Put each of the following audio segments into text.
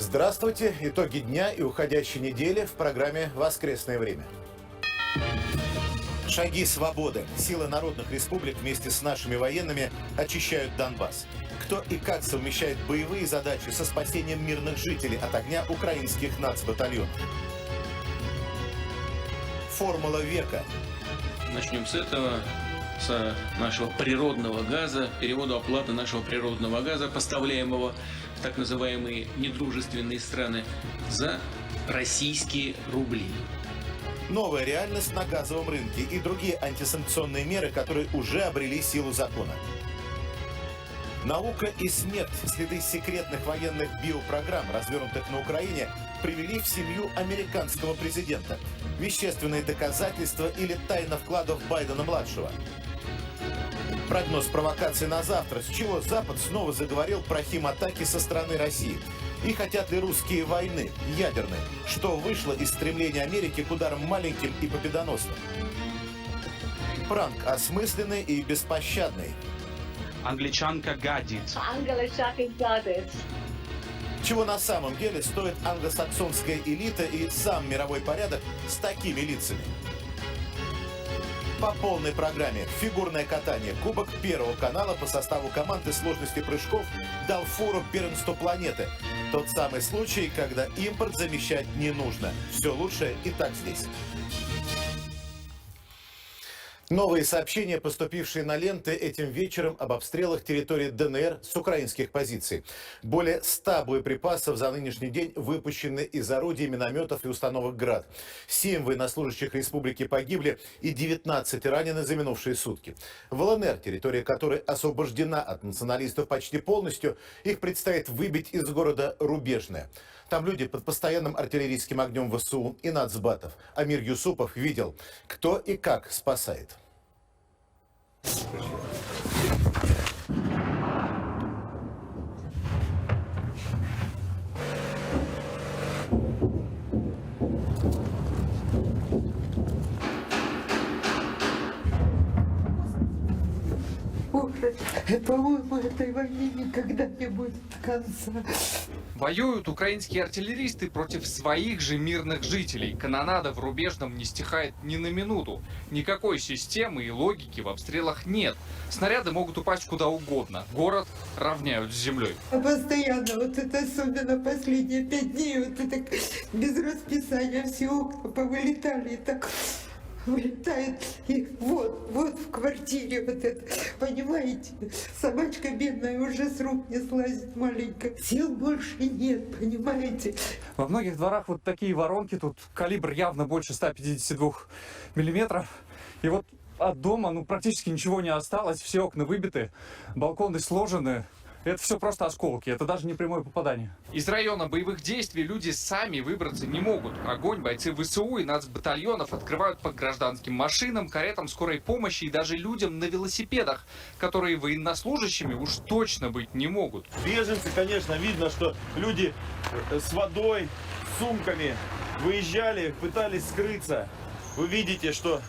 Здравствуйте. Итоги дня и уходящей недели в программе «Воскресное время». Шаги свободы. Силы народных республик вместе с нашими военными очищают Донбасс. Кто и как совмещает боевые задачи со спасением мирных жителей от огня украинских нацбатальонов. Формула века. Начнем с этого, с нашего природного газа, переводу оплаты нашего природного газа, поставляемого в так называемые недружественные страны, за российские рубли. Новая реальность на газовом рынке и другие антисанкционные меры, которые уже обрели силу закона. Наука и смерть. Следы секретных военных биопрограмм, развернутых на Украине, привели в семью американского президента. Вещественные доказательства или тайна вкладов Байдена-младшего. Прогноз провокаций на завтра. С чего Запад снова заговорил про химатаки со стороны России? И хотят ли русские войны, ядерной? Что вышло из стремления Америки к ударам маленьким и победоносным? Пранк осмысленный и беспощадный. Англичанка гадит. Англичанка гадит. Чего на самом деле стоит англосаксонская элита и сам мировой порядок с такими лицами? По полной программе фигурное катание. Кубок Первого канала по составу команд и сложности прыжков дал фору первенству планеты. Тот самый случай, когда импорт замещать не нужно. Все лучше и так здесь. Новые сообщения, поступившие на ленты этим вечером об обстрелах территории ДНР с украинских позиций. Более 100 боеприпасов за нынешний день выпущены из орудий, минометов и установок «Град». 7 военнослужащих республики погибли и 19 ранены за минувшие сутки. В ЛНР, территория которой освобождена от националистов почти полностью, их предстоит выбить из города Рубежное. Там люди под постоянным артиллерийским огнем ВСУ и нацбатов. Амир Юсупов видел, кто и как спасает. По-моему, этой войны никогда не будет конца. Воюют украинские артиллеристы против своих же мирных жителей. Канонада в Рубежном не стихает ни на минуту. Никакой системы и логики в обстрелах нет. Снаряды могут упасть куда угодно. Город равняют с землей. Постоянно, вот это особенно последние 5 дней, вот это без расписания все окна повылетали и так... Вылетает и вот в квартире вот это, понимаете, собачка бедная уже с рук не слазит маленькая, сил больше нет, понимаете. Во многих дворах вот такие воронки, тут калибр явно больше 152 миллиметров. И вот от дома практически ничего не осталось, все окна выбиты, балконы сложены. Это все просто осколки, это даже не прямое попадание. Из района боевых действий люди сами выбраться не могут. Огонь бойцы ВСУ и нацбатальонов открывают по гражданским машинам, каретам скорой помощи и даже людям на велосипедах, которые военнослужащими уж точно быть не могут. Беженцы, конечно, видно, что люди с водой, с сумками выезжали, пытались скрыться. Вы видите, что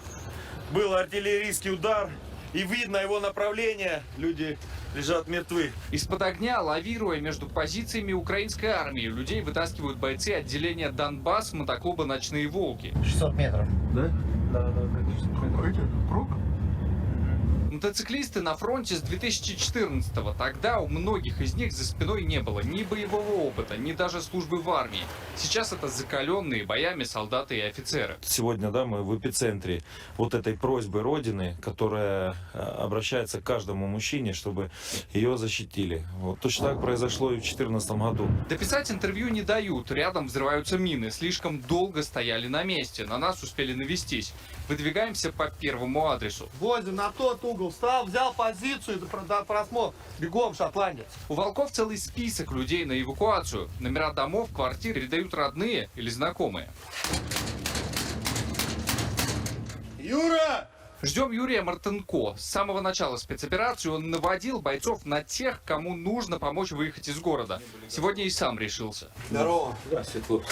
был артиллерийский удар, и видно его направление. Люди лежат мертвы. Из-под огня, лавируя между позициями украинской армии, людей вытаскивают бойцы отделения Донбасс мотоклуба «Ночные волки». 600 метров. Да? Да, Пробка? Мотоциклисты на фронте с 2014-го. Тогда у многих из них за спиной не было ни боевого опыта, ни даже службы в армии. Сейчас это закаленные боями солдаты и офицеры. Сегодня, мы в эпицентре вот этой просьбы Родины, которая обращается к каждому мужчине, чтобы ее защитили. Вот точно так произошло и в 2014 году. Дописать интервью не дают. Рядом взрываются мины. Слишком долго стояли на месте. На нас успели навестись. Выдвигаемся по первому адресу. Возим на тот угол, встал, взял позицию, просмотр. Бегом, шотландец. У волков целый список людей на эвакуацию. Номера домов, квартир передают родные или знакомые. Юра! Ждем Юрия Мартынко. С самого начала спецоперации он наводил бойцов на тех, кому нужно помочь выехать из города. Сегодня и сам решился. Здорово. Да, Светло.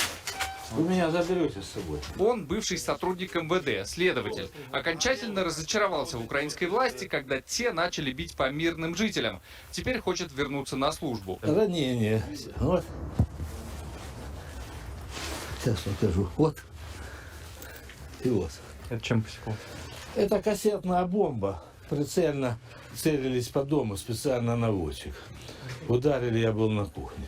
Вы меня заберете с собой. Он бывший сотрудник МВД, следователь. Окончательно разочаровался в украинской власти, когда те начали бить по мирным жителям. Теперь хочет вернуться на службу. Ранение. Вот. Сейчас покажу. Вот. И вот. Это чем посекло? Это кассетная бомба. Прицельно целились по дому, специально наводчик. Ударили, я был на кухне.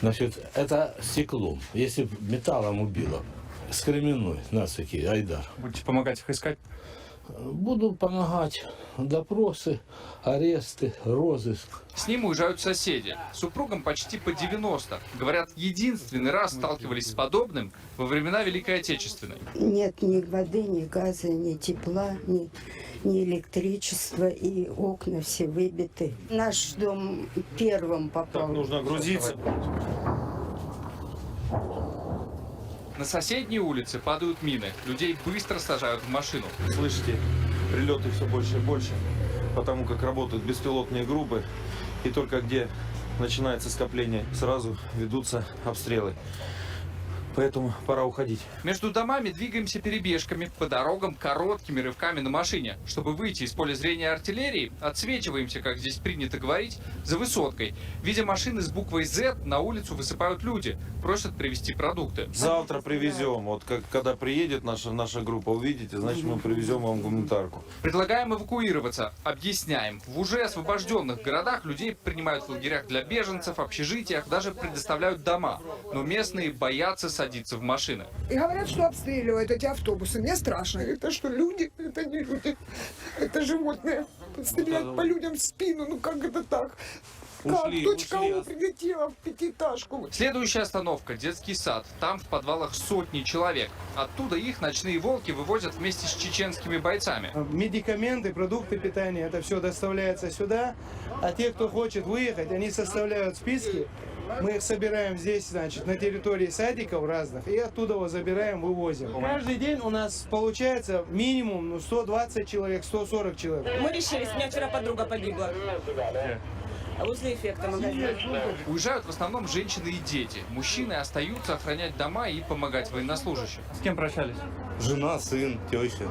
Значит, это стеклом. Если б металлом убило, с кременной, насыки, айдар. Будете помогать их искать? Буду помогать. Допросы, аресты, розыск. С ним уезжают соседи. Супругам почти по 90. Говорят, единственный раз сталкивались с подобным во времена Великой Отечественной. Нет ни воды, ни газа, ни тепла, ни электричества, и окна все выбиты. Наш дом первым попал. Так нужно грузиться. На соседней улице падают мины. Людей быстро сажают в машину. Слышите, прилеты все больше и больше, потому как работают беспилотные группы, и только где начинается скопление, сразу ведутся обстрелы. Поэтому пора уходить. Между домами двигаемся перебежками по дорогам короткими рывками на машине. Чтобы выйти из поля зрения артиллерии, отсвечиваемся, как здесь принято говорить, за высоткой. Видя машины с буквой Z, на улицу высыпают люди, просят привезти продукты. Завтра привезем. Вот когда приедет наша группа, увидите, значит мы привезем вам гуманитарку. Предлагаем эвакуироваться. Объясняем. В уже освобожденных городах людей принимают в лагерях для беженцев, общежитиях, даже предоставляют дома. Но местные боятся садиться в машины. И говорят, что обстреливают эти автобусы. Мне страшно. Это что, люди? Это не люди. Это животные. Стрелять по людям в спину. Ну как это так? Как? Точка У прилетела в пятиэтажку. Следующая остановка – детский сад. Там в подвалах сотни человек. Оттуда их ночные волки вывозят вместе с чеченскими бойцами. Медикаменты, продукты питания, это все доставляется сюда. А те, кто хочет выехать, они составляют списки. Мы их собираем здесь, значит, на территории садиков разных, и оттуда его забираем, вывозим. Каждый день у нас получается минимум 120 человек, 140 человек. Мы решились, у меня вчера подруга погибла. А возле эффекта магазина. Уезжают в основном женщины и дети. Мужчины остаются охранять дома и помогать военнослужащим. С кем прощались? Жена, сын, теща.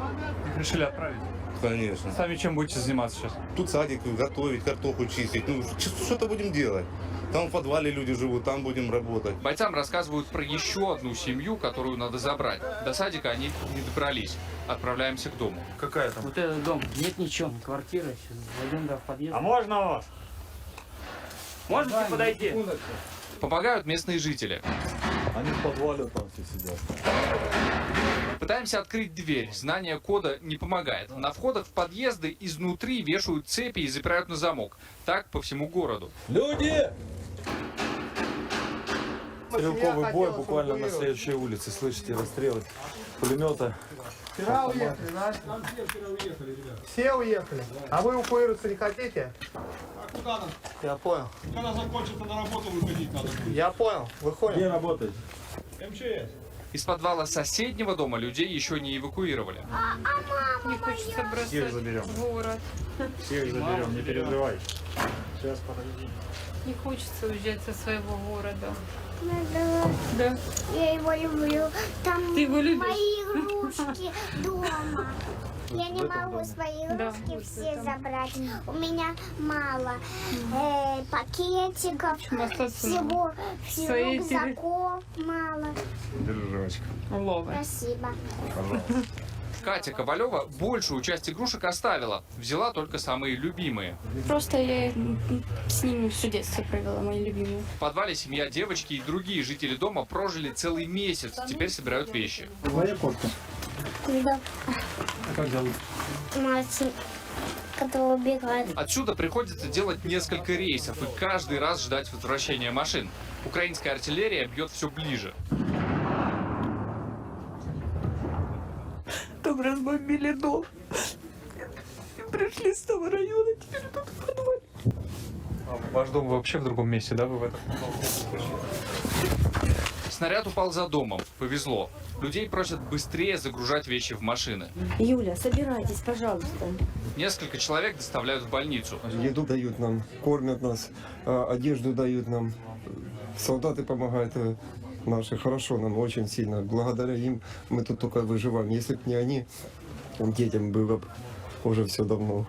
Решили отправить? Конечно. Сами чем будете заниматься сейчас? Тут садик готовить, картоху чистить. Ну, что-то будем делать. Там в подвале люди живут, там будем работать. Бойцам рассказывают про еще одну семью, которую надо забрать. До садика они не добрались. Отправляемся к дому. Какая там? Вот этот дом. Нет ничего. Квартира. Сейчас зайдем в подъезд. А можно вас? Можете подойти? Помогают местные жители. Они в подвале там все сидят. Пытаемся открыть дверь. Знание кода не помогает. На входах в подъезды изнутри вешают цепи и запирают на замок. Так по всему городу. Люди! Стрелковый бой буквально на следующей улице. Слышите, расстрелы пулемета. Вчера уехали, да? Все уехали. А вы эвакуироваться не хотите? Куда нам? Я понял. Когда закончится, на работу выходить надо. Я понял. Выходим. Где работаете? МЧС. Из подвала соседнего дома людей еще не эвакуировали. Не хочется бросать. Всех заберем. Город. Всех заберем, не переживай. Сейчас подожди. Не хочется уезжать со своего города. Да. Я его люблю. Там Ты его любишь? мои игрушки дома. Я не могу свои игрушки все забрать. У меня мало пакетиков, всего рюкзаков мало. Держи, жвачка. Спасибо. Пожалуйста. Катя Ковалева большую часть игрушек оставила. Взяла только самые любимые. Просто я с ними все детство провела, мои любимые. В подвале семья девочки и другие жители дома прожили целый месяц. Теперь собирают вещи. Твоя котка. Да. А как зовут? Мальчик, который убегает. Отсюда приходится делать несколько рейсов и каждый раз ждать возвращения машин. Украинская артиллерия бьет все ближе. Там разбомбили дом. Пришли с того района, теперь тут в подвале. А ваш дом вообще в другом месте, да, вы в этом? Снаряд упал за домом. Повезло. Людей просят быстрее загружать вещи в машины. Юля, собирайтесь, пожалуйста. Несколько человек доставляют в больницу. Еду дают нам, кормят нас, одежду дают нам. Солдаты помогают наши. Хорошо нам, очень сильно. Благодаря им мы тут только выживаем. Если бы не они, детям было бы уже все давно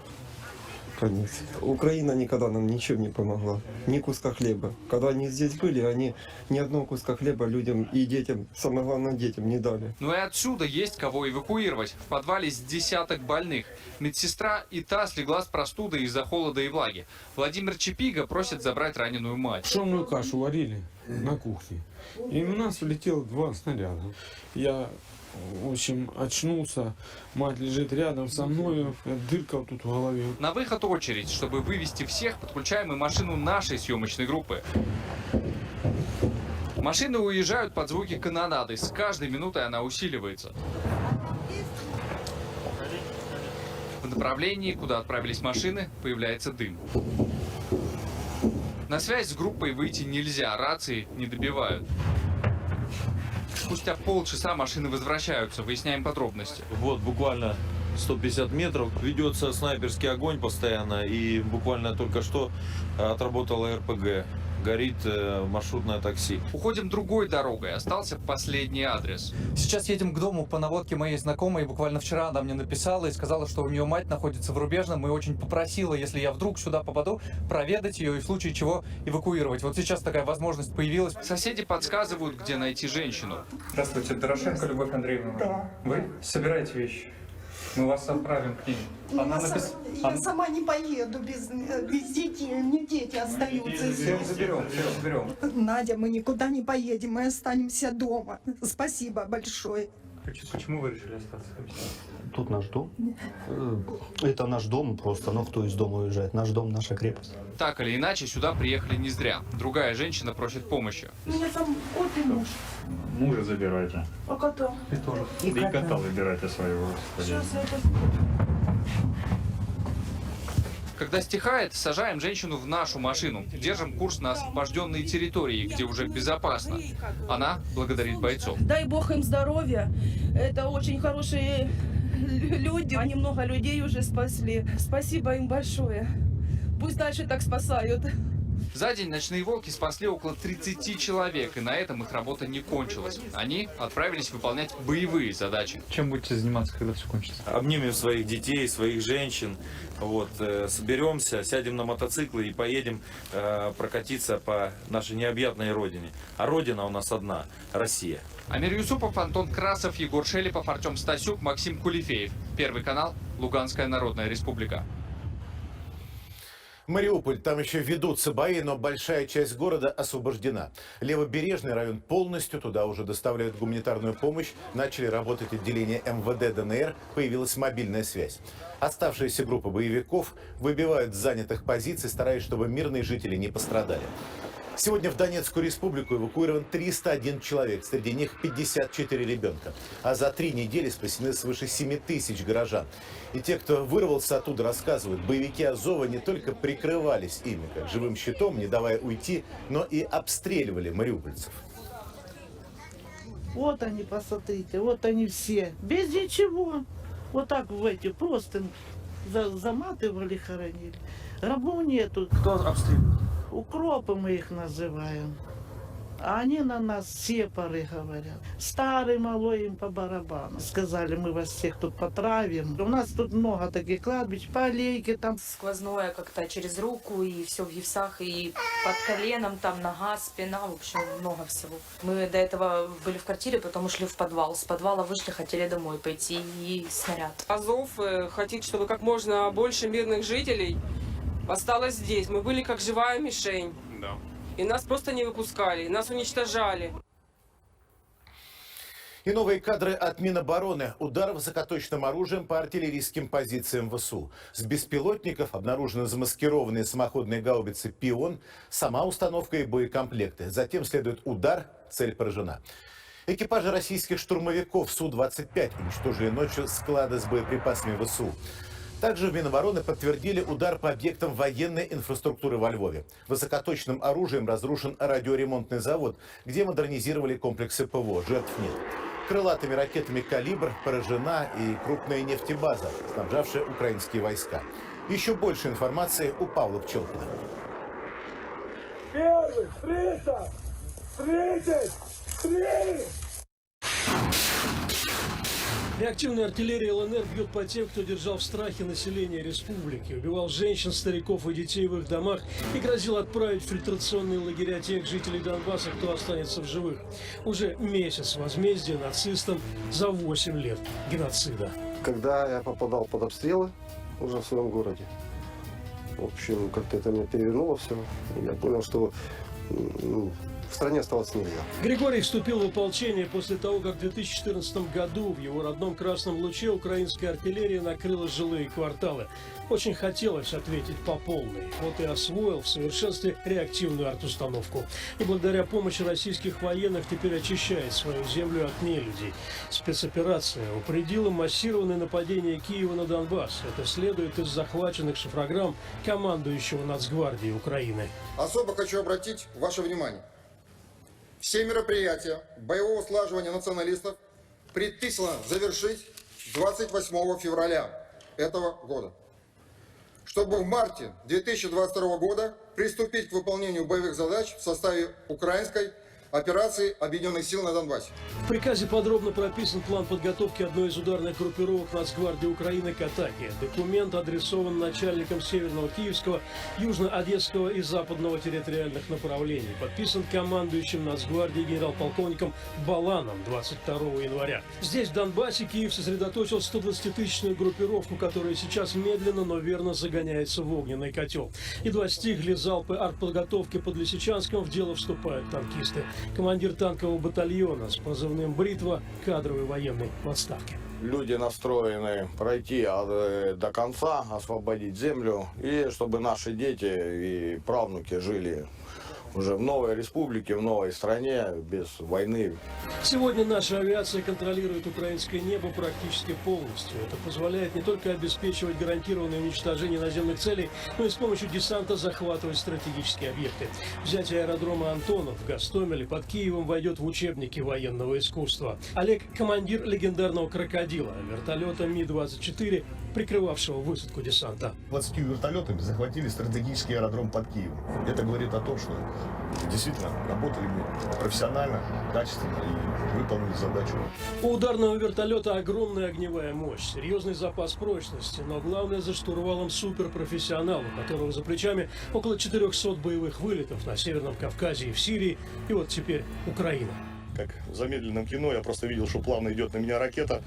конец. Украина никогда нам ничем не помогла, ни куска хлеба. Когда они здесь были, они ни одного куска хлеба людям и детям, самое главное детям, не дали. Ну и отсюда есть кого эвакуировать. В подвале с десяток больных. Медсестра и та слегла с простудой из-за холода и влаги. Владимир Чепига просит забрать раненую мать. Пшенную кашу варили на кухне. И у нас улетело 2 снаряда. Я, в общем, очнулся. Мать лежит рядом со мной. Дырка вот тут в голове. На выход очередь. Чтобы вывести всех, подключаем и машину нашей съемочной группы. Машины уезжают под звуки канонады. С каждой минутой она усиливается. В направлении, куда отправились машины, появляется дым. На связь с группой выйти нельзя, рации не добивают. Спустя полчаса машины возвращаются, выясняем подробности. Вот буквально 150 метров ведется снайперский огонь постоянно, и буквально только что отработала РПГ. Горит маршрутное такси. Уходим другой дорогой, остался последний адрес. Сейчас едем к дому по наводке моей знакомой. Буквально вчера она мне написала и сказала, что у нее мать находится в Рубежном, и очень попросила, если я вдруг сюда попаду, проведать ее и в случае чего эвакуировать. Вот сейчас такая возможность появилась. Соседи подсказывают, где найти женщину. Здравствуйте, Дорошенко Любовь Андреевна. Да. Вы собираете вещи? Мы вас отправим к ней. Я сама не поеду без детей, мне дети остаются здесь. Всех заберем. Надя, мы никуда не поедем, мы останемся дома. Спасибо большое. Почему вы решили остаться? Тут наш дом. Это наш дом просто, но кто из дома уезжает? Наш дом, наша крепость. Так или иначе, сюда приехали не зря. Другая женщина просит помощи. У меня там кот и муж. Мужа забирайте. А кота? И тоже. И кота забирайте своего. Сейчас я это... Когда стихает, сажаем женщину в нашу машину. Держим курс на освобожденные территории, где уже безопасно. Она благодарит бойцов. Дай бог им здоровья. Это очень хорошие люди. Они много людей уже спасли. Спасибо им большое. Пусть дальше так спасают. За день ночные волки спасли около 30 человек, и на этом их работа не кончилась. Они отправились выполнять боевые задачи. Чем будете заниматься, когда все кончится? Обнимем своих детей, своих женщин, вот, соберемся, сядем на мотоциклы и поедем прокатиться по нашей необъятной родине. А родина у нас одна – Россия. Амир Юсупов, Антон Красов, Егор Шелепов, Артем Стасюк, Максим Кулифеев. Первый канал, Луганская Народная Республика. Мариуполь, там еще ведутся бои, но большая часть города освобождена. Левобережный район полностью, туда уже доставляют гуманитарную помощь, начали работать отделения МВД ДНР, появилась мобильная связь. Оставшиеся группы боевиков выбивают с занятых позиций, стараясь, чтобы мирные жители не пострадали. Сегодня в Донецкую республику эвакуирован 301 человек, среди них 54 ребенка. А за 3 недели спасены свыше 7 тысяч горожан. И те, кто вырвался оттуда, рассказывают, боевики Азова не только прикрывались ими, как живым щитом, не давая уйти, но и обстреливали мариупольцев. Вот они, посмотрите, вот они все, без ничего. Вот так в эти просто заматывали, хоронили. Рабов нету. Кто обстреливает? Укропы мы их называем. А они на нас сепары говорят. Старый, малой им по барабану. Сказали, мы вас всех тут потравим. У нас тут много таких кладбищ, по аллейке там. Сквозное как-то через руку, и все в гипсах, и под коленом, там нога, спина, в общем, много всего. Мы до этого были в квартире, потом ушли в подвал. С подвала вышли, хотели домой пойти, и снаряд. Азов хотит, чтобы как можно больше мирных жителей осталось здесь. Мы были как живая мишень. Да. И нас просто не выпускали, нас уничтожали. И новые кадры от Минобороны. Удар высокоточным оружием по артиллерийским позициям ВСУ. С беспилотников обнаружены замаскированные самоходные гаубицы «Пион», сама установка и боекомплекты. Затем следует удар, цель поражена. Экипажи российских штурмовиков Су-25 уничтожили ночью склады с боеприпасами ВСУ. Также в Минобороны подтвердили удар по объектам военной инфраструктуры во Львове. Высокоточным оружием разрушен радиоремонтный завод, где модернизировали комплексы ПВО. Жертв нет. Крылатыми ракетами «Калибр» поражена и крупная нефтебаза, снабжавшая украинские войска. Еще больше информации у Павла Пчелкина. Первый, 300, 30, 3. Реактивная артиллерия ЛНР бьет по тем, кто держал в страхе население республики, убивал женщин, стариков и детей в их домах и грозил отправить в фильтрационные лагеря тех жителей Донбасса, кто останется в живых. Уже месяц возмездия нацистам за 8 лет геноцида. Когда я попадал под обстрелы уже в своем городе, в общем, как-то это меня перевернуло все. Я понял, что в стране осталось нельзя. Григорий вступил в ополчение после того, как в 2014 году в его родном Красном Луче украинская артиллерия накрыла жилые кварталы. Очень хотелось ответить по полной. Вот и освоил в совершенстве реактивную артустановку. И благодаря помощи российских военных теперь очищает свою землю от нелюдей. Спецоперация упредила массированное нападение Киева на Донбасс. Это следует из захваченных шифрограмм командующего Нацгвардии Украины. Особо хочу обратить ваше внимание. Все мероприятия боевого слаживания националистов предписано завершить 28 февраля этого года, чтобы в марте 2022 года приступить к выполнению боевых задач в составе украинской операции Объединенных сил на Донбассе. В приказе подробно прописан план подготовки одной из ударных группировок Нацгвардии Украины к атаке. Документ адресован начальникам Северного Киевского, Южно-Одесского и Западного территориальных направлений. Подписан командующим Нацгвардии генерал-полковником Баланом 22 января. Здесь, в Донбассе, Киев сосредоточил 120-тысячную группировку, которая сейчас медленно, но верно загоняется в огненный котел. Едва стихли залпы артподготовки под Лисичанском, в дело вступают танкисты. Командир танкового батальона с позывным «Бритва», кадровый военный в отставке. Люди настроены пройти до конца, освободить землю, и чтобы наши дети и правнуки жили уже в новой республике, в новой стране, без войны. Сегодня наша авиация контролирует украинское небо практически полностью. Это позволяет не только обеспечивать гарантированное уничтожение наземных целей, но и с помощью десанта захватывать стратегические объекты. Взятие аэродрома Антонов в Гостомеле под Киевом войдет в учебники военного искусства. Олег – командир легендарного «Крокодила», вертолета Ми-24, прикрывавшего высадку десанта. 20 вертолетами захватили стратегический аэродром под Киевом. Это говорит о том, что действительно работали мы профессионально, качественно и выполнили задачу. У ударного вертолета огромная огневая мощь, серьезный запас прочности, но главное за штурвалом суперпрофессионал, у которого за плечами около 400 боевых вылетов на Северном Кавказе и в Сирии, и вот теперь Украина. Как в замедленном кино, я просто видел, что плавно идет на меня ракета.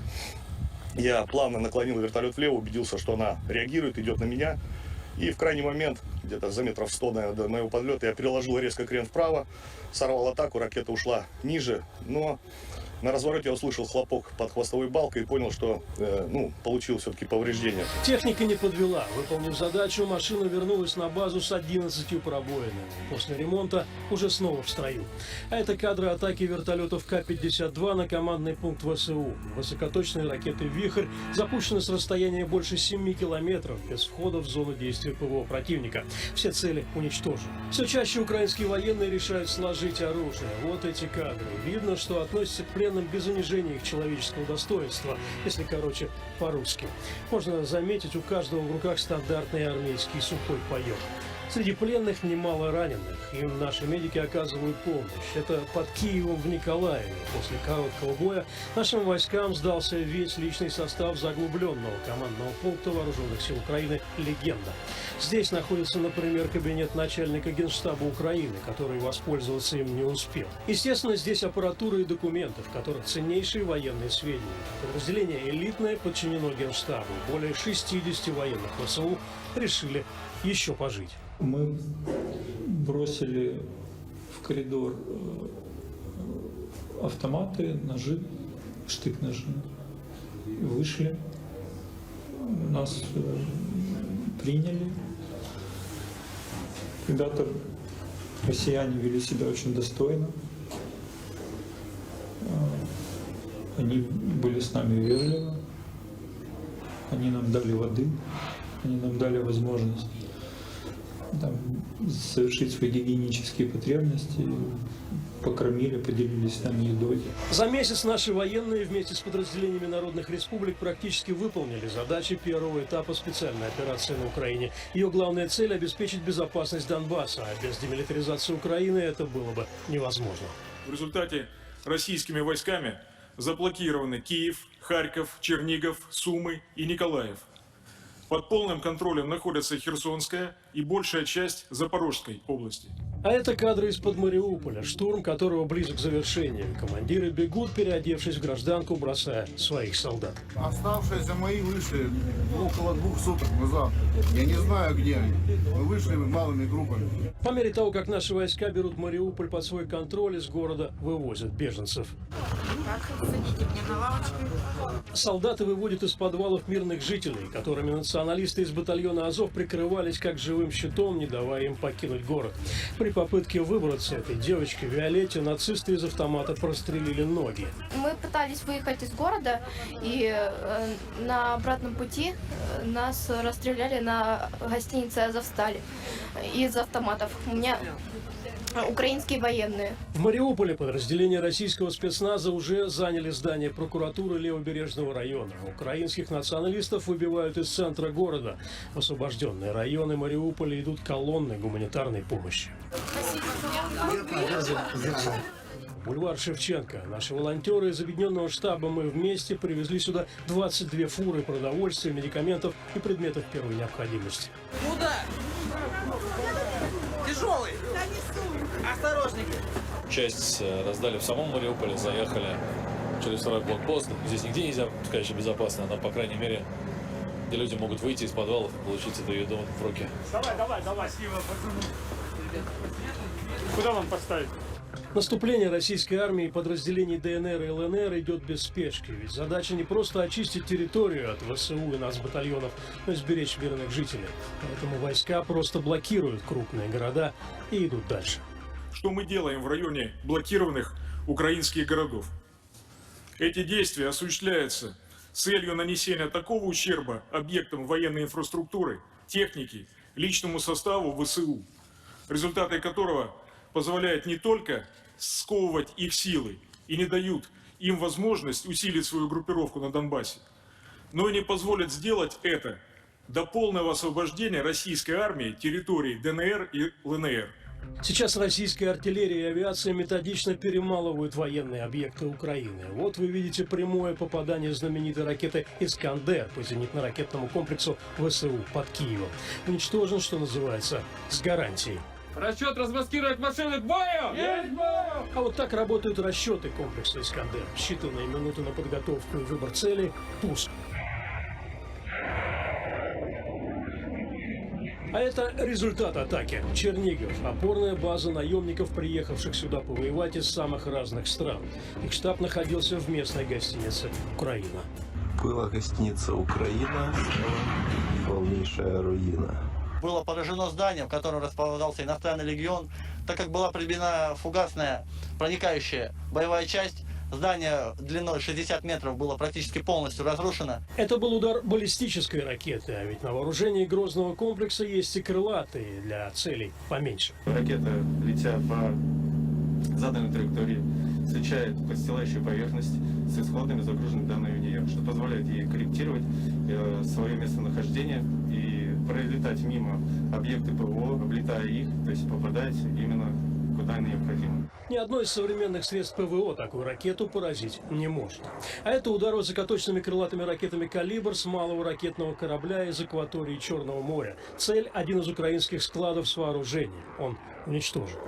Я плавно наклонил вертолет влево, убедился, что она реагирует, идет на меня. И в крайний момент, где-то за метров 100 до моего подлета, я переложил резко крен вправо, сорвал атаку, ракета ушла ниже, но на развороте я услышал хлопок под хвостовой балкой и понял, что получил все-таки повреждение. Техника не подвела. Выполнив задачу, машина вернулась на базу с 11 пробоинами. После ремонта уже снова в строю. А это кадры атаки вертолетов К-52 на командный пункт ВСУ. Высокоточные ракеты «Вихрь» запущены с расстояния больше 7 километров без входа в зону действия ПВО противника. Все цели уничтожены. Все чаще украинские военные решают сложить оружие. Вот эти кадры. Видно, что относятся к пленным без унижения их человеческого достоинства, если короче по-русски. Можно заметить, у каждого в руках стандартный армейский сухой паёк. Среди пленных немало раненых. Им наши медики оказывают помощь. Это под Киевом в Николаеве. После короткого боя нашим войскам сдался весь личный состав заглубленного командного пункта Вооруженных сил Украины «Легенда». Здесь находится, например, кабинет начальника Генштаба Украины, который воспользоваться им не успел. Естественно, здесь аппаратура и документы, в которых ценнейшие военные сведения. Подразделение элитное подчинено Генштабу. Более 60 военных ВСУ решили еще пожить. Мы бросили в коридор автоматы, ножи, штык-ножи. Вышли, нас приняли. Ребята, россияне, вели себя очень достойно. Они были с нами вежливы. Они нам дали воды, они нам дали возможность совершить свои гигиенические потребности, покормили, поделились с нами едой. За месяц наши военные вместе с подразделениями народных республик практически выполнили задачи первого этапа специальной операции на Украине. Ее главная цель – обеспечить безопасность Донбасса, а без демилитаризации Украины это было бы невозможно. В результате российскими войсками заблокированы Киев, Харьков, Чернигов, Сумы и Николаев. Под полным контролем находятся Херсонская и большая часть Запорожской области. А это кадры из-под Мариуполя, штурм которого близок к завершению. Командиры бегут, переодевшись в гражданку, бросая своих солдат. Оставшиеся мои вышли около 2 суток назад. Я не знаю, где они. Мы вышли малыми группами. По мере того, как наши войска берут Мариуполь под свой контроль, из города вывозят беженцев. Солдаты выводят из подвалов мирных жителей, которыми националисты из батальона Азов прикрывались как живым щитом, не давая им покинуть город. При попытке выбраться этой девочке Виолетте нацисты из автомата прострелили ноги. Мы пытались выехать из города, и на обратном пути нас расстреляли на гостинице «Азовсталь» из автоматов. У меня украинские военные. В Мариуполе подразделения российского спецназа уже заняли здание прокуратуры Левобережного района. Украинских националистов выбивают из центра города. В освобожденные районы Мариуполя идут колонны гуманитарной помощи. Бульвар Шевченко. Наши волонтеры из объединенного штаба «Мы вместе» привезли сюда 22 фуры продовольствия, медикаментов и предметов первой необходимости. Куда? Тяжелый. Осторожники. Часть раздали в самом Мариуполе, заехали через второй блокпост. Здесь нигде нельзя сказать, что безопасно, но, по крайней мере, где люди могут выйти из подвалов и получить эту еду в руки. Давай. Спасибо, пацаны. Куда вам поставить? Наступление российской армии и подразделений ДНР и ЛНР идет без спешки. Ведь задача не просто очистить территорию от ВСУ и нацбатальонов, но и сберечь мирных жителей. Поэтому войска просто блокируют крупные города и идут дальше. Что мы делаем в районе блокированных украинских городов? Эти действия осуществляются с целью нанесения такого ущерба объектам военной инфраструктуры, техники, личному составу ВСУ, результаты которого позволяют не только сковывать их силы и не дают им возможность усилить свою группировку на Донбассе, но и не позволят сделать это до полного освобождения российской армии территорий ДНР и ЛНР. Сейчас российская артиллерия и авиация методично перемалывают военные объекты Украины. Вот вы видите прямое попадание знаменитой ракеты «Искандер» по зенитно-ракетному комплексу ВСУ под Киевом. Уничтожен, что называется, с гарантией. Расчет размаскировать машины к бою! Есть бой! А вот так работают расчеты комплекса «Искандер». Считанные минуты на подготовку и выбор цели – пуск. А это результат атаки. Чернигов – опорная база наемников, приехавших сюда повоевать из самых разных стран. Их штаб находился в местной гостинице «Украина». Была гостиница «Украина», полнейшая руина. Было поражено здание, в котором располагался иностранный легион, так как была применена фугасная проникающая боевая часть. Здание длиной 60 метров было практически полностью разрушено. Это был удар баллистической ракеты, а ведь на вооружении Грозного комплекса есть и крылатые для целей поменьше. Ракета, летя по заданной траектории, встречает подстилающую поверхность с исходными загруженными данными в нее, что позволяет ей корректировать свое местонахождение и пролетать мимо объекты ПВО, облетая их, то есть попадать именно куда необходимо. Ни одно из современных средств ПВО такую ракету поразить не может. А это удар высокоточными крылатыми ракетами «Калибр» с малого ракетного корабля из акватории Черного моря. Цель – один из украинских складов с вооружением. Он уничтожен.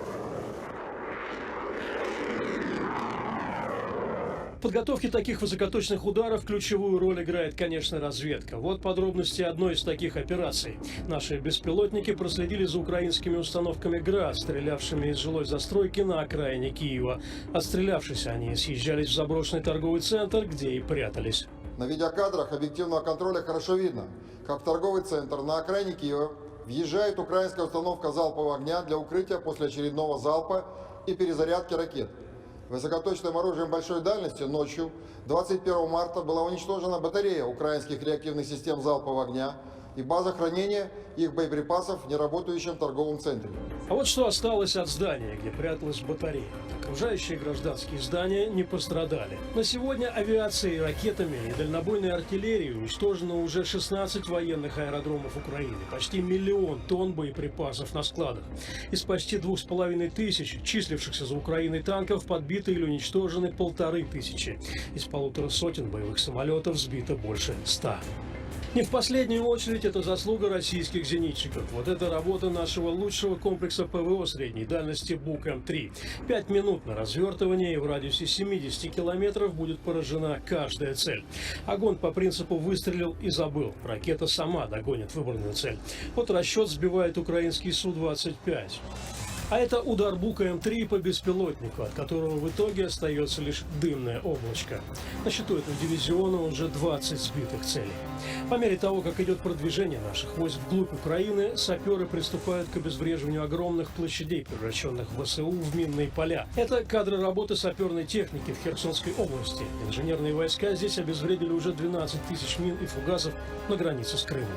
В подготовке таких высокоточных ударов ключевую роль играет, конечно, разведка. Вот подробности одной из таких операций. Наши беспилотники проследили за украинскими установками «Град», стрелявшими из жилой застройки на окраине Киева. Отстрелявшись, они съезжались в заброшенный торговый центр, где и прятались. На видеокадрах объективного контроля хорошо видно, как в торговый центр на окраине Киева въезжает украинская установка залпового огня для укрытия после очередного залпа и перезарядки ракет. Высокоточным оружием большой дальности ночью 21 марта была уничтожена батарея украинских реактивных систем залпового огня и база хранения их боеприпасов в неработающем торговом центре. А вот что осталось от здания, где пряталась батарея. Окружающие гражданские здания не пострадали. На сегодня авиацией, ракетами и дальнобойной артиллерией уничтожено уже 16 военных аэродромов Украины, почти 1 миллион тонн боеприпасов на складах. Из почти 2500 числившихся за Украиной танков подбиты или уничтожены 1500. Из 150 боевых самолетов сбито больше 100. Не в последнюю очередь это заслуга российских зенитчиков. Вот это работа нашего лучшего комплекса ПВО средней дальности БУК-М3. 5 минут на развертывание, и в радиусе 70 километров будет поражена каждая цель. Огонь по принципу «выстрелил и забыл». Ракета сама догонит выбранную цель. Вот расчет сбивает украинский Су-25. А это удар Бука М3 по беспилотнику, от которого в итоге остается лишь дымное облачко. На счету этого дивизиона уже 20 сбитых целей. По мере того, как идет продвижение наших войск вглубь Украины, саперы приступают к обезвреживанию огромных площадей, превращенных в ВСУ в минные поля. Это кадры работы саперной техники в Херсонской области. Инженерные войска здесь обезвредили уже 12 тысяч мин и фугасов на границе с Крымом.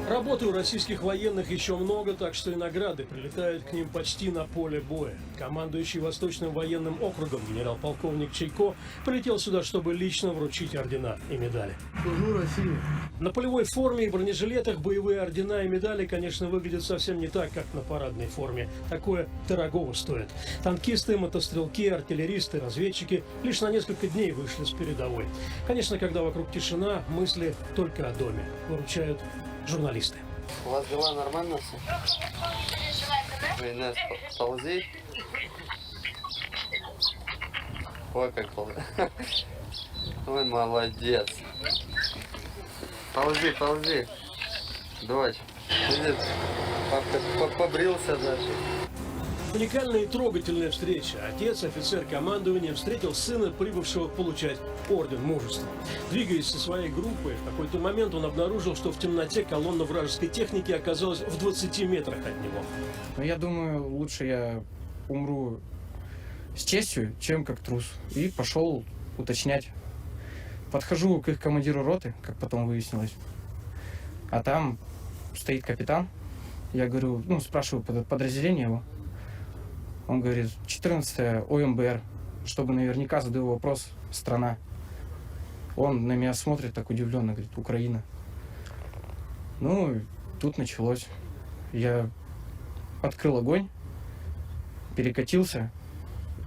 Работы у российских военных еще много, так что и награды прилетают к ним почти на поле боя. Командующий Восточным военным округом генерал-полковник Чайко прилетел сюда, чтобы лично вручить ордена и медали. Служу России. На полевой форме и бронежилетах боевые ордена и медали, конечно, выглядят совсем не так, как на парадной форме. Такое дорогого стоит. Танкисты, мотострелки, артиллеристы, разведчики лишь на несколько дней вышли с передовой. Конечно, когда вокруг тишина, мысли только о доме. Выручают журналисты. У вас дела нормально все? Инесс, ползи. Ой, как ползи. Ой, молодец. Ползи, ползи. Дочь. Побрился даже. Уникальная и трогательная встреча. Отец, офицер командования, встретил сына, прибывшего получать орден мужества. Двигаясь со своей группой, в какой-то момент он обнаружил, что в темноте колонна вражеской техники оказалась в 20 метрах от него. Но я думаю, лучше я умру с честью, чем как трус. И пошел уточнять. Подхожу к их командиру роты, как потом выяснилось. А там стоит капитан. Я говорю, спрашиваю подразделение его. Он говорит, 14-я ОМБР, чтобы наверняка задаю вопрос, страна. Он на меня смотрит так удивленно, говорит, Украина. Ну, тут началось. Я открыл огонь, перекатился.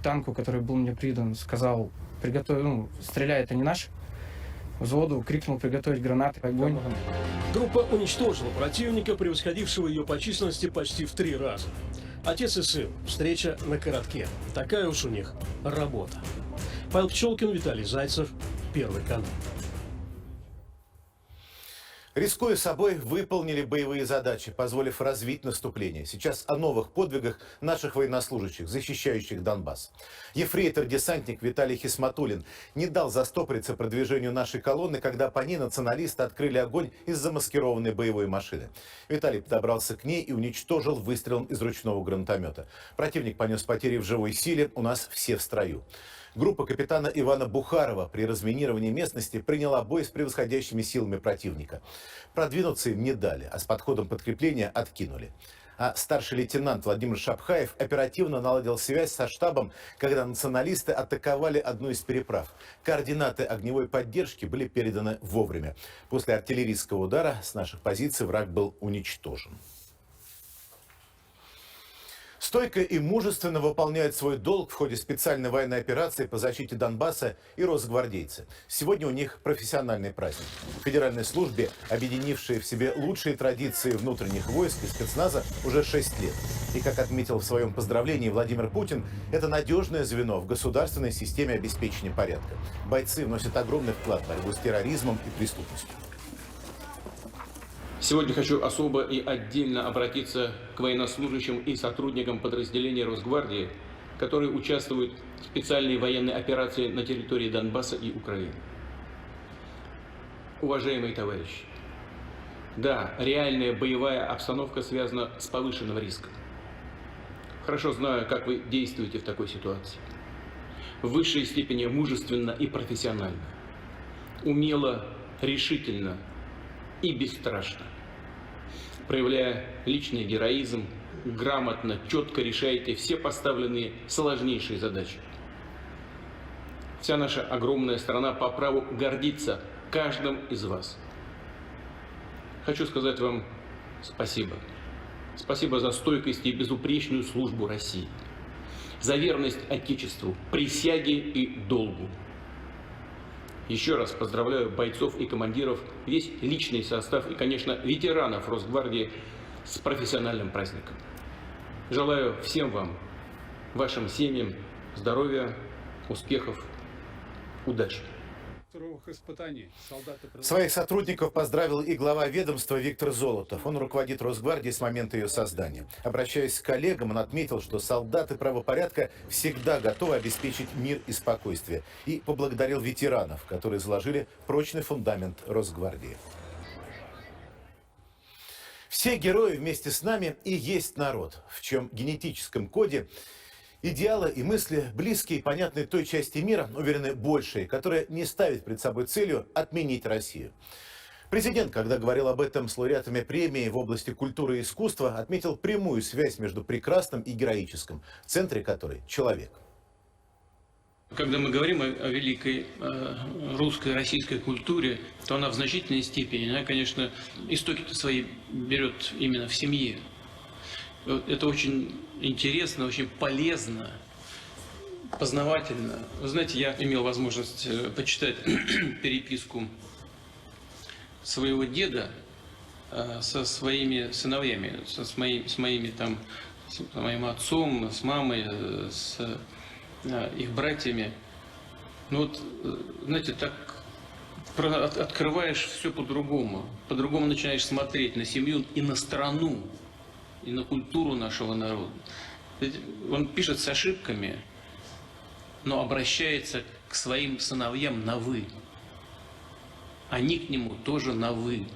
Танку, который был мне придан, сказал, стреляй, это не наш. Взводу крикнул приготовить гранаты, огонь. Группа уничтожила противника, превосходившего ее по численности почти в 3 раза. Отец и сын. Встреча на коротке. Такая уж у них работа. Павел Пчелкин, Виталий Зайцев, Первый канал. Рискуя собой, выполнили боевые задачи, позволив развить наступление. Сейчас о новых подвигах наших военнослужащих, защищающих Донбасс. Ефрейтор-десантник Виталий Хисматуллин не дал застопориться продвижению нашей колонны, когда по ней националисты открыли огонь из замаскированной боевой машины. Виталий подобрался к ней и уничтожил выстрелом из ручного гранатомета. Противник понес потери в живой силе, у нас все в строю. Группа капитана Ивана Бухарова при разминировании местности приняла бой с превосходящими силами противника. Продвинуться им не дали, а с подходом подкрепления откинули. А старший лейтенант Владимир Шапхаев оперативно наладил связь со штабом, когда националисты атаковали одну из переправ. Координаты огневой поддержки были переданы вовремя. После артиллерийского удара с наших позиций враг был уничтожен. Стойко и мужественно выполняют свой долг в ходе специальной военной операции по защите Донбасса и росгвардейцы. Сегодня у них профессиональный праздник. В федеральной службе, объединившие в себе лучшие традиции внутренних войск и спецназа, уже 6 лет. И, как отметил в своем поздравлении Владимир Путин, это надежное звено в государственной системе обеспечения порядка. Бойцы вносят огромный вклад в борьбу с терроризмом и преступностью. Сегодня хочу особо и отдельно обратиться к военнослужащим и сотрудникам подразделений Росгвардии, которые участвуют в специальной военной операции на территории Донбасса и Украины. Уважаемые товарищи, да, реальная боевая обстановка связана с повышенным риском. Хорошо знаю, как вы действуете в такой ситуации. В высшей степени мужественно и профессионально, умело, решительно и бесстрашно, проявляя личный героизм, грамотно, четко решаете все поставленные сложнейшие задачи. Вся наша огромная страна по праву гордится каждым из вас. Хочу сказать вам спасибо. Спасибо за стойкость и безупречную службу России, за верность Отечеству, присяге и долгу. Еще раз поздравляю бойцов и командиров, весь личный состав и, конечно, ветеранов Росгвардии с профессиональным праздником. Желаю всем вам, вашим семьям, здоровья, успехов, удачи. Своих сотрудников поздравил и глава ведомства Виктор Золотов. Он руководит Росгвардией с момента ее создания. Обращаясь к коллегам, он отметил, что солдаты правопорядка всегда готовы обеспечить мир и спокойствие. И поблагодарил ветеранов, которые заложили прочный фундамент Росгвардии. Все герои вместе с нами и есть народ, в чем генетическом коде идеалы и мысли, близкие и понятные той части мира, уверены, большие, которая не ставит перед собой целью отменить Россию. Президент, когда говорил об этом с лауреатами премии в области культуры и искусства, отметил прямую связь между прекрасным и героическим, в центре которой человек. Когда мы говорим о великой русской, российской культуре, то она в значительной степени, она, конечно, истоки свои берет именно в семье. Это очень интересно, очень полезно, познавательно. Вы знаете, я имел возможность почитать переписку своего деда со своими сыновьями, с моим отцом, с мамой, с их братьями. Ну вот, знаете, так открываешь все по-другому. По-другому начинаешь смотреть на семью и на страну, и на культуру нашего народа. Он пишет с ошибками, но обращается к своим сыновьям на «вы». Они к нему тоже на «вы».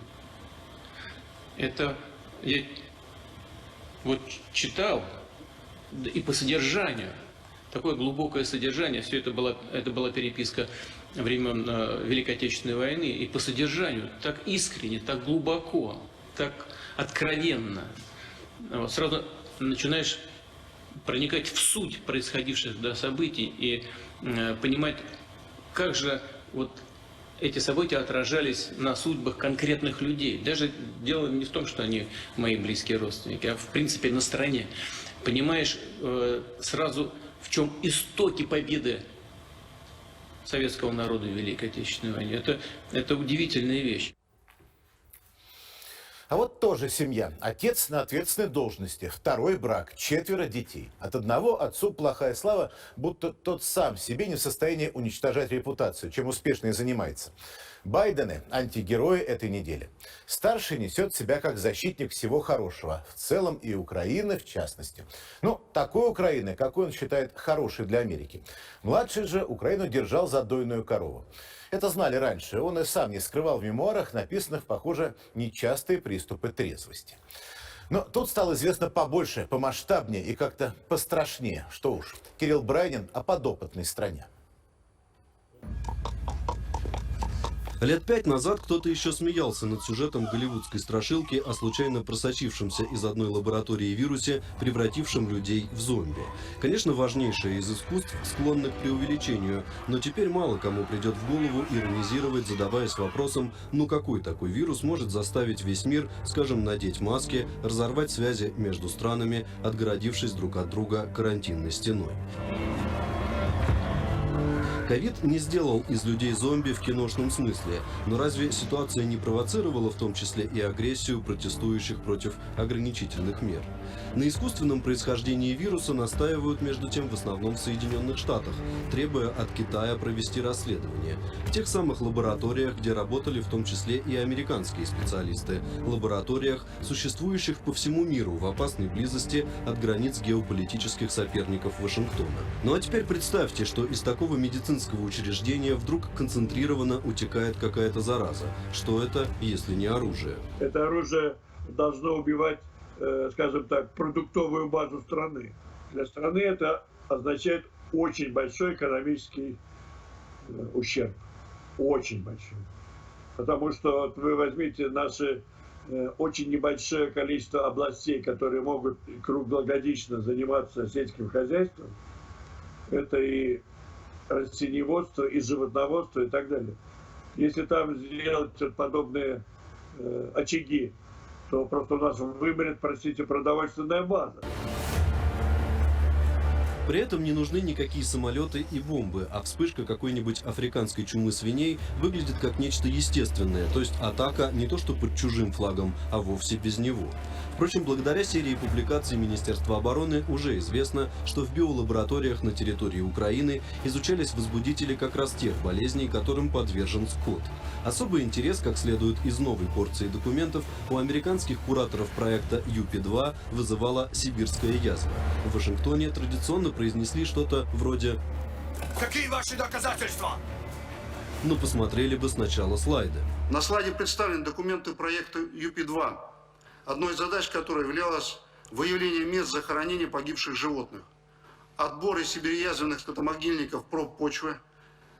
Это я вот читал, и по содержанию, такое глубокое содержание, все это была переписка времен Великой Отечественной войны, и по содержанию так искренне, так глубоко, так откровенно. Вот, сразу начинаешь проникать в суть происходивших событий и понимать, как же вот эти события отражались на судьбах конкретных людей. Даже дело не в том, что они мои близкие родственники, а в принципе на стороне. Понимаешь сразу, в чем истоки победы советского народа в Великой Отечественной войне. Это удивительная вещь. А вот тоже семья. Отец на ответственной должности, второй брак, 4 детей. От одного отцу плохая слава, будто тот сам себе не в состоянии уничтожать репутацию, чем успешно и занимается. Байдены – антигерои этой недели. Старший несет себя как защитник всего хорошего, в целом и Украины в частности. Ну, такой Украины, какой он считает хорошей для Америки. Младший же Украину держал за дойную корову. Это знали раньше, он и сам не скрывал в мемуарах, написанных, похоже, нечастые приступы трезвости. Но тут стало известно побольше, помасштабнее и как-то пострашнее. Что уж, Кирилл Брайнин о подопытной стране. Лет 5 назад кто-то еще смеялся над сюжетом голливудской страшилки о случайно просочившемся из одной лаборатории вирусе, превратившем людей в зомби. Конечно, важнейшее из искусств склонно к преувеличению, но теперь мало кому придет в голову иронизировать, задаваясь вопросом, ну какой такой вирус может заставить весь мир, скажем, надеть маски, разорвать связи между странами, отгородившись друг от друга карантинной стеной. Ковид не сделал из людей зомби в киношном смысле, но разве ситуация не провоцировала в том числе и агрессию протестующих против ограничительных мер? На искусственном происхождении вируса настаивают, между тем, в основном в Соединенных Штатах, требуя от Китая провести расследование. В тех самых лабораториях, где работали в том числе и американские специалисты, лабораториях, существующих по всему миру в опасной близости от границ геополитических соперников Вашингтона. Ну а теперь представьте, что из такого медицинского учреждения вдруг концентрированно утекает какая-то зараза. Что это, если не оружие? Это оружие должно убивать, скажем так, продуктовую базу страны. Для страны это означает очень большой экономический ущерб. Очень большой. Потому что вот вы возьмите наши очень небольшое количество областей, которые могут круглогодично заниматься сельским хозяйством. Это и растениеводство, и животноводство, и так далее. Если там сделать подобные очаги, то просто у нас вымрет, простите, продовольственная база. При этом не нужны никакие самолеты и бомбы, а вспышка какой-нибудь африканской чумы свиней выглядит как нечто естественное, то есть атака не то что под чужим флагом, а вовсе без него. Впрочем, благодаря серии публикаций Министерства обороны уже известно, что в биолабораториях на территории Украины изучались возбудители как раз тех болезней, которым подвержен скот. Особый интерес, как следует из новой порции документов, у американских кураторов проекта ЮПИ-2 вызывала сибирская язва. В Вашингтоне традиционно произнесли что-то вроде «Какие ваши доказательства?» Но посмотрели бы сначала слайды. На слайде представлены документы проекта ЮПИ-2, одной из задач которой являлось выявление мест захоронения погибших животных, отбор из сибирязвенных скотомогильников проб почвы,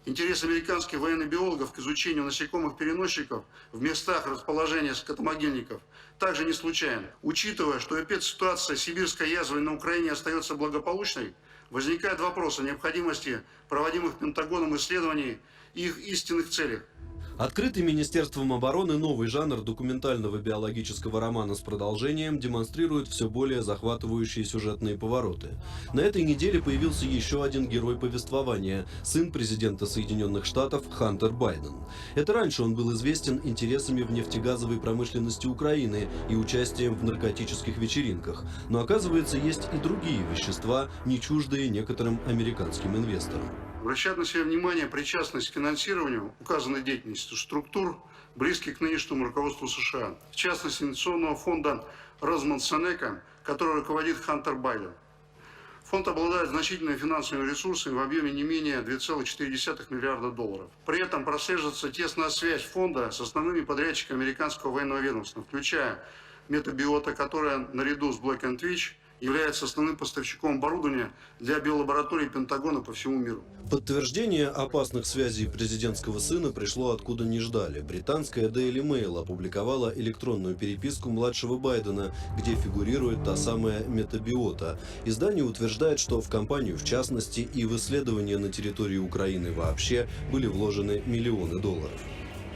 интерес американских военных биологов к изучению насекомых-переносчиков в местах расположения скотомогильников также не случайен. Учитывая, что ситуация сибирской язвы на Украине остается благополучной, возникает вопрос о необходимости проводимых Пентагоном исследований и их истинных целях. Открытый Министерством обороны новый жанр документального биологического романа с продолжением демонстрирует все более захватывающие сюжетные повороты. На этой неделе появился еще один герой повествования – сын президента Соединенных Штатов Хантер Байден. Это раньше он был известен интересами в нефтегазовой промышленности Украины и участием в наркотических вечеринках. Но оказывается, есть и другие вещества, не чуждые некоторым американским инвесторам. Обращает на себя внимание причастность к финансированию указанной деятельности структур, близких к нынешнему руководству США. В частности, инвестиционного фонда Росмонсенека, который руководит Хантер Байден. Фонд обладает значительными финансовыми ресурсами в объеме не менее 2,4 миллиарда долларов. При этом прослеживается тесная связь фонда с основными подрядчиками американского военного ведомства, включая Метабиота, которая наряду с Black & Veatch является основным поставщиком оборудования для биолабораторий Пентагона по всему миру. Подтверждение опасных связей президентского сына пришло откуда не ждали. Британская Daily Mail опубликовала электронную переписку младшего Байдена, где фигурирует та самая Метабиота. Издание утверждает, что в компанию в частности и в исследования на территории Украины вообще были вложены миллионы долларов.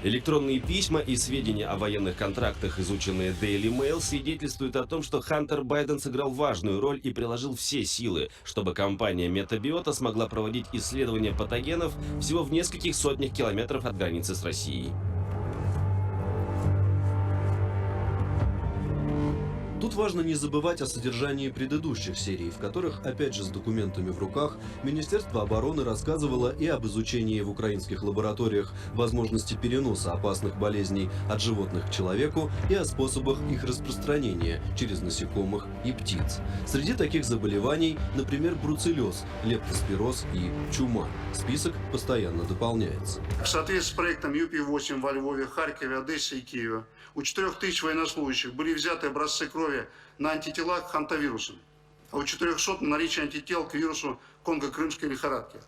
Электронные письма и сведения о военных контрактах, изученные Daily Mail, свидетельствуют о том, что Хантер Байден сыграл важную роль и приложил все силы, чтобы компания Метабиота смогла проводить исследования патогенов всего в нескольких сотнях километров от границы с Россией. Тут важно не забывать о содержании предыдущих серий, в которых, опять же с документами в руках, Министерство обороны рассказывало и об изучении в украинских лабораториях возможности переноса опасных болезней от животных к человеку и о способах их распространения через насекомых и птиц. Среди таких заболеваний, например, бруцеллез, лептоспироз и чума. Список постоянно дополняется. В соответствии с проектом ЮПИ-8 во Львове, Харькове, Одессе и Киеве у 4000 военнослужащих были взяты образцы крови на антитела к хантавирусу, а у 400 на наличие антител к вирусу конго-крымской лихорадки.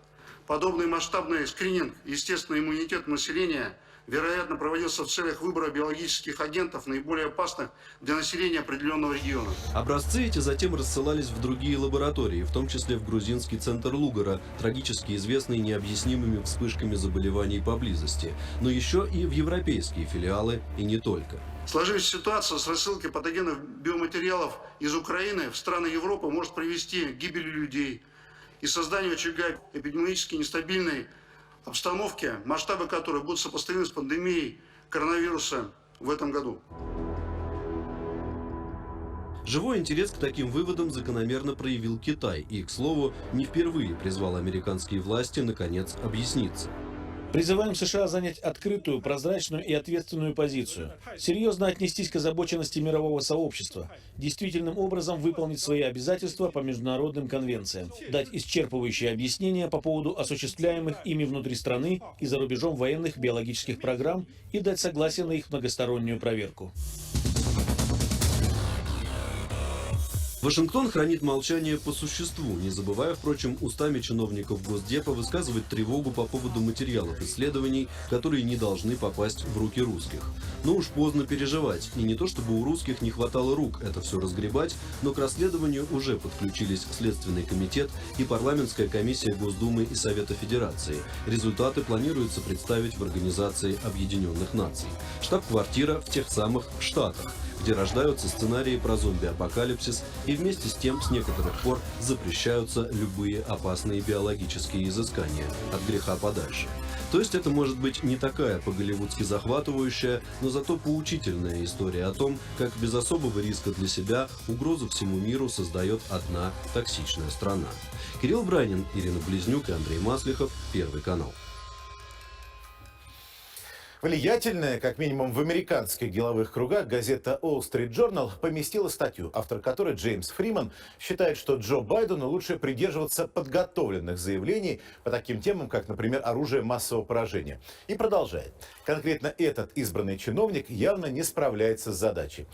Подобный масштабный скрининг и естественный иммунитет населения, вероятно, проводился в целях выбора биологических агентов, наиболее опасных для населения определенного региона. Образцы эти затем рассылались в другие лаборатории, в том числе в грузинский центр Лугара, трагически известный необъяснимыми вспышками заболеваний поблизости, но еще и в европейские филиалы, и не только. Сложившаяся ситуация с рассылкой патогенных биоматериалов из Украины в страны Европы может привести к гибели людей и созданию очага эпидемиологически нестабильной обстановки, масштабы которой будут сопоставимы с пандемией коронавируса в этом году. Живой интерес к таким выводам закономерно проявил Китай и, к слову, не впервые призвал американские власти наконец объясниться. Призываем США занять открытую, прозрачную и ответственную позицию, серьезно отнестись к озабоченности мирового сообщества, действительным образом выполнить свои обязательства по международным конвенциям, дать исчерпывающие объяснения по поводу осуществляемых ими внутри страны и за рубежом военных биологических программ и дать согласие на их многостороннюю проверку. Вашингтон хранит молчание по существу, не забывая, впрочем, устами чиновников Госдепа высказывать тревогу по поводу материалов исследований, которые не должны попасть в руки русских. Но уж поздно переживать, и не то чтобы у русских не хватало рук это все разгребать, но к расследованию уже подключились Следственный комитет и парламентская комиссия Госдумы и Совета Федерации. Результаты планируется представить в Организации Объединенных Наций. Штаб-квартира в тех самых Штатах, где рождаются сценарии про зомби-апокалипсис, и вместе с тем с некоторых пор запрещаются любые опасные биологические изыскания от греха подальше. То есть это может быть не такая по-голливудски захватывающая, но зато поучительная история о том, как без особого риска для себя угрозу всему миру создает одна токсичная страна. Кирилл Бранин, Ирина Близнюк и Андрей Маслихов, Первый канал. Влиятельная, как минимум в американских деловых кругах, газета Wall Street Journal поместила статью, автор которой Джеймс Фриман считает, что Джо Байдену лучше придерживаться подготовленных заявлений по таким темам, как, например, оружие массового поражения. И продолжает. Конкретно этот избранный чиновник явно не справляется с задачей.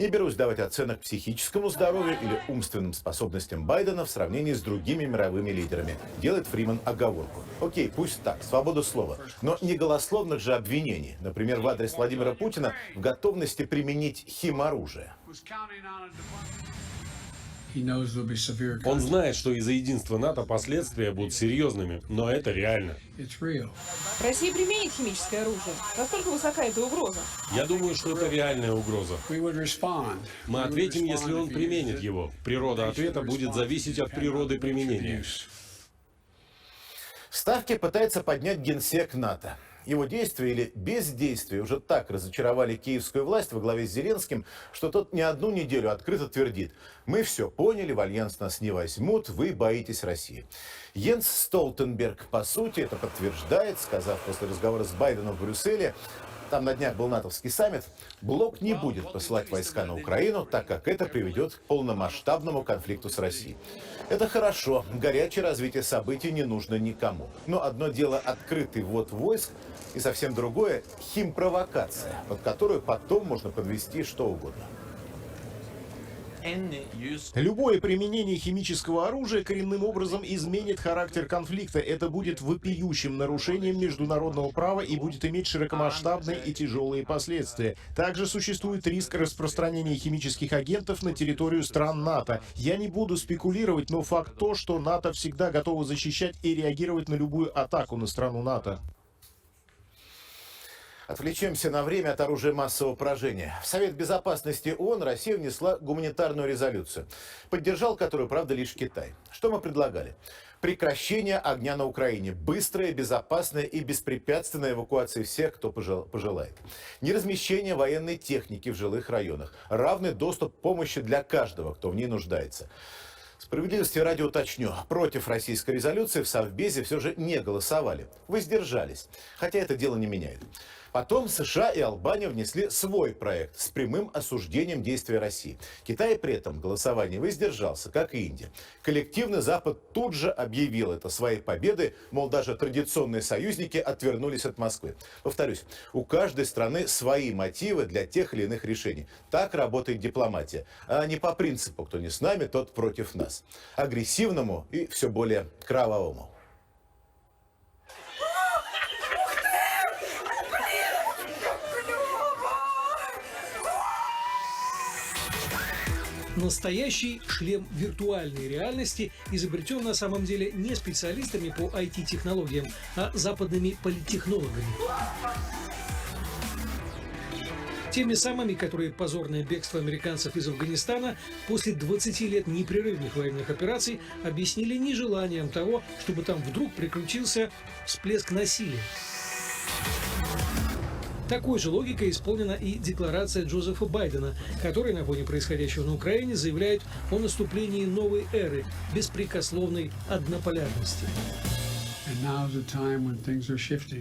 Не берусь давать оценок психическому здоровью или умственным способностям Байдена в сравнении с другими мировыми лидерами. Делает Фриман оговорку. Окей, пусть так, свобода слова. Но не голословных же обвинений. Например, в адрес Владимира Путина в готовности применить химоружие. Он знает, что из-за единства НАТО последствия будут серьезными, но это реально. Россия применит химическое оружие. Насколько высока эта угроза? Я думаю, что это реальная угроза. Мы ответим, если он применит его. Природа ответа будет зависеть от природы применения. Ставки пытается поднять генсек НАТО. Его действия или бездействие уже так разочаровали киевскую власть во главе с Зеленским, что тот не одну неделю открыто твердит: «Мы все поняли, в альянс нас не возьмут, вы боитесь России». Йенс Столтенберг, по сути, это подтверждает, сказав после разговора с Байденом в Брюсселе, там на днях был натовский саммит, блок не будет посылать войска на Украину, так как это приведет к полномасштабному конфликту с Россией. Это хорошо, горячее развитие событий не нужно никому. Но одно дело открытый ввод войск, и совсем другое – химпровокация, под которую потом можно подвести что угодно. Любое применение химического оружия коренным образом изменит характер конфликта. Это будет вопиющим нарушением международного права и будет иметь широкомасштабные и тяжелые последствия. Также существует риск распространения химических агентов на территорию стран НАТО. Я не буду спекулировать, но факт то, что НАТО всегда готово защищать и реагировать на любую атаку на страну НАТО. Отвлечемся на время от оружия массового поражения. В Совет Безопасности ООН Россия внесла гуманитарную резолюцию, поддержал которую, правда, лишь Китай. Что мы предлагали? Прекращение огня на Украине, быстрая, безопасная и беспрепятственная эвакуация всех, кто пожелает. Неразмещение военной техники в жилых районах, равный доступ к помощи для каждого, кто в ней нуждается. Справедливости ради уточню, против российской резолюции в Совбезе все же не голосовали, воздержались, хотя это дело не меняет. Потом США и Албания внесли свой проект с прямым осуждением действий России. Китай при этом голосовании воздержался, как и Индия. Коллективный Запад тут же объявил это своей победой, мол, даже традиционные союзники отвернулись от Москвы. Повторюсь, у каждой страны свои мотивы для тех или иных решений. Так работает дипломатия, а не по принципу «кто не с нами, тот против нас». Агрессивному и все более кровавому. Настоящий шлем виртуальной реальности изобретен на самом деле не специалистами по IT-технологиям, а западными политтехнологами. Теми самыми, которые позорное бегство американцев из Афганистана после 20 лет непрерывных военных операций объяснили нежеланием того, чтобы там вдруг приключился всплеск насилия. Такой же логикой исполнена и декларация Джозефа Байдена, который на фоне происходящего на Украине заявляет о наступлении новой эры беспрекословной однополярности.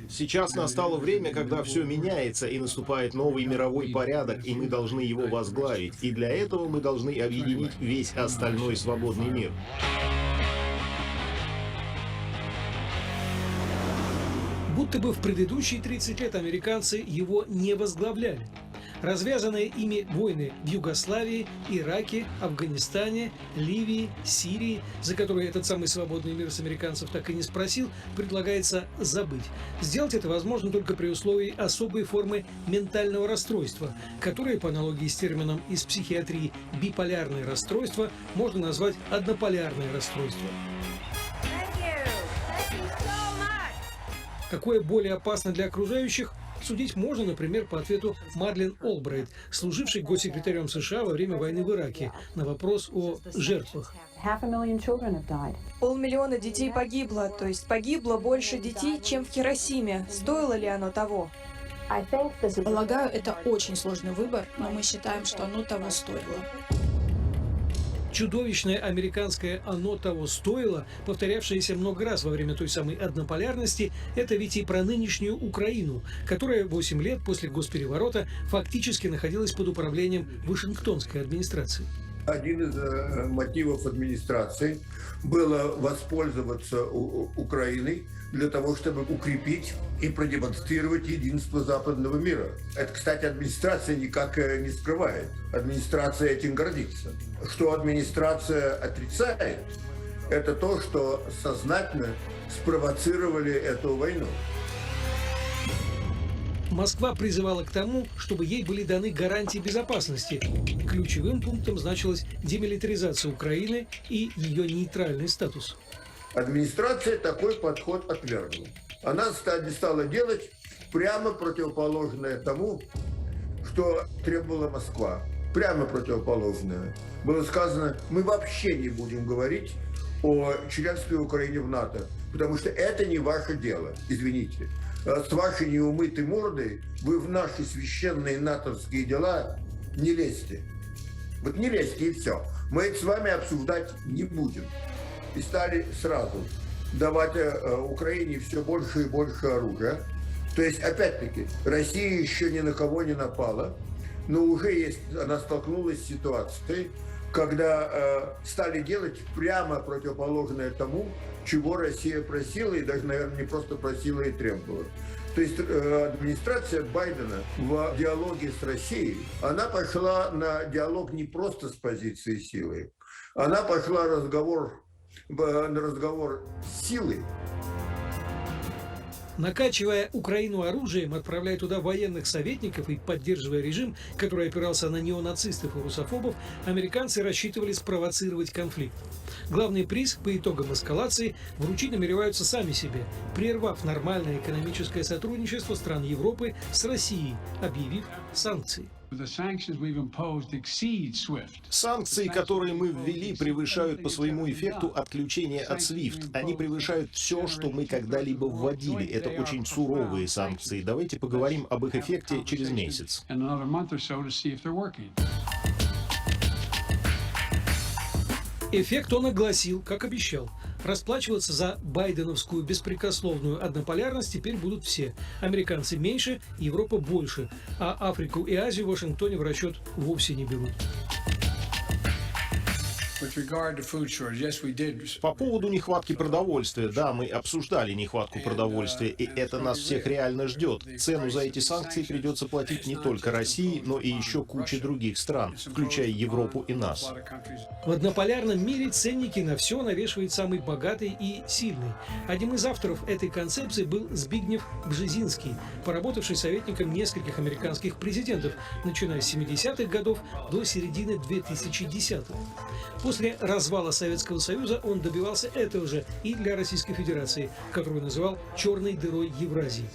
Сейчас настало время, когда все меняется и наступает новый мировой порядок, и мы должны его возглавить. И для этого мы должны объединить весь остальной свободный мир. Будто бы в предыдущие 30 лет американцы его не возглавляли. Развязанные ими войны в Югославии, Ираке, Афганистане, Ливии, Сирии, за которые этот самый свободный мир с американцев так и не спросил, предлагается забыть. Сделать это возможно только при условии особой формы ментального расстройства, которое, по аналогии с термином из психиатрии биполярное расстройство, можно назвать однополярное расстройство. Какое более опасно для окружающих, судить можно, например, по ответу Мадлен Олбрайт, служившей госсекретарем США во время войны в Ираке, на вопрос о жертвах. 500 000 детей погибло, то есть погибло больше детей, чем в Хиросиме. Стоило ли оно того? Полагаю, это очень сложный выбор, но мы считаем, что оно того стоило. Чудовищное американское «оно того стоило», повторявшееся много раз во время той самой однополярности, это ведь и про нынешнюю Украину, которая 8 лет после госпереворота фактически находилась под управлением Вашингтонской администрации. Один из мотивов администрации было воспользоваться Украиной для того, чтобы укрепить и продемонстрировать единство западного мира. Это, кстати, администрация никак не скрывает. Администрация этим гордится. Что администрация отрицает, это то, что сознательно спровоцировали эту войну. Москва призывала к тому, чтобы ей были даны гарантии безопасности. Ключевым пунктом значилась демилитаризация Украины и ее нейтральный статус. Администрация такой подход отвергла. Она стала делать прямо противоположное тому, что требовала Москва. Прямо противоположное. Было сказано, мы вообще не будем говорить о членстве Украины в НАТО, потому что это не ваше дело, извините. С вашей неумытой мордой вы в наши священные натовские дела не лезьте. Вот не лезьте и все. Мы это с вами обсуждать не будем. И стали сразу давать Украине все больше и больше оружия. То есть, опять-таки, Россия еще ни на кого не напала, но уже она столкнулась с ситуацией, когда стали делать прямо противоположное тому, чего Россия просила, и даже, наверное, не просто просила и требовала. То есть администрация Байдена в диалоге с Россией, она пошла на диалог не просто с позиции силы, она пошла на разговор силы. Накачивая Украину оружием, отправляя туда военных советников и поддерживая режим, который опирался на неонацистов и русофобов, американцы рассчитывали спровоцировать конфликт. Главный приз по итогам эскалации вручить намереваются сами себе, прервав нормальное экономическое сотрудничество стран Европы с Россией, объявив санкции. Санкции, которые мы ввели, превышают по своему эффекту отключение от SWIFT. Они превышают все, что мы когда-либо вводили. Это очень суровые санкции. Давайте поговорим об их эффекте через месяц. Эффект он огласил, как обещал. Расплачиваться за байденовскую беспрекословную однополярность теперь будут все. Американцы меньше, Европа больше. А Африку и Азию в Вашингтоне в расчет вовсе не берут. По поводу нехватки продовольствия, да, мы обсуждали нехватку продовольствия, и это нас всех реально ждет. Цену за эти санкции придется платить не только России, но и еще куче других стран, включая Европу и нас. В однополярном мире ценники на все навешивает самый богатый и сильный. Одним из авторов этой концепции был Збигнев Бжезинский, поработавший советником нескольких американских президентов, начиная с 70-х годов до середины 2010-х. После развала Советского Союза он добивался этого же и для Российской Федерации, которую называл «черной дырой Евразии».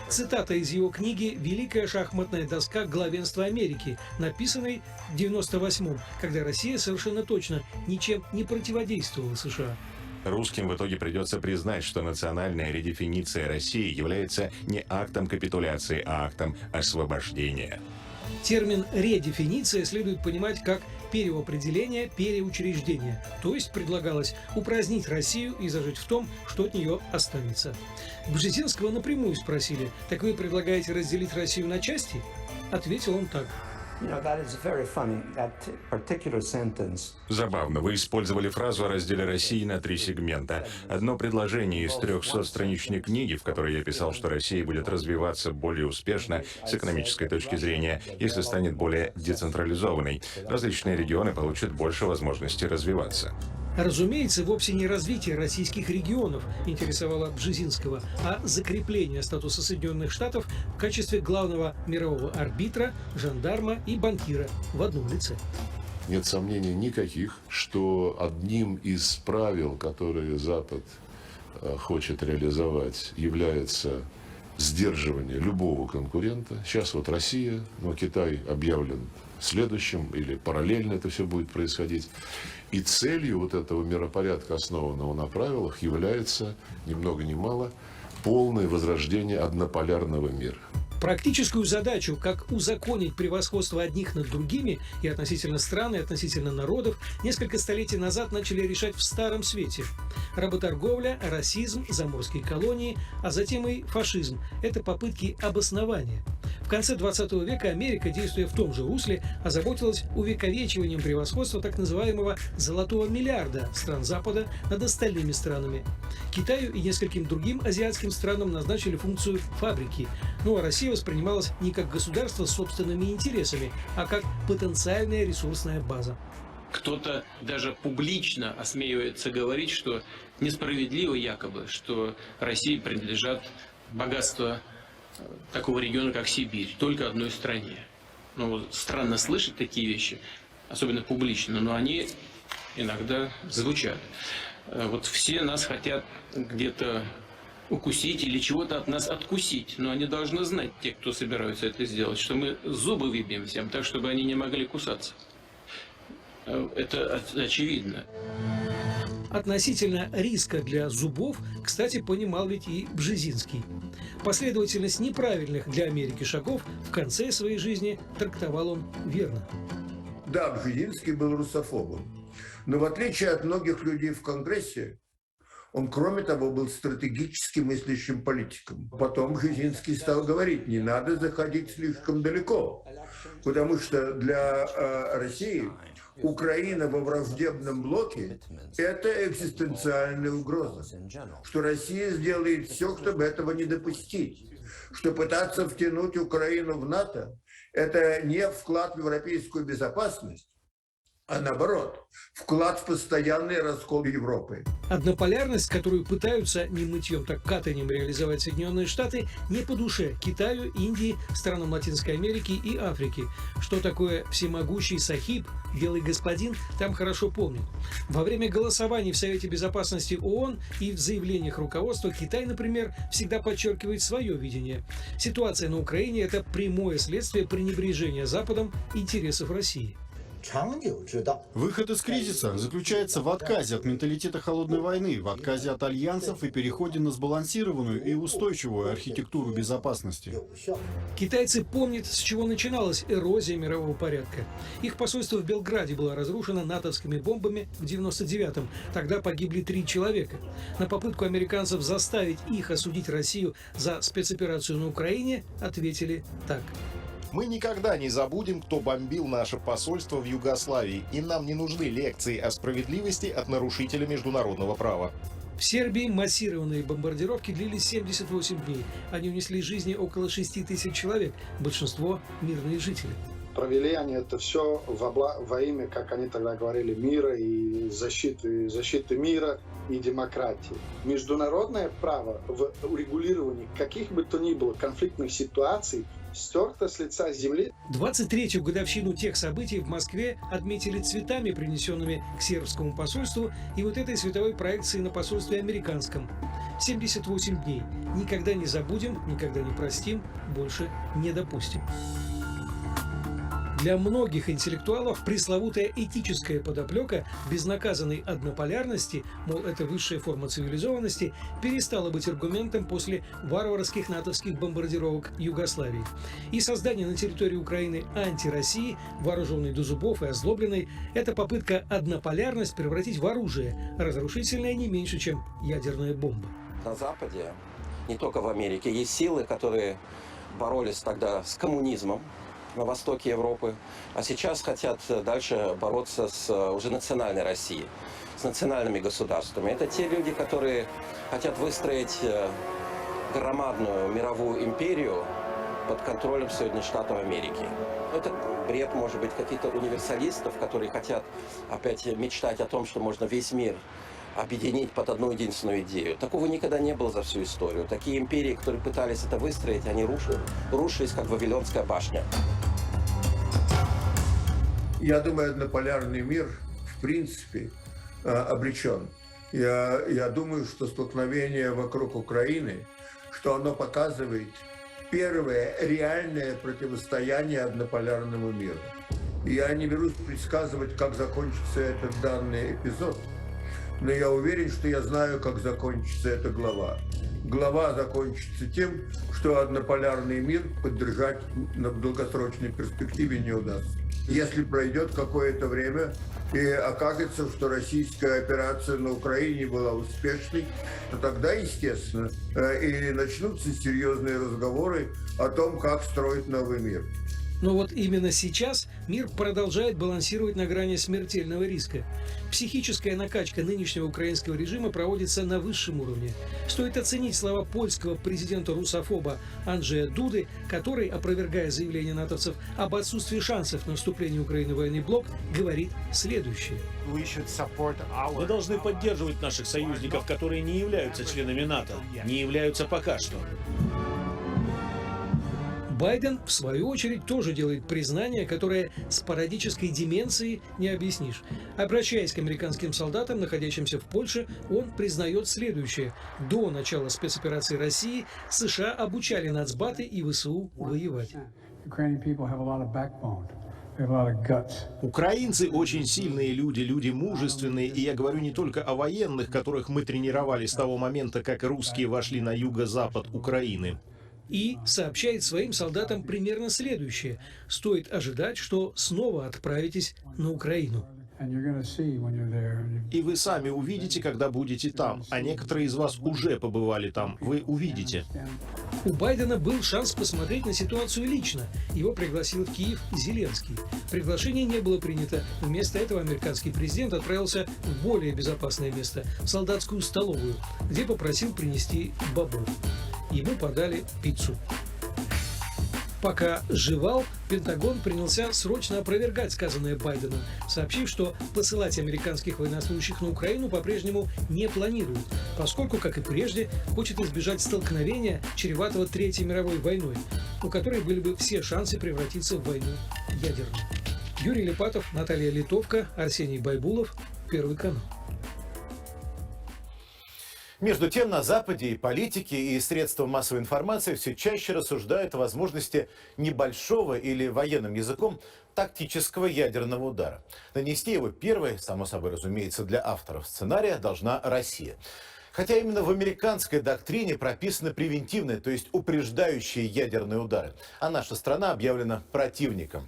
Цитата из его книги «Великая шахматная доска главенства Америки», написанной в 1998-м, когда Россия совершенно точно ничем не противодействовала США. Русским в итоге придется признать, что национальная редефиниция России является не актом капитуляции, а актом освобождения. Термин «редефиниция» следует понимать как переопределение, переучреждение. То есть предлагалось упразднить Россию и зажить в том, что от нее останется. Бжезинского напрямую спросили: «Так вы предлагаете разделить Россию на части?» Ответил он так: Забавно, вы использовали фразу о разделе России на 3 сегмента. Одно предложение из 300-страничной книги, в которой я писал, что Россия будет развиваться более успешно с экономической точки зрения, если станет более децентрализованной. Различные регионы получат больше возможностей развиваться. Разумеется, вовсе не развитие российских регионов интересовало Бжезинского, а закрепление статуса Соединенных Штатов в качестве главного мирового арбитра, жандарма и банкира в одном лице. Нет сомнений никаких, что одним из правил, которые Запад хочет реализовать, является сдерживание любого конкурента. Сейчас вот Россия, но Китай объявлен следующим, или параллельно это все будет происходить. И целью вот этого миропорядка, основанного на правилах, является, ни много ни мало, полное возрождение однополярного мира. Практическую задачу, как узаконить превосходство одних над другими и относительно стран, и относительно народов, несколько столетий назад начали решать в Старом Свете. Работорговля, расизм, заморские колонии, а затем и фашизм – это попытки обоснования. В конце 20 века Америка, действуя в том же русле, озаботилась увековечиванием превосходства так называемого «золотого миллиарда» стран Запада над остальными странами. Китаю и нескольким другим азиатским странам назначили функцию фабрики. Ну а Россия воспринималась не как государство с собственными интересами, а как потенциальная ресурсная база. Кто-то даже публично осмеивается говорить, что несправедливо якобы, что России принадлежат богатства такого региона, как Сибирь, только одной стране. Ну, странно слышать такие вещи, особенно публично, но они иногда звучат. Вот все нас хотят где-то укусить или чего-то от нас откусить, но они должны знать, те, кто собираются это сделать, что мы зубы выбьем всем так, чтобы они не могли кусаться. Это очевидно. Относительно риска для зубов, кстати, понимал ведь и Бжезинский. Последовательность неправильных для Америки шагов в конце своей жизни трактовал он верно. Да, Бжезинский был русофобом. Но в отличие от многих людей в Конгрессе, он, кроме того, был стратегически мыслящим политиком. Потом Бжезинский стал говорить, не надо заходить слишком далеко, потому что для России Украина во враждебном блоке – это экзистенциальная угроза, что Россия сделает все, чтобы этого не допустить, что пытаться втянуть Украину в НАТО – это не вклад в европейскую безопасность, а наоборот, вклад в постоянный раскол Европы. Однополярность, которую пытаются не мытьем, так катанием реализовать Соединенные Штаты, не по душе Китаю, Индии, странам Латинской Америки и Африки. Что такое всемогущий Сахиб, белый господин, там хорошо помнят. Во время голосований в Совете Безопасности ООН и в заявлениях руководства Китай, например, всегда подчеркивает свое видение. Ситуация на Украине – это прямое следствие пренебрежения Западом интересов России. Выход из кризиса заключается в отказе от менталитета холодной войны, в отказе от альянсов и переходе на сбалансированную и устойчивую архитектуру безопасности. Китайцы помнят, с чего начиналась эрозия мирового порядка. Их посольство в Белграде было разрушено натовскими бомбами в 1999-м. Тогда погибли 3 человека. На попытку американцев заставить их осудить Россию за спецоперацию на Украине ответили так. Мы никогда не забудем, кто бомбил наше посольство в Югославии, и нам не нужны лекции о справедливости от нарушителя международного права. В Сербии массированные бомбардировки длились 78 дней. Они унесли жизни около 6 тысяч человек, большинство – мирные жители. Провели они это все во имя, как они тогда говорили, мира и защиты мира и демократии. Международное право в урегулировании каких бы то ни было конфликтных ситуаций стерто с лица земли. 23-ю годовщину тех событий в Москве отметили цветами, принесенными к сербскому посольству, и вот этой световой проекцией на посольстве американском. 78 дней. Никогда не забудем, никогда не простим, больше не допустим. Для многих интеллектуалов пресловутая этическая подоплека безнаказанной однополярности, мол, это высшая форма цивилизованности, перестала быть аргументом после варварских натовских бомбардировок Югославии. И создание на территории Украины антироссии, вооруженной до зубов и озлобленной, это попытка однополярность превратить в оружие, разрушительное не меньше, чем ядерная бомба. На Западе, не только в Америке, есть силы, которые боролись тогда с коммунизмом, на востоке Европы, а сейчас хотят дальше бороться с уже национальной Россией, с национальными государствами. Это те люди, которые хотят выстроить громадную мировую империю под контролем Соединенных Штатов Америки. Это бред, может быть, каких-то универсалистов, которые хотят опять мечтать о том, что можно весь мир объединить под одну единственную идею. Такого никогда не было за всю историю. Такие империи, которые пытались это выстроить, они рушились, как Вавилонская башня. Я думаю, однополярный мир, в принципе, обречен. Я думаю, что столкновение вокруг Украины, что оно показывает первое реальное противостояние однополярному миру. Я не берусь предсказывать, как закончится этот данный эпизод, но я уверен, что я знаю, как закончится эта глава. Глава закончится тем, что однополярный мир поддержать на долгосрочной перспективе не удастся. Если пройдет какое-то время и окажется, что российская операция на Украине была успешной, то тогда, естественно, и начнутся серьезные разговоры о том, как строить новый мир. Но вот именно сейчас мир продолжает балансировать на грани смертельного риска. Психическая накачка нынешнего украинского режима проводится на высшем уровне. Стоит оценить слова польского президента-русофоба Анджея Дуды, который, опровергая заявление натовцев об отсутствии шансов на вступление Украины в военный блок, говорит следующее. Мы должны поддерживать наших союзников, которые не являются членами НАТО, не являются пока что. Байден, в свою очередь, тоже делает признание, которое с парадической деменцией не объяснишь. Обращаясь к американским солдатам, находящимся в Польше, он признает следующее. До начала спецоперации России США обучали нацбаты и ВСУ воевать. Украинцы очень сильные люди, люди мужественные, и я говорю не только о военных, которых мы тренировали с того момента, как русские вошли на юго-запад Украины. И сообщает своим солдатам примерно следующее. Стоит ожидать, что снова отправитесь на Украину. И вы сами увидите, когда будете там. А некоторые из вас уже побывали там. Вы увидите. У Байдена был шанс посмотреть на ситуацию лично. Его пригласил в Киев Зеленский. Приглашение не было принято. Вместо этого американский президент отправился в более безопасное место, в солдатскую столовую, где попросил принести бобов. Ему подали пиццу. Пока жевал, Пентагон принялся срочно опровергать сказанное Байденом, сообщив, что посылать американских военнослужащих на Украину по-прежнему не планирует, поскольку, как и прежде, хочет избежать столкновения, чреватого Третьей мировой войной, у которой были бы все шансы превратиться в войну ядерную. Юрий Липатов, Наталья Литовка, Арсений Байбулов, Первый канал. Между тем, на Западе и политики, и средства массовой информации все чаще рассуждают о возможности небольшого или военным языком тактического ядерного удара. Нанести его первой, само собой разумеется, для авторов сценария должна Россия. Хотя именно в американской доктрине прописаны превентивные, то есть упреждающие ядерные удары, а наша страна объявлена противником.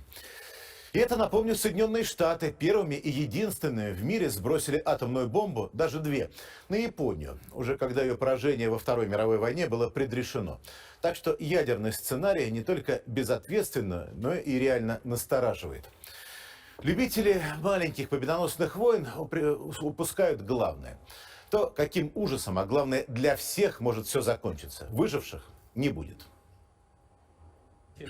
И это, напомню, Соединенные Штаты первыми и единственными в мире сбросили атомную бомбу, даже две, на Японию, уже когда ее поражение во Второй мировой войне было предрешено. Так что ядерный сценарий не только безответственно, но и реально настораживает. Любители маленьких победоносных войн упускают главное. То, каким ужасом, а главное для всех может все закончиться. Выживших не будет.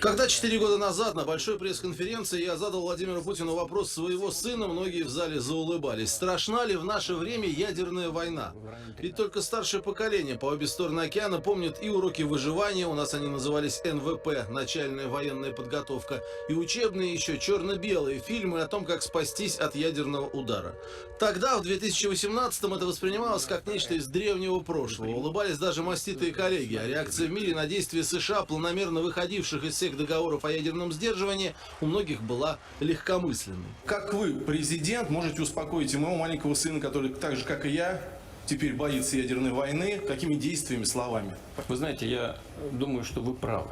Когда 4 года назад на большой пресс-конференции я задал Владимиру Путину вопрос своего сына, многие в зале заулыбались. Страшна ли в наше время ядерная война? Ведь только старшее поколение по обе стороны океана помнит и уроки выживания, у нас они назывались НВП, начальная военная подготовка, и учебные еще черно-белые фильмы о том, как спастись от ядерного удара. Тогда, в 2018-м, это воспринималось как нечто из древнего прошлого. Улыбались даже маститые коллеги, а реакция в мире на действия США, планомерно выходивших из всех договоров о ядерном сдерживании, у многих была легкомысленной. Как вы, президент, можете успокоить и моего маленького сына, который так же, как и я, теперь боится ядерной войны, какими действиями, словами? Вы знаете, я думаю, что вы правы.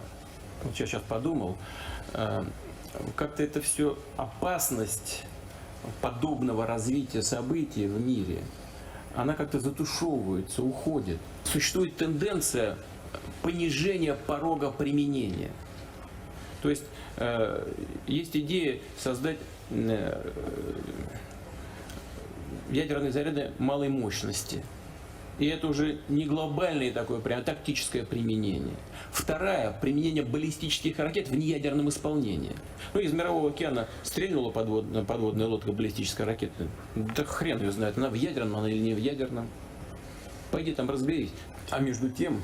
Вот я сейчас подумал, как-то это все опасность подобного развития событий в мире, она как-то затушевывается, уходит. Существует тенденция понижения порога применения. То есть есть идея создать ядерные заряды малой мощности. И это уже не глобальное такое, прям тактическое применение. Вторая – применение баллистических ракет в неядерном исполнении. Ну, из Мирового океана стрельнула подводная лодка баллистической ракеты. Да хрен ее знает, она в ядерном, она или не в ядерном. Пойди там разберись. А между тем,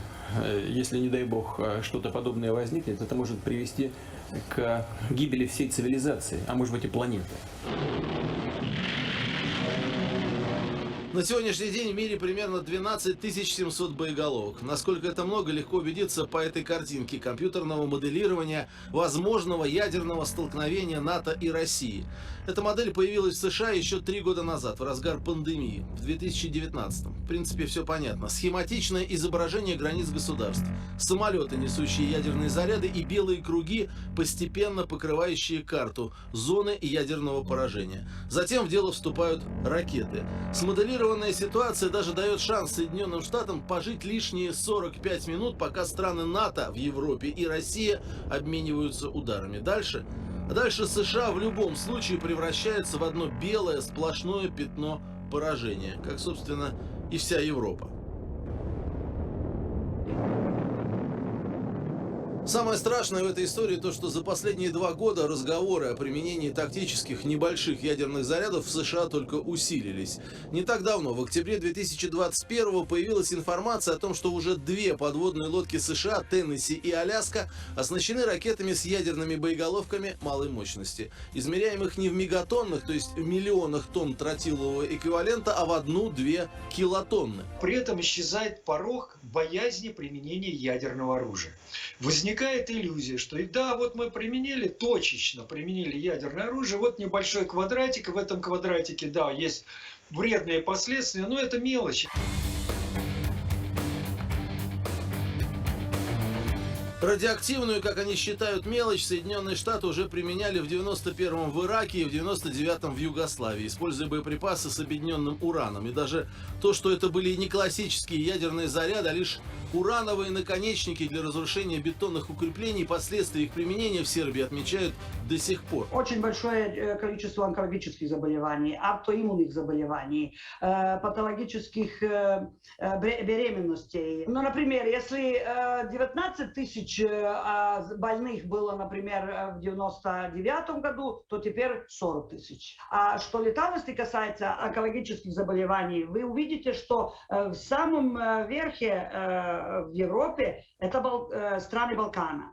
если, не дай бог, что-то подобное возникнет, это может привести к гибели всей цивилизации, а может быть и планеты. На сегодняшний день в мире примерно 12 700 боеголовок. Насколько это много, легко убедиться по этой картинке компьютерного моделирования возможного ядерного столкновения НАТО и России. Эта модель появилась в США еще 3 года назад, в разгар пандемии, в 2019. В принципе, все понятно. Схематичное изображение границ государств, самолеты, несущие ядерные заряды, и белые круги, постепенно покрывающие карту зоны ядерного поражения. Затем в дело вступают ракеты. Смоделированная ситуация даже дает шанс Соединенным Штатам пожить лишние 45 минут, пока страны НАТО в Европе и Россия обмениваются ударами. Дальше США в любом случае превращается в одно белое сплошное пятно поражения, как, собственно, и вся Европа. Самое страшное в этой истории то, что за последние 2 года разговоры о применении тактических небольших ядерных зарядов в США только усилились. Не так давно, в октябре 2021 появилась информация о том, что уже 2 подводные лодки США, Теннесси и Аляска, оснащены ракетами с ядерными боеголовками малой мощности, измеряемых не в мегатоннах, то есть в миллионах тонн тротилового эквивалента, а в 1-2 килотонны. При этом исчезает порог боязни применения ядерного оружия. Возникает иллюзия, что да, вот мы точечно применили ядерное оружие, вот небольшой квадратик, в этом квадратике, да, есть вредные последствия, но это мелочи. Радиоактивную, как они считают, мелочь Соединенные Штаты уже применяли в 91-м в Ираке и в 99-м в Югославии, используя боеприпасы с объединенным ураном. И даже то, что это были не классические ядерные заряды, а лишь урановые наконечники для разрушения бетонных укреплений, последствия их применения в Сербии отмечают до сих пор. Очень большое количество онкологических заболеваний, автоиммунных заболеваний, патологических беременностей. Ну, например, если 19 тысяч больных было, например, в 99 году, то теперь 40 тысяч. А что летальности касается онкологических заболеваний, вы увидите, что в самом верхе в Европе это страны Балкана.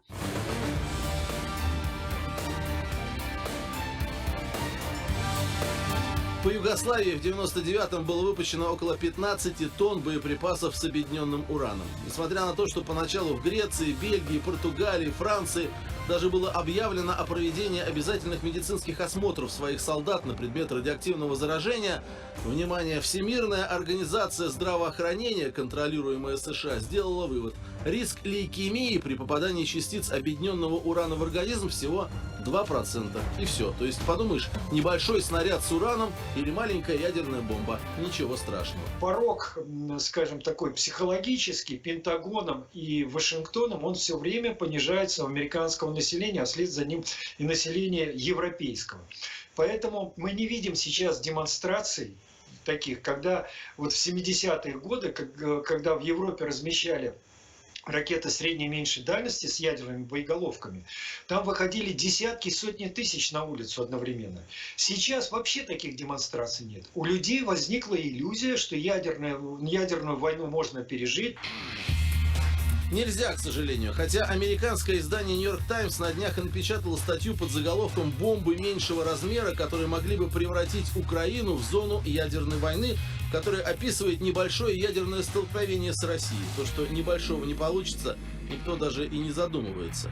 По Югославии в 99-м было выпущено около 15 тонн боеприпасов с объединенным ураном. Несмотря на то, что поначалу в Греции, Бельгии, Португалии, Франции даже было объявлено о проведении обязательных медицинских осмотров своих солдат на предмет радиоактивного заражения, внимание, Всемирная организация здравоохранения, контролируемая США, сделала вывод: риск лейкемии при попадании частиц объединенного урана в организм всего 2%. И все. То есть, подумаешь, небольшой снаряд с ураном или маленькая ядерная бомба. Ничего страшного. Порог, скажем, такой психологический, Пентагоном и Вашингтоном, он все время понижается у американского населения, а вслед за ним и населения европейского. Поэтому мы не видим сейчас демонстраций таких, когда вот в 70-е годы, когда в Европе размещали ракеты средней и меньшей дальности с ядерными боеголовками, там выходили десятки, сотни тысяч на улицу одновременно. Сейчас вообще таких демонстраций нет. У людей возникла иллюзия, что ядерную войну можно пережить. Нельзя, к сожалению. Хотя американское издание New York Times на днях напечатало статью под заголовком «Бомбы меньшего размера, которые могли бы превратить Украину в зону ядерной войны», которая описывает небольшое ядерное столкновение с Россией. То, что небольшого не получится, никто даже и не задумывается.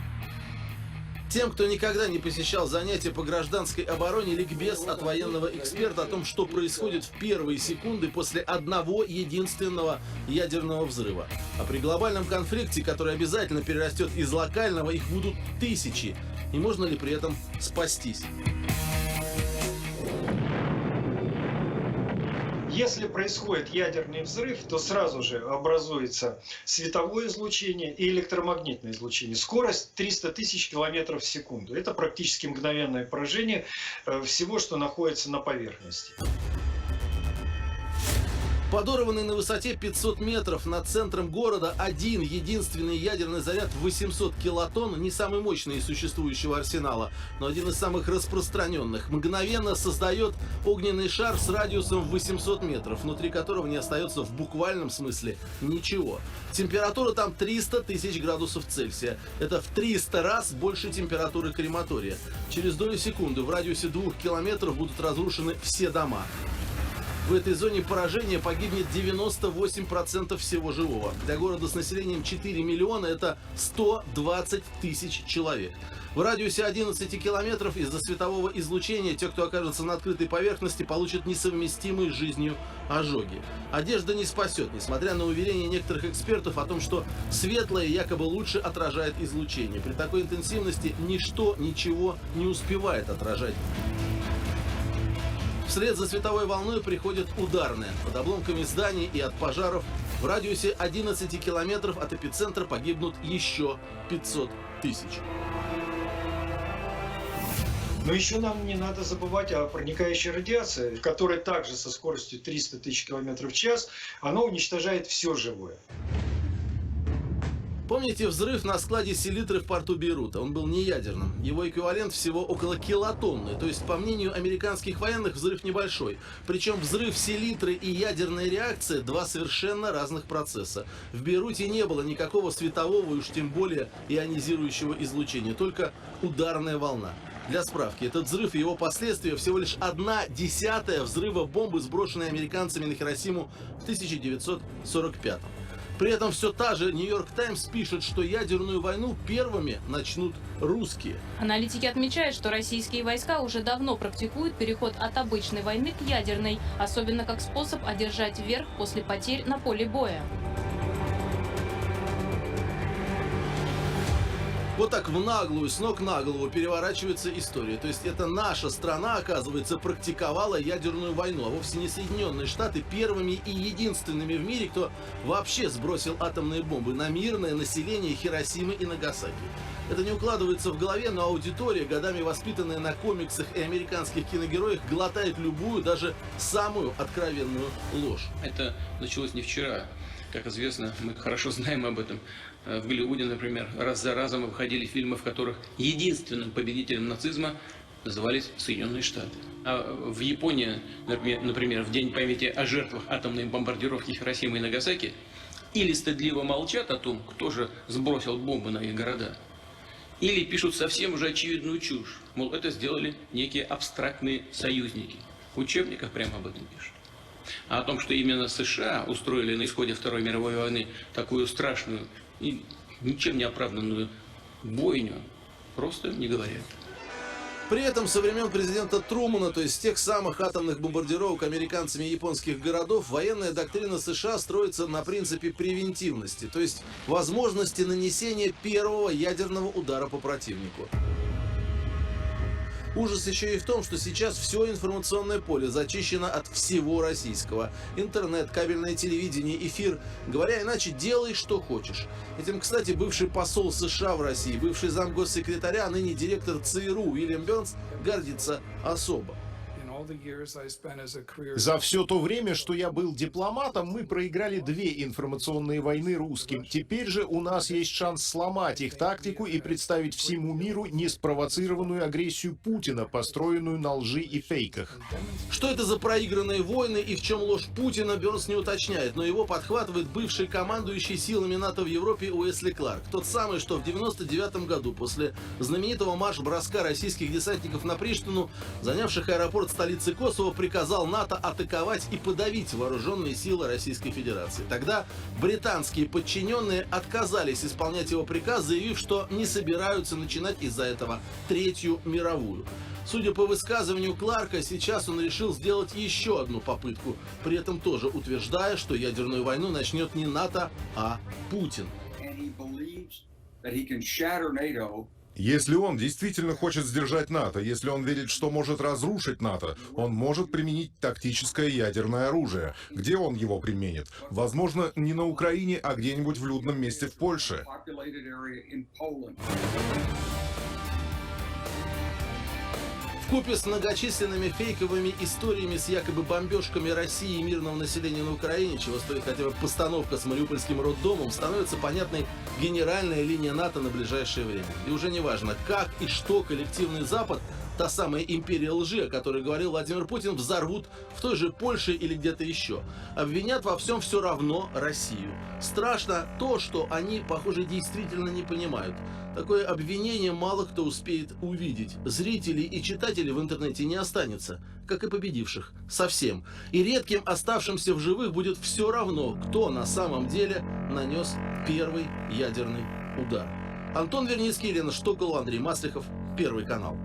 Тем, кто никогда не посещал занятия по гражданской обороне, ликбез от военного эксперта о том, что происходит в первые секунды после одного единственного ядерного взрыва. А при глобальном конфликте, который обязательно перерастет из локального, их будут тысячи. И можно ли при этом спастись? Если происходит ядерный взрыв, то сразу же образуется световое излучение и электромагнитное излучение. Скорость 300 тысяч километров в секунду. Это практически мгновенное поражение всего, что находится на поверхности. Подорванный на высоте 500 метров над центром города один единственный ядерный заряд в 800 килотонн, не самый мощный из существующего арсенала, но один из самых распространенных, мгновенно создает огненный шар с радиусом в 800 метров, внутри которого не остается в буквальном смысле ничего. Температура там 300 тысяч градусов Цельсия. Это в 300 раз больше температуры крематория. Через долю секунды в радиусе 2 километров будут разрушены все дома. В этой зоне поражения погибнет 98% всего живого. Для города с населением 4 миллиона это 120 тысяч человек. В радиусе 11 километров из-за светового излучения те, кто окажется на открытой поверхности, получат несовместимые с жизнью ожоги. Одежда не спасет, несмотря на уверения некоторых экспертов о том, что светлое якобы лучше отражает излучение. При такой интенсивности ничто ничего не успевает отражать. Вслед за световой волной приходят ударные. Под обломками зданий и от пожаров в радиусе 11 километров от эпицентра погибнут еще 500 тысяч. Но еще нам не надо забывать о проникающей радиации, которая также со скоростью 300 тысяч километров в час, она уничтожает все живое. Помните взрыв на складе селитры в порту Бейрута? Он был не ядерным. Его эквивалент всего около килотонны. То есть, по мнению американских военных, взрыв небольшой. Причем взрыв селитры и ядерная реакция – два совершенно разных процесса. В Бейруте не было никакого светового и уж тем более ионизирующего излучения, только ударная волна. Для справки, этот взрыв и его последствия всего лишь 1/10 взрыва бомбы, сброшенной американцами на Хиросиму в 1945 году. При этом все та же Нью-Йорк Таймс пишет, что ядерную войну первыми начнут русские. Аналитики отмечают, что российские войска уже давно практикуют переход от обычной войны к ядерной, особенно как способ одержать верх после потерь на поле боя. Вот так в наглую, с ног на голову переворачивается история. То есть это наша страна, оказывается, практиковала ядерную войну, а вовсе не Соединенные Штаты первыми и единственными в мире, кто вообще сбросил атомные бомбы на мирное население Хиросимы и Нагасаки. Это не укладывается в голове, но аудитория, годами воспитанная на комиксах и американских киногероях, глотает любую, даже самую откровенную ложь. Это началось не вчера. Как известно, мы хорошо знаем об этом. В Голливуде, например, раз за разом выходили фильмы, в которых единственным победителем нацизма назывались Соединенные Штаты. А в Японии, например, в День памяти о жертвах атомной бомбардировки Хиросимы и Нагасаки, или стыдливо молчат о том, кто же сбросил бомбы на их города, или пишут совсем уже очевидную чушь, мол, это сделали некие абстрактные союзники. В учебниках прямо об этом пишут. А о том, что именно США устроили на исходе Второй мировой войны такую страшную и ничем не оправданную бойню, просто не говорят. При этом со времен президента Трумана, то есть с тех самых атомных бомбардировок американцами японских городов, военная доктрина США строится на принципе превентивности, то есть возможности нанесения первого ядерного удара по противнику. Ужас еще и в том, что сейчас все информационное поле зачищено от всего российского. Интернет, кабельное телевидение, эфир. Говоря иначе, делай, что хочешь. Этим, кстати, бывший посол США в России, бывший замгоссекретаря, а ныне директор ЦРУ Уильям Бернс гордится особо. За все то время, что я был дипломатом, мы проиграли 2 информационные войны русским. Теперь же у нас есть шанс сломать их тактику и представить всему миру неспровоцированную агрессию Путина, построенную на лжи и фейках. Что это за проигранные войны и в чем ложь Путина, Бернс не уточняет, но его подхватывает бывший командующий силами НАТО в Европе Уэсли Кларк. Тот самый, что в 1999 году после знаменитого марш-броска российских десантников на Приштину, занявших аэропорт столицы Косово, приказал НАТО атаковать и подавить вооруженные силы Российской Федерации. Тогда британские подчиненные отказались исполнять его приказ, заявив, что не собираются начинать из-за этого Третью мировую. Судя по высказыванию Кларка, сейчас он решил сделать еще одну попытку, при этом тоже утверждая, что ядерную войну начнет не НАТО, а Путин. Если он действительно хочет сдержать НАТО, если он верит, что может разрушить НАТО, он может применить тактическое ядерное оружие. Где он его применит? Возможно, не на Украине, а где-нибудь в людном месте в Польше. Вкупе с многочисленными фейковыми историями с якобы бомбежками России и мирного населения на Украине, чего стоит хотя бы постановка с Мариупольским роддомом, становится понятной генеральная линия НАТО на ближайшее время. И уже не важно, как и что коллективный Запад, та самая империя лжи, о которой говорил Владимир Путин, взорвут в той же Польше или где-то еще. Обвинят во всем все равно Россию. Страшно то, что они, похоже, действительно не понимают. Такое обвинение мало кто успеет увидеть. Зрителей и читателей в интернете не останется, как и победивших. Совсем. И редким оставшимся в живых будет все равно, кто на самом деле нанес первый ядерный удар. Антон Верницкий, Елена Штокол, Андрей Маслихов, Первый канал.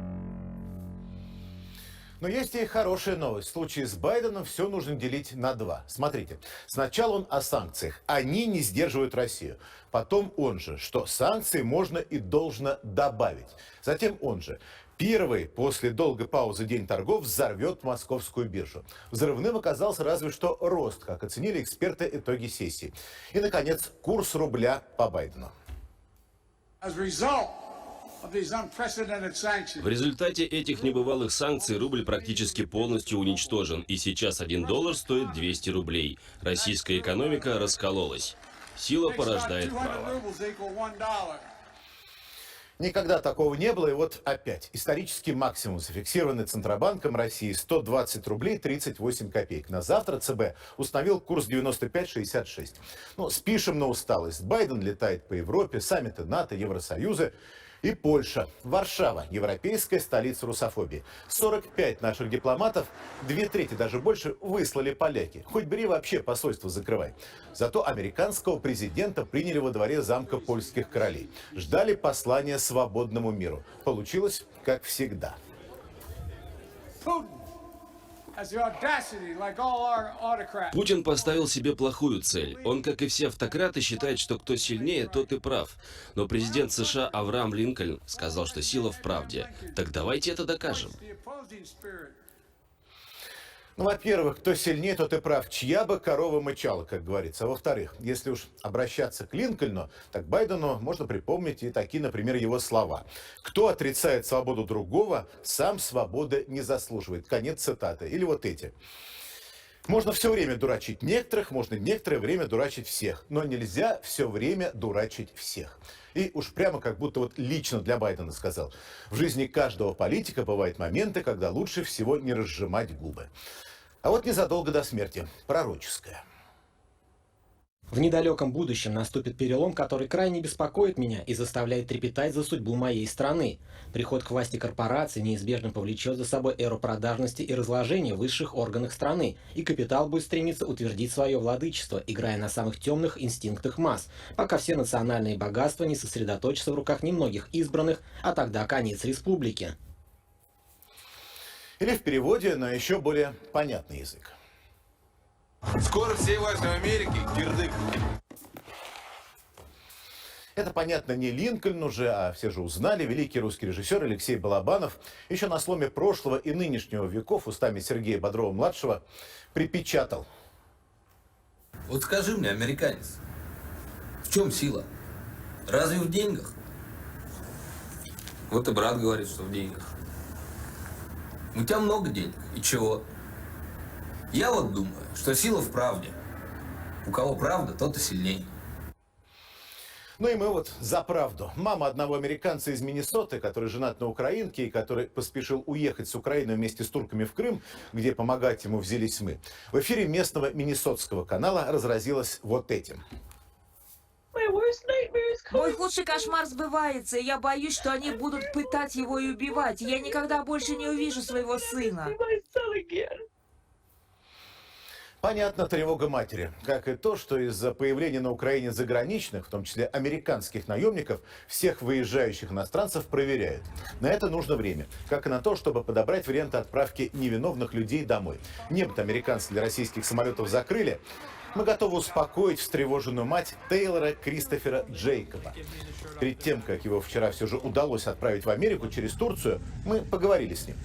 Но есть и хорошая новость. В случае с Байденом все нужно делить на два. Смотрите, сначала он о санкциях. Они не сдерживают Россию. Потом он же, что санкции можно и должно добавить. Затем он же, первый после долгой паузы день торгов взорвет московскую биржу. Взрывным оказался разве что рост, как оценили эксперты итоги сессии. И, наконец, курс рубля по Байдену. В результате этих небывалых санкций рубль практически полностью уничтожен, и сейчас $1 стоит 200 рублей. Российская экономика раскололась. Сила порождает право. Никогда такого не было, и вот опять. Исторический максимум, зафиксированный Центробанком России, 120 рублей 38 копеек. На завтра ЦБ установил курс 95,66. Ну, спишем на усталость. Байден летает по Европе, саммиты НАТО, Евросоюза. И Польша. Варшава. Европейская столица русофобии. 45 наших дипломатов, 2/3, даже больше, выслали поляки. Хоть бери вообще посольство закрывай. Зато американского президента приняли во дворе замка польских королей. Ждали послания свободному миру. Получилось, как всегда. Путин поставил себе плохую цель. Он, как и все автократы, считает, что кто сильнее, тот и прав. Но президент США Авраам Линкольн сказал, что сила в правде. Так давайте это докажем. Ну, во-первых, кто сильнее, тот и прав. Чья бы корова мычала, как говорится. А во-вторых, если уж обращаться к Линкольну, так Байдену можно припомнить и такие, например, его слова. «Кто отрицает свободу другого, сам свободы не заслуживает». Конец цитаты. Или вот эти. Можно все время дурачить некоторых, можно некоторое время дурачить всех. Но нельзя все время дурачить всех. И уж прямо как будто вот лично для Байдена сказал. В жизни каждого политика бывают моменты, когда лучше всего не разжимать губы. А вот незадолго до смерти. Пророческое. В недалеком будущем наступит перелом, который крайне беспокоит меня и заставляет трепетать за судьбу моей страны. Приход к власти корпораций неизбежно повлечет за собой эру продажности и разложения в высших органах страны, и капитал будет стремиться утвердить свое владычество, играя на самых темных инстинктах масс, пока все национальные богатства не сосредоточатся в руках немногих избранных, а тогда конец республики. Или в переводе на еще более понятный язык. Скоро всей власти Америки кирдык. Это, понятно, не Линкольн уже, а все же узнали. Великий русский режиссер Алексей Балабанов еще на сломе прошлого и нынешнего веков устами Сергея Бодрова-младшего припечатал. Вот скажи мне, американец, в чем сила? Разве в деньгах? Вот и брат говорит, что в деньгах. У тебя много денег, и чего? Я вот думаю, что сила в правде. У кого правда, тот и сильней. Ну и мы вот за правду. Мама одного американца из Миннесоты, который женат на украинке и который поспешил уехать с Украины вместе с турками в Крым, где помогать ему взялись мы, в эфире местного миннесотского канала разразилась вот этим. Мой худший кошмар сбывается, и я боюсь, что они будут пытать его и убивать. Я никогда больше не увижу своего сына. Понятна тревога матери, как и то, что из-за появления на Украине заграничных, в том числе американских наемников, всех выезжающих иностранцев проверяют. На это нужно время, как и на то, чтобы подобрать варианты отправки невиновных людей домой. Небо американцы для российских самолетов закрыли, Мы готовы успокоить встревоженную мать Тейлора Кристофера Джейкоба. Перед тем, как его вчера все же удалось отправить в Америку через Турцию, мы поговорили с ним.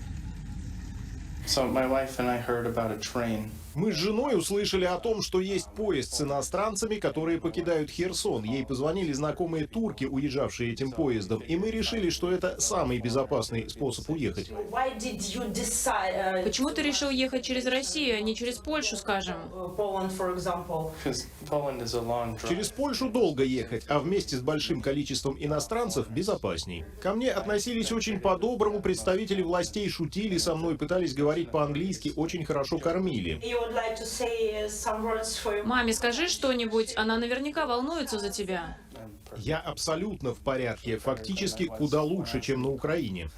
Мы с женой услышали о том, что есть поезд с иностранцами, которые покидают Херсон. Ей позвонили знакомые турки, уезжавшие этим поездом, и мы решили, что это самый безопасный способ уехать. Почему ты решил ехать через Россию, а не через Польшу, скажем? Через Польшу долго ехать, а вместе с большим количеством иностранцев безопасней. Ко мне относились очень по-доброму, представители властей шутили со мной, пытались говорить по-английски, очень хорошо кормили. Маме скажи что-нибудь, она наверняка волнуется за тебя. Я абсолютно в порядке, фактически куда лучше, чем на Украине.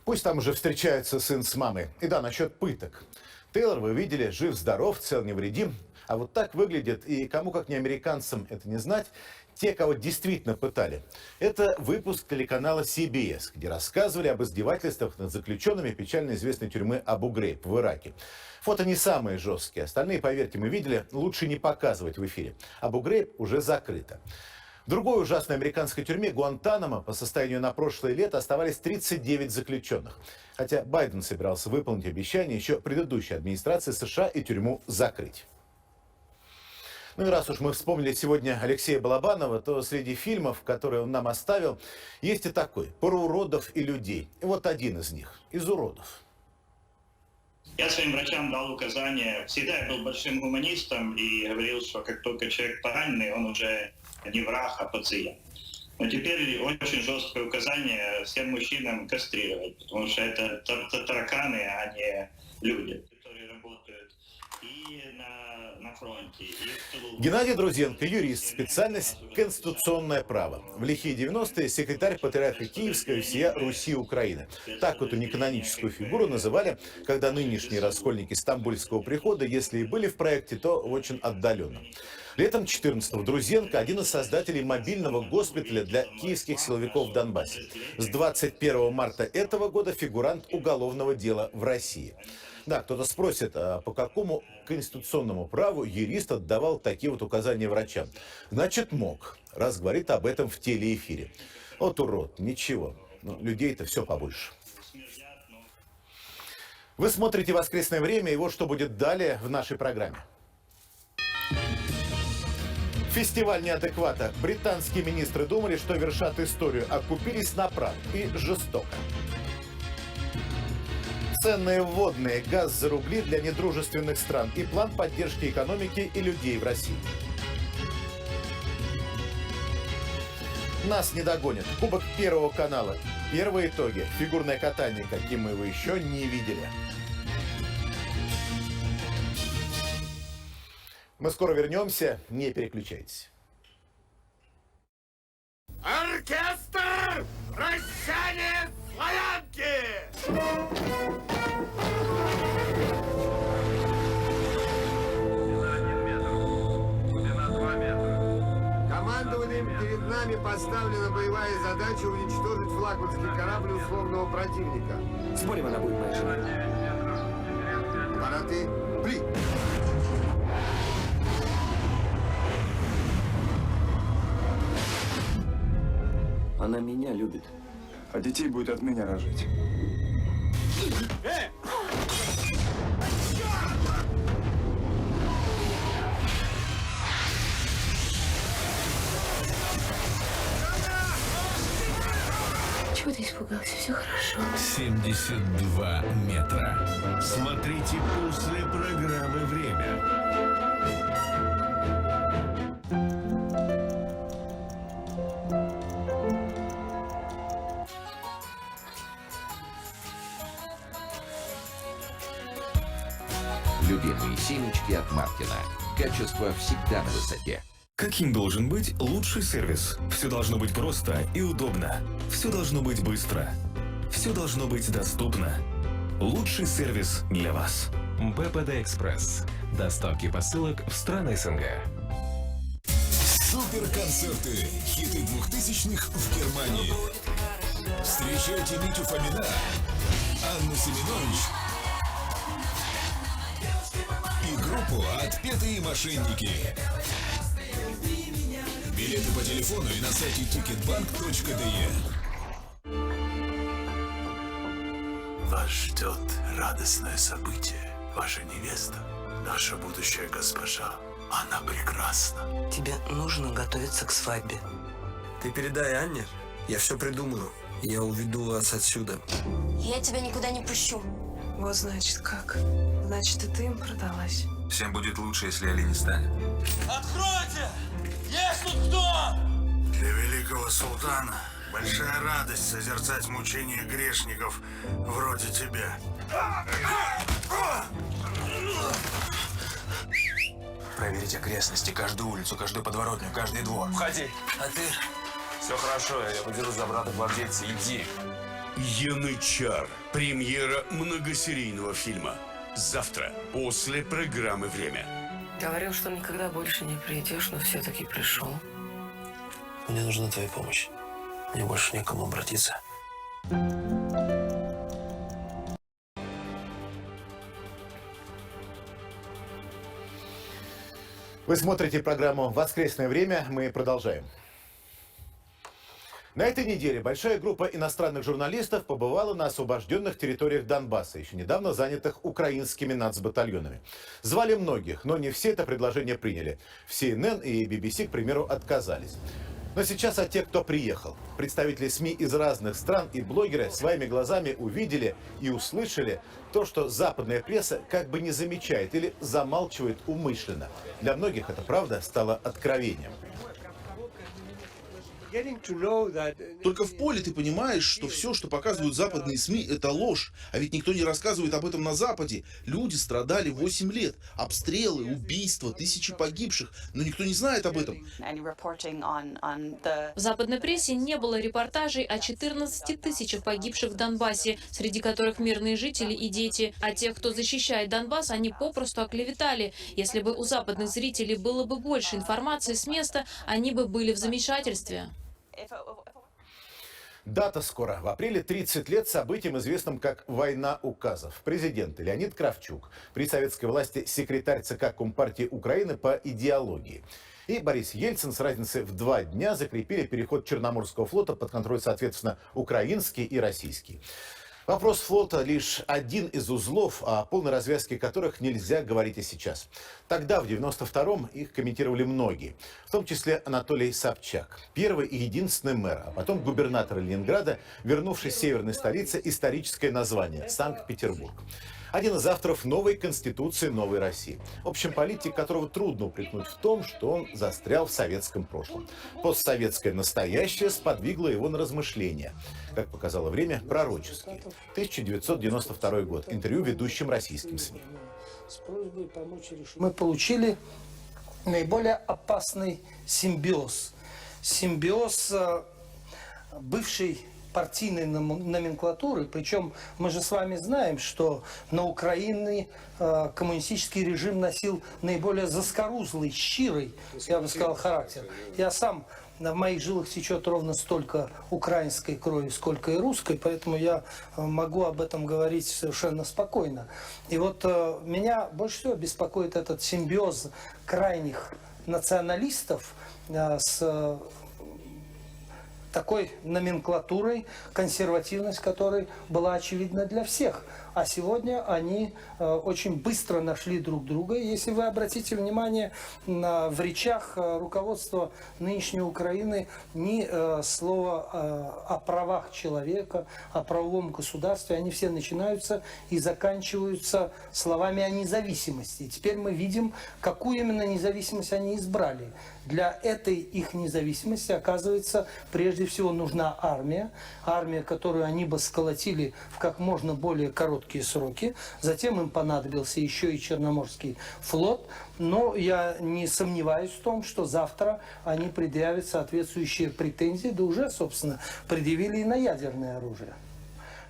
Пусть там уже встречаются сын с мамой. И да, насчет пыток. Тейлор, вы видели, жив-здоров, цел невредим. А вот так выглядит, и кому как не американцам это не знать, те, кого действительно пытали. Это выпуск телеканала CBS, где рассказывали об издевательствах над заключенными печально известной тюрьмы Абу-Грейб в Ираке. Фото не самые жесткие, остальные, поверьте, мы видели, лучше не показывать в эфире. Абу-Грейб уже закрыто. В другой ужасной американской тюрьме Гуантанамо по состоянию на прошлое лето оставались 39 заключенных. Хотя Байден собирался выполнить обещание еще предыдущей администрации США и тюрьму закрыть. Ну и раз уж мы вспомнили сегодня Алексея Балабанова, то среди фильмов, которые он нам оставил, есть и такой «Про уродов и людей». И вот один из них, из уродов. Я своим врачам дал указание, всегда я был большим гуманистом и говорил, что как только человек пораненный, он уже не враг, а пациент. Но теперь очень жесткое указание всем мужчинам кастрировать, потому что это тараканы, а не люди, которые работают и на фронте, и в тылу. Геннадий Друзенко, юрист, специальность «Конституционное право». В лихие 90-е секретарь патриарха Киевского и всея Руси Украины. Так эту неканоническую фигуру называли, когда нынешние раскольники Стамбульского прихода, если и были в проекте, то очень отдаленно. Летом 14-го Друзенко – один из создателей мобильного госпиталя для киевских силовиков в Донбассе. С 21 марта этого года фигурант уголовного дела в России. Да, кто-то спросит, а по какому конституционному праву юрист отдавал такие вот указания врачам? Значит, мог, раз говорит об этом в телеэфире. Вот урод, ничего. Но людей-то все побольше. Вы смотрите «Воскресное время», и вот что будет далее в нашей программе. Фестиваль неадеквата. Британские министры думали, что вершат историю, а купились направо и жестоко. Ценные вводные, газ за рубли для недружественных стран и план поддержки экономики и людей в России. Нас не догонят. Кубок Первого канала. Первые итоги. Фигурное катание, каким мы его еще не видели. Мы скоро вернемся, не переключайтесь. Оркестр! Прощание славянки! Командованием перед нами поставлена боевая задача уничтожить флагманский корабль условного противника. Спорим, она будет моей женой. Пора ты, пли! Она меня любит. А детей будет от меня рожать. Чего ты испугался? Все хорошо. 72 метра. Смотрите после программы «Время». Любимые семечки от Маркина. Качество всегда на высоте. Каким должен быть лучший сервис? Все должно быть просто и удобно. Все должно быть быстро. Все должно быть доступно. Лучший сервис для вас. БПД Экспресс. Доставки посылок в страны СНГ. Суперконцерты. Хиты 2000-х в Германии. Встречайте Митю Фомина, Анну Семенович и группу «Отпетые мошенники». Билеты по телефону и на сайте ticketbank.de. Вас ждет радостное событие. Ваша невеста, наша будущая госпожа. Она прекрасна. Тебе нужно готовиться к свадьбе. Ты передай Анне, я все придумаю. Я уведу вас отсюда. Я тебя никуда не пущу. Вот значит как. Значит, и ты им продалась. Всем будет лучше, если Али не станет. Откройте! Есть тут кто? Для великого султана большая радость созерцать мучения грешников вроде тебя. Проверить окрестности, каждую улицу, каждую подворотню, каждый двор. Входи. А ты? Все хорошо, я подержу за брата гвардейца. Иди. Янычар. Премьера многосерийного фильма. Завтра, после программы «Время». Говорил, что никогда больше не придешь, но все-таки пришел. Мне нужна твоя помощь. Мне больше некому обратиться. Вы смотрите программу «Воскресное время». Мы продолжаем. На этой неделе большая группа иностранных журналистов побывала на освобожденных территориях Донбасса, еще недавно занятых украинскими нацбатальонами. Звали многих, но не все это предложение приняли. В CNN и BBC, к примеру, отказались. Но сейчас о тех, кто приехал. Представители СМИ из разных стран и блогеры своими глазами увидели и услышали то, что западная пресса как бы не замечает или замалчивает умышленно. Для многих это, правда, стало откровением. Только в поле ты понимаешь, что все, что показывают западные СМИ, это ложь. А ведь никто не рассказывает об этом на Западе. Люди страдали 8 лет. Обстрелы, убийства, тысячи погибших. Но никто не знает об этом. В западной прессе не было репортажей о 14 тысячах погибших в Донбассе, среди которых мирные жители и дети. А тех, кто защищает Донбасс, они попросту оклеветали. Если бы у западных зрителей было бы больше информации с места, они бы были в замешательстве. Дата скоро. В апреле 30 лет событиям, известным как «Война указов». Президент Леонид Кравчук, при советской власти секретарь ЦК Компартии Украины по идеологии. И Борис Ельцин с разницей в 2 дня закрепили переход Черноморского флота под контроль, соответственно, украинский и российский. Вопрос флота лишь один из узлов, о полной развязке которых нельзя говорить и сейчас. Тогда, в 92-м, их комментировали многие, в том числе Анатолий Собчак, первый и единственный мэр, а потом губернатор Ленинграда, вернувший северной столице историческое название – Санкт-Петербург. Один из авторов новой Конституции новой России. В общем, политик, которого трудно упрекнуть в том, что он застрял в советском прошлом. Постсоветское настоящее сподвигло его на размышления. Как показало время, пророческие. 1992 год. Интервью ведущим российским СМИ. Мы получили наиболее опасный симбиоз. Симбиоз бывшей партийной номенклатуры, причем мы же с вами знаем, что на Украине коммунистический режим носил наиболее заскорузлый, щирый, я бы сказал, характер. Я сам, в моих жилах течет ровно столько украинской крови, сколько и русской, поэтому я могу об этом говорить совершенно спокойно. И вот меня больше всего беспокоит этот симбиоз крайних националистов с такой номенклатурой, консервативность которой была очевидна для всех. А сегодня они очень быстро нашли друг друга. Если вы обратите внимание, в речах руководства нынешней Украины ни слова о правах человека, о правовом государстве, они все начинаются и заканчиваются словами о независимости. И теперь мы видим, какую именно независимость они избрали. Для этой их независимости, оказывается, прежде всего нужна армия. Армия, которую они бы сколотили в как можно более короткие сроки. Затем им понадобился еще и Черноморский флот. Но я не сомневаюсь в том, что завтра они предъявят соответствующие претензии, да уже, собственно, предъявили и на ядерное оружие.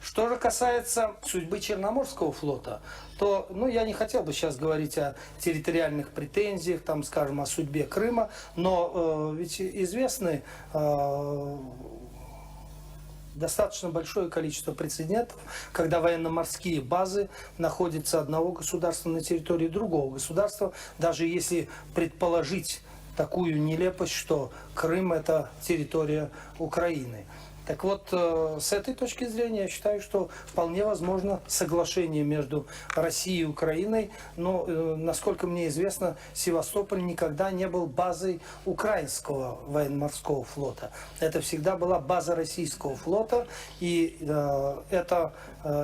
Что же касается судьбы Черноморского флота, то, я не хотел бы сейчас говорить о территориальных претензиях, там, скажем, о судьбе Крыма, но ведь известны достаточно большое количество прецедентов, когда военно-морские базы находятся одного государства на территории другого государства, даже если предположить такую нелепость, что Крым – это территория Украины. Так вот, с этой точки зрения я считаю, что вполне возможно соглашение между Россией и Украиной, но, насколько мне известно, Севастополь никогда не был базой украинского военно-морского флота. Это всегда была база российского флота, и это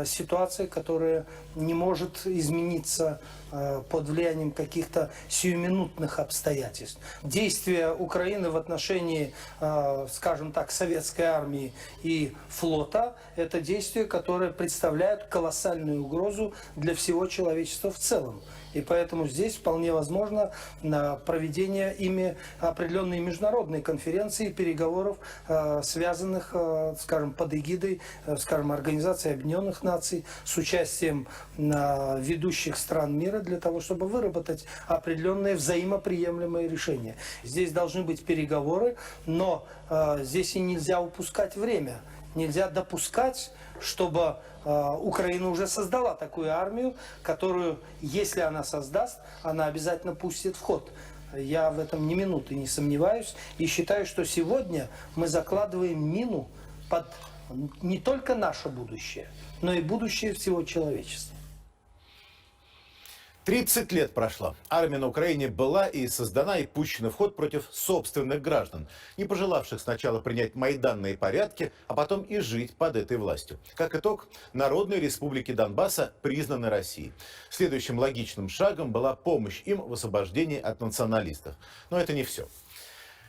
ситуация, которая не может измениться под влиянием каких-то сиюминутных обстоятельств. Действия Украины в отношении, скажем так, советской армии и флота – это действия, которые представляют колоссальную угрозу для всего человечества в целом. И поэтому здесь вполне возможно проведение ими определенной международной конференции, переговоров, связанных, скажем, под эгидой, скажем, Организации Объединенных Наций с участием ведущих стран мира для того, чтобы выработать определенные взаимоприемлемые решения. Здесь должны быть переговоры, но здесь и нельзя упускать время. Нельзя допускать, чтобы Украина уже создала такую армию, которую, если она создаст, она обязательно пустит в ход. Я в этом ни минуты не сомневаюсь и считаю, что сегодня мы закладываем мину под не только наше будущее, но и будущее всего человечества. 30 лет прошло. Армия на Украине была и создана, и пущена в ход против собственных граждан, не пожелавших сначала принять майданные порядки, а потом и жить под этой властью. Как итог, народные республики Донбасса признаны Россией. Следующим логичным шагом была помощь им в освобождении от националистов. Но это не все.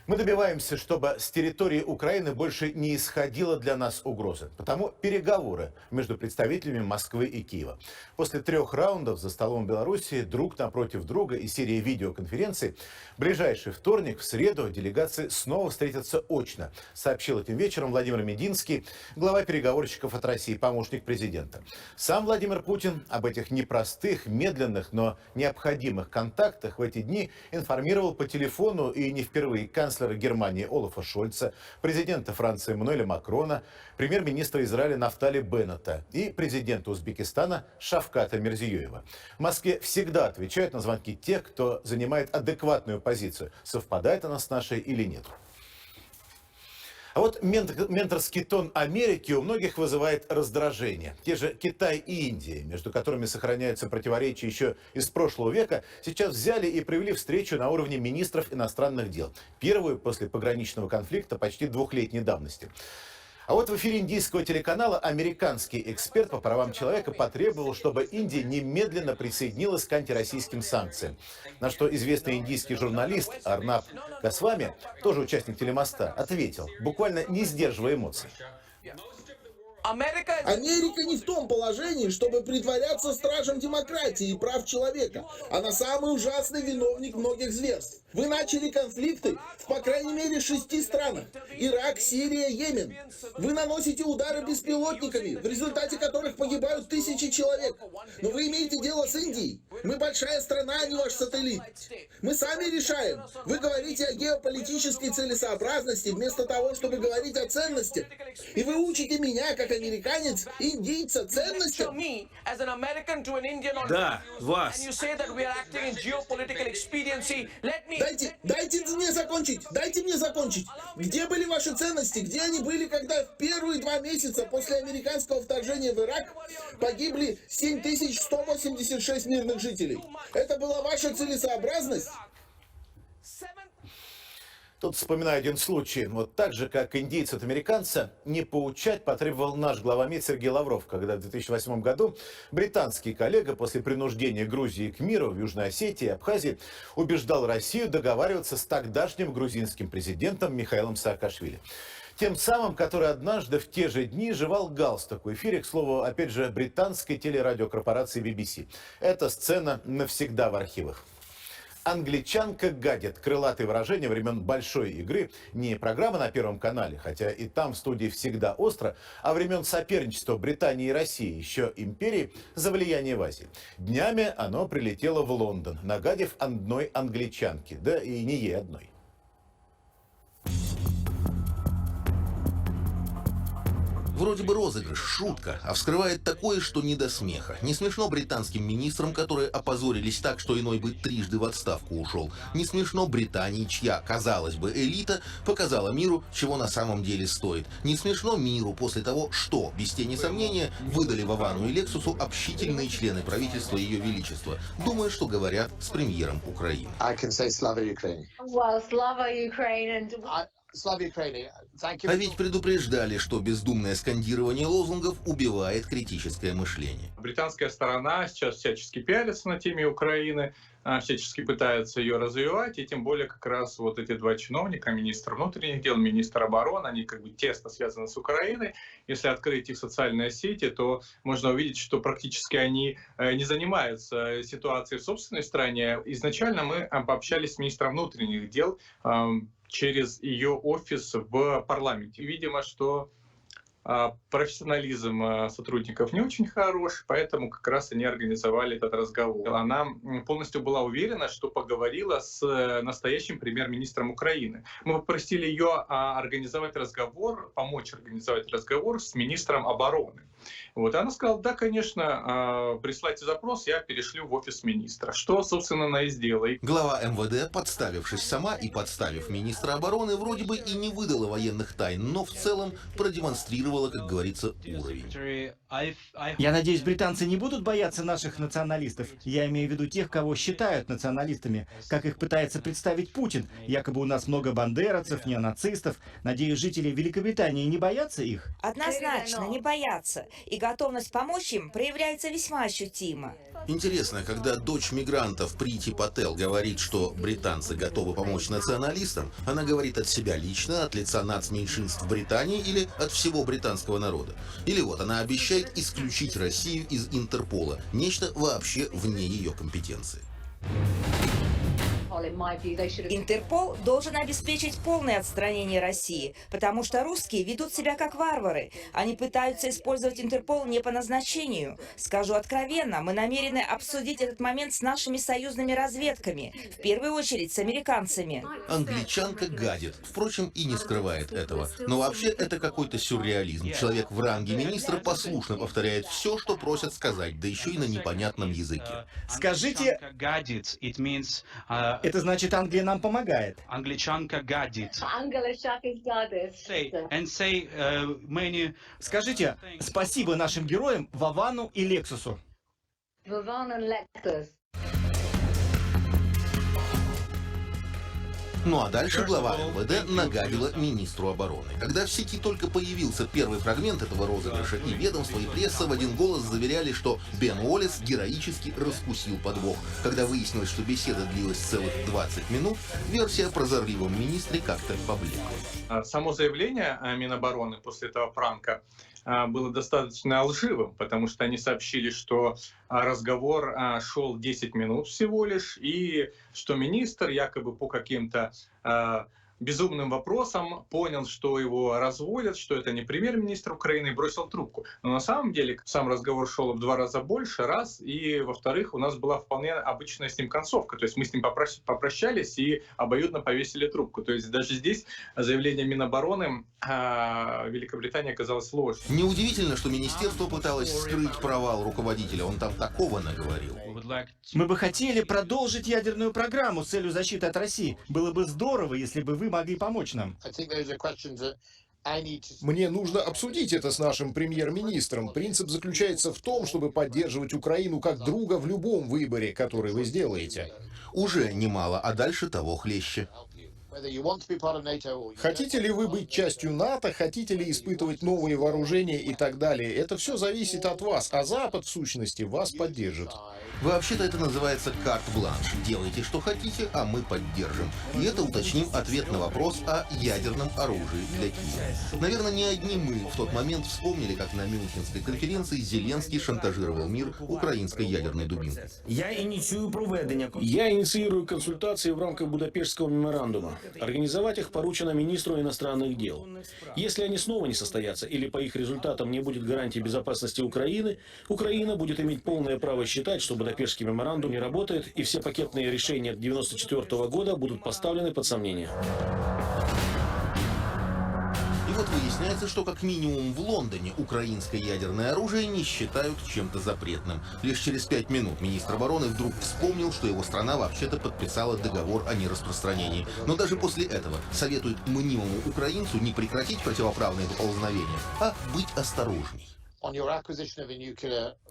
Мы добиваемся, чтобы с территории Украины больше не исходила для нас угроза. Потому переговоры между представителями Москвы и Киева. После 3 раундов за столом Беларуси друг напротив друга и серии видеоконференций, в ближайший вторник, в среду, делегации снова встретятся очно, сообщил этим вечером Владимир Мединский, глава переговорщиков от России, помощник президента. Сам Владимир Путин об этих непростых, медленных, но необходимых контактах в эти дни информировал по телефону и не впервые канцлера Германии Олафа Шольца, президента Франции Эммануэля Макрона, премьер-министра Израиля Нафтали Беннета и президента Узбекистана Шавката Мирзиёева. В Москве всегда отвечают на звонки тех, кто занимает адекватную позицию, совпадает она с нашей или нет. А вот менторский тон Америки у многих вызывает раздражение. Те же Китай и Индия, между которыми сохраняются противоречия еще из прошлого века, сейчас взяли и провели встречу на уровне министров иностранных дел. Первую после пограничного конфликта почти 2-летней давности. А вот в эфире индийского телеканала американский эксперт по правам человека потребовал, чтобы Индия немедленно присоединилась к антироссийским санкциям. На что известный индийский журналист Арнаб Госвами, тоже участник телемоста, ответил, буквально не сдерживая эмоций. Америка не в том положении, чтобы притворяться стражем демократии и прав человека. Она самый ужасный виновник многих зверств. Вы начали конфликты в, по крайней мере, 6 странах. Ирак, Сирия, Йемен. Вы наносите удары беспилотниками, в результате которых погибают 1000 человек. Но вы имеете дело с Индией. Мы большая страна, а не ваш сателлит. Мы сами решаем. Вы говорите о геополитической целесообразности вместо того, чтобы говорить о ценностях. И вы учите меня, как американец, индийца, ценностям. Да, вас. Дайте мне закончить. Где были ваши ценности? Где они были, когда в первые 2 месяца после американского вторжения в Ирак погибли 7186 мирных жителей? Это была ваша целесообразность? Тут вспоминаю один случай. Вот так же, как индийца от американца, не поучать потребовал наш глава МИД Сергей Лавров, когда в 2008 году британский коллега после принуждения Грузии к миру в Южной Осетии и Абхазии убеждал Россию договариваться с тогдашним грузинским президентом Михаилом Саакашвили. Тем самым, который однажды в те же дни жевал галстук в эфире, к слову, опять же, британской телерадиокорпорации BBC. Эта сцена навсегда в архивах. «Англичанка гадит» — крылатые выражения времен большой игры. Не программа на Первом канале, хотя и там в студии всегда остро, а времен соперничества Британии и России, еще империи, за влияние в Азии. Днями оно прилетело в Лондон, нагадив одной англичанке, да и не ей одной. Вроде бы розыгрыш, шутка, а вскрывает такое, что не до смеха. Не смешно британским министрам, которые опозорились так, что иной бы трижды в отставку ушел. Не смешно Британии, чья, казалось бы, элита показала миру, чего на самом деле стоит. Не смешно миру после того, что, без тени сомнения, выдали Вовану и Лексусу общительные члены правительства Ее Величества. Думаю, что говорят с премьером Украины. А ведь предупреждали, что бездумное скандирование лозунгов убивает критическое мышление. Британская сторона сейчас всячески пялится на теме Украины, всячески пытается ее развивать, и тем более как раз вот эти два чиновника, министр внутренних дел, министр обороны, они как бы тесно связаны с Украиной. Если открыть их социальные сети, то можно увидеть, что практически они не занимаются ситуацией в собственной стране. Изначально мы пообщались с министром внутренних дел через ее офис в парламенте. И, видимо, что профессионализм сотрудников не очень хорош, поэтому как раз они организовали этот разговор. Она полностью была уверена, что поговорила с настоящим премьер-министром Украины. Мы попросили ее организовать разговор, помочь организовать разговор с министром обороны. Вот. Она сказала, да, конечно, присылайте запрос, я перешлю в офис министра. Что, собственно, она и сделала. Глава МВД, подставившись сама и подставив министра обороны, вроде бы и не выдала военных тайн, но в целом продемонстрировала, как говорится, уровень. Я надеюсь, британцы не будут бояться наших националистов. Я имею в виду тех, кого считают националистами, как их пытается представить Путин. Якобы у нас много бандеровцев, неонацистов. Надеюсь, жители Великобритании не боятся их? Однозначно, не боятся. И готовность помочь им проявляется весьма ощутимо. Интересно, когда дочь мигрантов Прити Пател говорит, что британцы готовы помочь националистам, она говорит от себя лично, от лица нацменьшинств Британии или от всего британского народа? Или вот она обещает исключить Россию из Интерпола, нечто вообще вне ее компетенции. Интерпол должен обеспечить полное отстранение России, потому что русские ведут себя как варвары. Они пытаются использовать Интерпол не по назначению. Скажу откровенно, мы намерены обсудить этот момент с нашими союзными разведками, в первую очередь с американцами. Англичанка гадит, впрочем, и не скрывает этого. Но вообще это какой-то сюрреализм. Человек в ранге министра послушно повторяет все, что просят сказать, да еще и на непонятном языке. Скажите... Это значит, Англия нам помогает. Англичанка гадит. Скажите спасибо нашим героям Вовану и Лексусу. Ну а дальше глава МВД нагадила министру обороны. Когда в сети только появился первый фрагмент этого розыгрыша, и ведомство, и пресса в один голос заверяли, что Бен Уоллес героически раскусил подвох. Когда выяснилось, что беседа длилась целых 20 минут, версия про прозорливом министре как-то поблекла. Само заявление Минобороны после этого пранка было достаточно лживым, потому что они сообщили, что разговор шел 10 минут всего лишь, и что министр якобы по каким-то безумным вопросам понял, что его разводят, что это не премьер-министр Украины, и бросил трубку. Но на самом деле сам разговор шел в 2 раза больше, раз, и во-вторых, у нас была вполне обычная с ним концовка. То есть мы с ним попрощались и обоюдно повесили трубку. То есть даже здесь заявление Минобороны Великобритании оказалось ложью. Неудивительно, что министерство пыталось скрыть провал руководителя. Он там такого наговорил. Мы бы хотели продолжить ядерную программу с целью защиты от России. Было бы здорово, если бы вы могли помочь нам. Мне нужно обсудить это с нашим премьер-министром. Принцип заключается в том, чтобы поддерживать Украину как друга в любом выборе, который вы сделаете. Уже немало, а дальше того хлеще. Хотите ли вы быть частью НАТО, хотите ли испытывать новые вооружения и так далее, это все зависит от вас, а Запад, в сущности, вас поддержит. Вообще-то это называется карт-бланш. Делайте, что хотите, а мы поддержим. И это, уточним, ответ на вопрос о ядерном оружии для Киева. Наверное, не одни мы в тот момент вспомнили, как на Мюнхенской конференции Зеленский шантажировал мир украинской ядерной дубинкой. Я инициирую консультации в рамках Будапештского меморандума. Организовать их поручено министру иностранных дел. Если они снова не состоятся или по их результатам не будет гарантии безопасности Украины, Украина будет иметь полное право считать, что Будапештский меморандум не работает, и все пакетные решения 1994 года будут поставлены под сомнение. И вот выясняется, что как минимум в Лондоне украинское ядерное оружие не считают чем-то запретным. Лишь через 5 минут министр обороны вдруг вспомнил, что его страна вообще-то подписала договор о нераспространении. Но даже после этого советует мнимому украинцу не прекратить противоправные поползновения, а быть осторожней.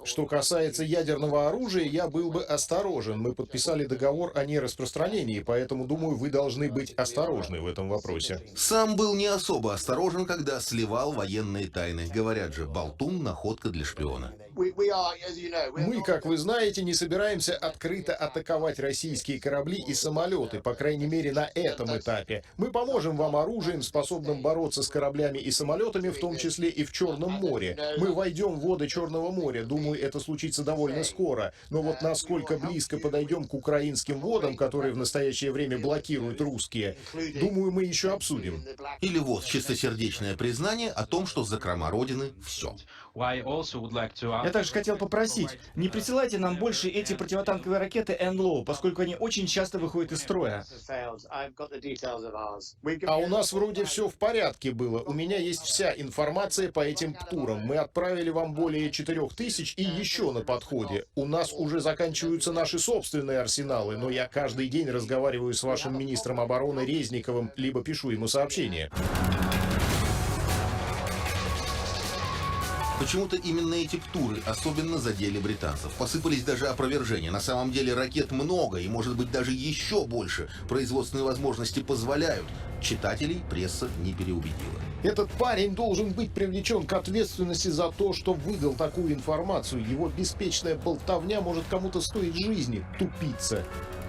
Что касается ядерного оружия, я был бы осторожен. Мы подписали договор о нераспространении, поэтому, думаю, вы должны быть осторожны в этом вопросе. Сам был не особо осторожен, когда сливал военные тайны. Говорят же, болтун — находка для шпиона. Мы, как вы знаете, не собираемся открыто атаковать российские корабли и самолеты, по крайней мере, на этом этапе. Мы поможем вам оружием, способным бороться с кораблями и самолетами, в том числе и в Черном море. Мы войдем в воды Черного моря. Думаю, это случится довольно скоро. Но вот насколько близко подойдем к украинским водам, которые в настоящее время блокируют русские, думаю, мы еще обсудим. Или вот чистосердечное признание о том, что закрома Родины — все. Я также хотел попросить, не присылайте нам больше эти противотанковые ракеты НЛО, поскольку они очень часто выходят из строя. А у нас вроде все в порядке было. У меня есть вся информация по этим ПТУРам. Мы отправили вам более 4000 и еще на подходе. У нас уже заканчиваются наши собственные арсеналы, но я каждый день разговариваю с вашим министром обороны Резниковым, либо пишу ему сообщения. Почему-то именно эти ПТУРы особенно задели британцев. Посыпались даже опровержения. На самом деле ракет много, и может быть даже еще больше. Производственные возможности позволяют. Читателей пресса не переубедила. Этот парень должен быть привлечен к ответственности за то, что выдал такую информацию. Его беспечная болтовня может кому-то стоить жизни. Тупица.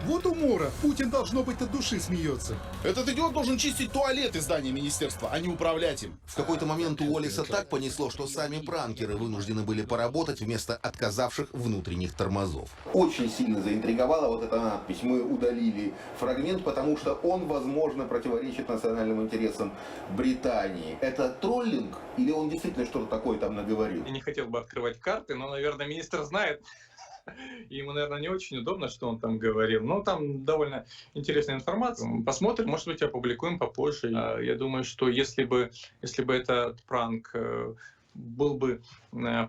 Вот умора. Путин, должно быть, от души смеется. Этот идиот должен чистить туалеты здания министерства, а не управлять им. В какой-то момент у Уоллеса так понесло, что сами пранкеры вынуждены были поработать вместо отказавших внутренних тормозов. Очень сильно заинтриговала вот эта надпись. Мы удалили фрагмент, потому что он, возможно, противоречит национальным интересам Британии. Это троллинг или он действительно что-то такое там наговорил? Я не хотел бы открывать карты, но, наверное, министр знает. Ему, наверное, не очень удобно, что он там говорил. Но там довольно интересная информация. Посмотрим, может быть, опубликуем попозже. Я думаю, что если бы этот пранк был бы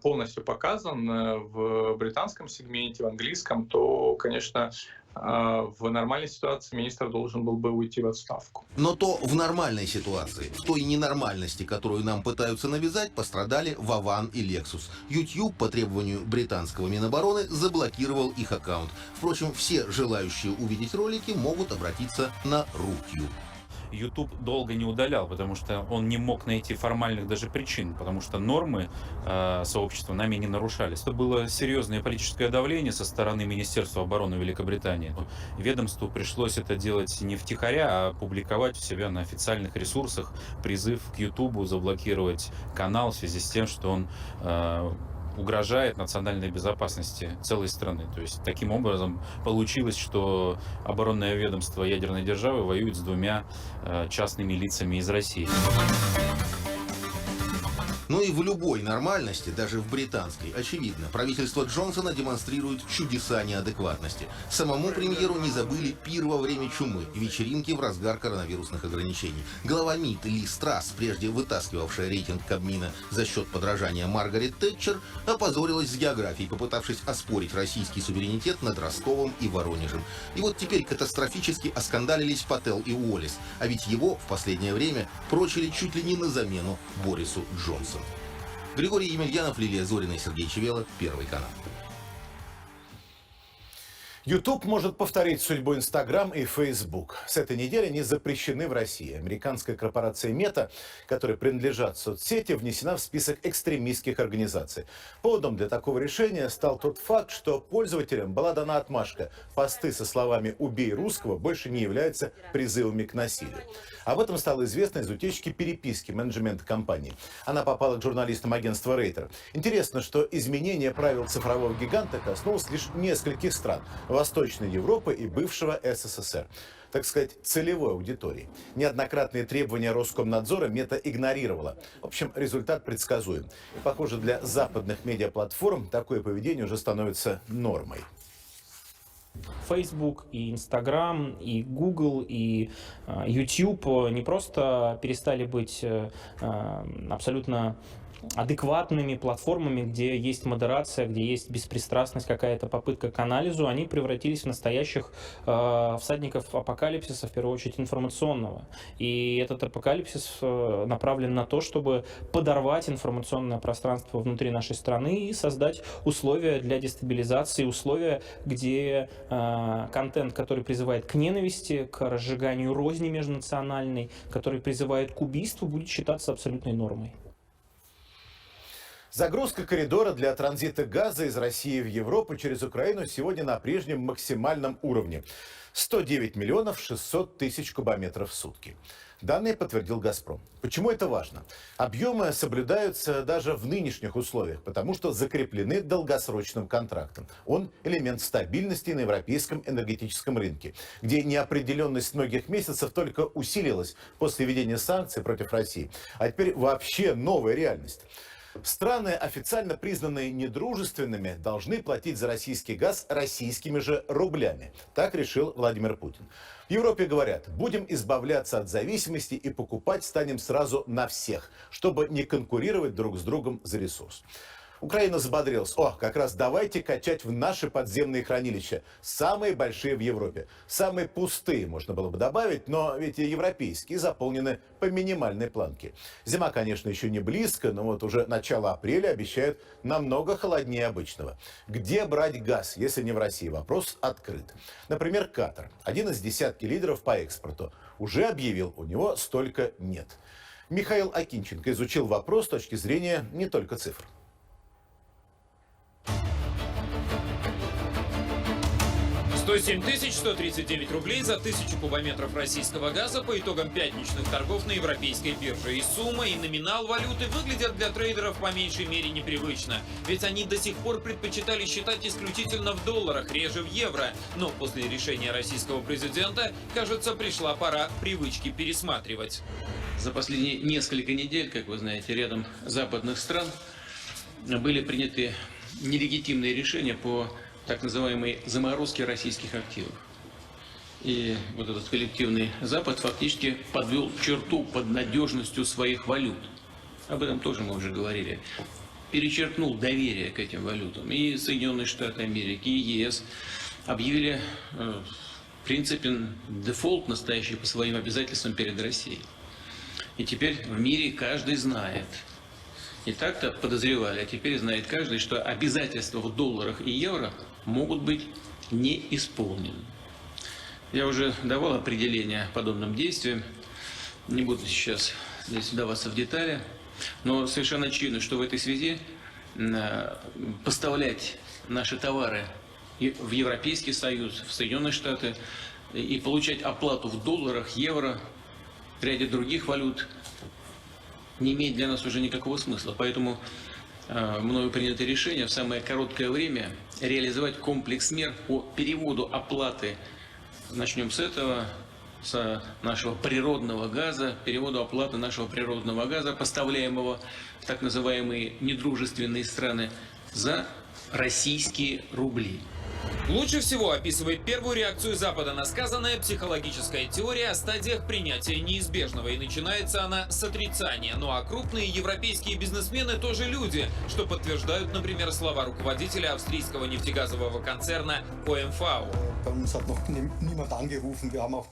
полностью показан в британском сегменте, в английском, то, конечно, в нормальной ситуации министр должен был бы уйти в отставку. Но то в нормальной ситуации. В той ненормальности, которую нам пытаются навязать, пострадали Вован и Lexus. YouTube по требованию британского Минобороны заблокировал их аккаунт. Впрочем, все желающие увидеть ролики могут обратиться на RUTube. YouTube долго не удалял, потому что он не мог найти формальных даже причин, потому что нормы сообщества нами не нарушались. Это было серьезное политическое давление со стороны Министерства обороны Великобритании. Ведомству пришлось это делать не втихаря, а публиковать у себя на официальных ресурсах призыв к YouTube заблокировать канал в связи с тем, что он угрожает национальной безопасности целой страны. То есть таким образом получилось, что оборонное ведомство ядерной державы воюет с двумя частными лицами из России. Ну и в любой нормальности, даже в британской, очевидно, правительство Джонсона демонстрирует чудеса неадекватности. Самому премьеру не забыли пир во время чумы, вечеринки в разгар коронавирусных ограничений. Глава МИД Ли Страс, прежде вытаскивавшая рейтинг Кабмина за счет подражания Маргарет Тэтчер, опозорилась с географией, попытавшись оспорить российский суверенитет над Ростовом и Воронежем. И вот теперь катастрофически оскандалились Паттел и Уоллес, а ведь его в последнее время прочили чуть ли не на замену Борису Джонсону. Григорий Емельянов, Лилия Зорина и Сергей Чевела, Первый канал. YouTube может повторить судьбу Instagram и Facebook. С этой недели они запрещены в России. Американская корпорация Meta, которой принадлежат соцсети, внесена в список экстремистских организаций. Поводом для такого решения стал тот факт, что пользователям была дана отмашка. Посты со словами «убей русского» больше не являются призывами к насилию. Об этом стало известно из утечки переписки менеджмента компании. Она попала к журналистам агентства Рейтер. Интересно, что изменение правил цифрового гиганта коснулось лишь нескольких стран – Восточной Европы и бывшего СССР. Так сказать, целевой аудитории. Неоднократные требования Роскомнадзора Мета игнорировала. В общем, результат предсказуем. И, похоже, для западных медиаплатформ такое поведение уже становится нормой. Facebook, и Instagram, и Google, и YouTube не просто перестали быть абсолютно адекватными платформами, где есть модерация, где есть беспристрастность, какая-то попытка к анализу, они превратились в настоящих всадников апокалипсиса, в первую очередь информационного. И этот апокалипсис направлен на то, чтобы подорвать информационное пространство внутри нашей страны и создать условия для дестабилизации, условия, где контент, который призывает к ненависти, к разжиганию розни межнациональной, который призывает к убийству, будет считаться абсолютной нормой. Загрузка коридора для транзита газа из России в Европу через Украину сегодня на прежнем максимальном уровне – 109 миллионов 600 тысяч кубометров в сутки. Данные подтвердил «Газпром». Почему это важно? Объемы соблюдаются даже в нынешних условиях, потому что закреплены долгосрочным контрактом. Он – элемент стабильности на европейском энергетическом рынке, где неопределенность многих месяцев только усилилась после введения санкций против России. А теперь вообще новая реальность. Страны, официально признанные недружественными, должны платить за российский газ российскими же рублями. Так решил Владимир Путин. В Европе говорят, будем избавляться от зависимости и покупать станем сразу на всех, чтобы не конкурировать друг с другом за ресурс. Украина взбодрилась. О, как раз давайте качать в наши подземные хранилища. Самые большие в Европе. Самые пустые, можно было бы добавить, но ведь и европейские заполнены по минимальной планке. Зима, конечно, еще не близко, но вот уже начало апреля обещают намного холоднее обычного. Где брать газ, если не в России? Вопрос открыт. Например, Катар, один из десятки лидеров по экспорту, уже объявил, у него столько нет. Михаил Акинченко изучил вопрос с точки зрения не только цифр. 107 139 рублей за 1000 кубометров российского газа по итогам пятничных торгов на европейской бирже. И сумма, и номинал валюты выглядят для трейдеров по меньшей мере непривычно. Ведь они до сих пор предпочитали считать исключительно в долларах, реже в евро. Но после решения российского президента, кажется, пришла пора привычки пересматривать. За последние несколько недель, как вы знаете, рядом западных стран были приняты нелегитимные решения по так называемой заморозке российских активов. И вот этот коллективный Запад фактически подвел черту под надежностью своих валют. Об этом тоже мы уже говорили. Перечеркнул доверие к этим валютам. И Соединенные Штаты Америки, и ЕС объявили в принципе дефолт настоящий по своим обязательствам перед Россией. И теперь в мире каждый знает, и так-то подозревали, а теперь знает каждый, что обязательства в долларах и евро могут быть не исполнены. Я уже давал определение подобным действиям, не буду сейчас здесь вдаваться в детали, но совершенно очевидно, что в этой связи поставлять наши товары в Европейский Союз, в Соединенные Штаты и получать оплату в долларах, евро, в ряде других валют не имеет для нас уже никакого смысла. Поэтому мною принято решение в самое короткое время реализовать комплекс мер по переводу оплаты. Начнем с этого, с нашего природного газа, переводу оплаты нашего природного газа, поставляемого в так называемые недружественные страны, за российские рубли. Лучше всего описывает первую реакцию Запада на сказанное психологическая теория о стадиях принятия неизбежного. И начинается она с отрицания. Ну а крупные европейские бизнесмены тоже люди, что подтверждают, например, слова руководителя австрийского нефтегазового концерна ОМV.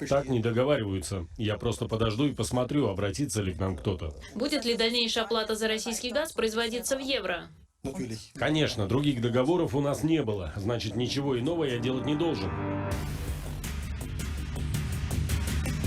Так не договариваются. Я просто подожду и посмотрю, обратится ли к нам кто-то. Будет ли дальнейшая оплата за российский газ производиться в евро? Конечно, других договоров у нас не было. Значит, ничего иного я делать не должен.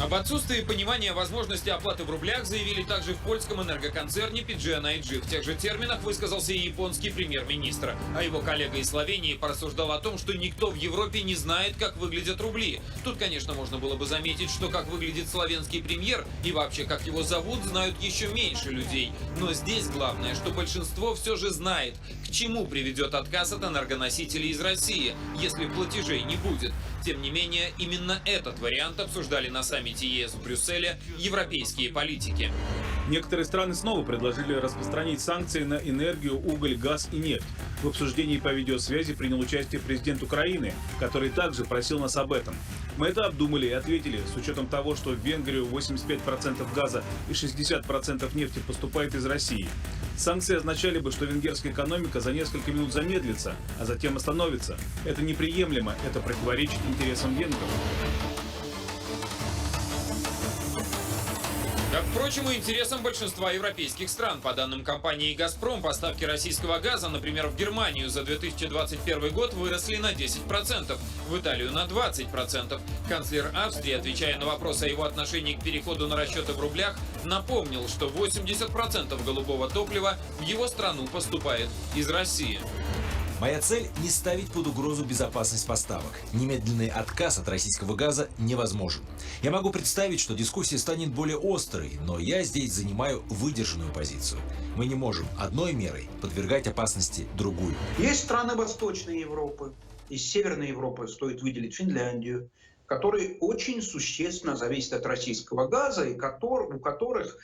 Об отсутствии понимания возможности оплаты в рублях заявили также в польском энергоконцерне PGNiG. В тех же терминах высказался и японский премьер-министр. А его коллега из Словении порассуждал о том, что никто в Европе не знает, как выглядят рубли. Тут, конечно, можно было бы заметить, что как выглядит словенский премьер и вообще как его зовут, знают еще меньше людей. Но здесь главное, что большинство все же знает, к чему приведет отказ от энергоносителей из России, если платежей не будет. Тем не менее, именно этот вариант обсуждали на саммите ЕС в Брюсселе европейские политики. Некоторые страны снова предложили распространить санкции на энергию, уголь, газ и нефть. В обсуждении по видеосвязи принял участие президент Украины, который также просил нас об этом. Мы это обдумали и ответили, с учетом того, что в Венгрию 85% газа и 60% нефти поступает из России. Санкции означали бы, что венгерская экономика за несколько минут замедлится, а затем остановится. Это неприемлемо, это противоречит интересам венгров. Как, впрочем, и интересам большинства европейских стран. По данным компании «Газпром», поставки российского газа, например, в Германию за 2021 год выросли на 10%, в Италию на 20%. Канцлер Австрии, отвечая на вопрос о его отношении к переходу на расчеты в рублях, напомнил, что 80% голубого топлива в его страну поступает из России. Моя цель – не ставить под угрозу безопасность поставок. Немедленный отказ от российского газа невозможен. Я могу представить, что дискуссия станет более острой, но я здесь занимаю выдержанную позицию. Мы не можем одной мерой подвергать опасности другую. Есть страны Восточной Европы, из Северной Европы стоит выделить Финляндию, которые очень существенно зависят от российского газа и у которых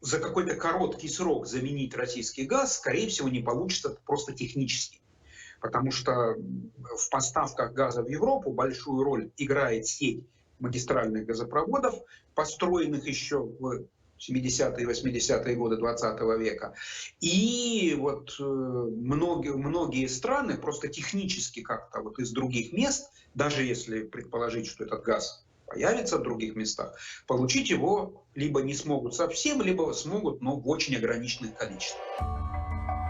за какой-то короткий срок заменить российский газ, скорее всего, не получится просто технически. Потому что в поставках газа в Европу большую роль играет сеть магистральных газопроводов, построенных еще в 70-е и 80-е годы 20 века. И вот многие страны просто технически как-то вот из других мест, даже если предположить, что этот газ появится в других местах, получить его либо не смогут совсем, либо смогут, но в очень ограниченных количествах.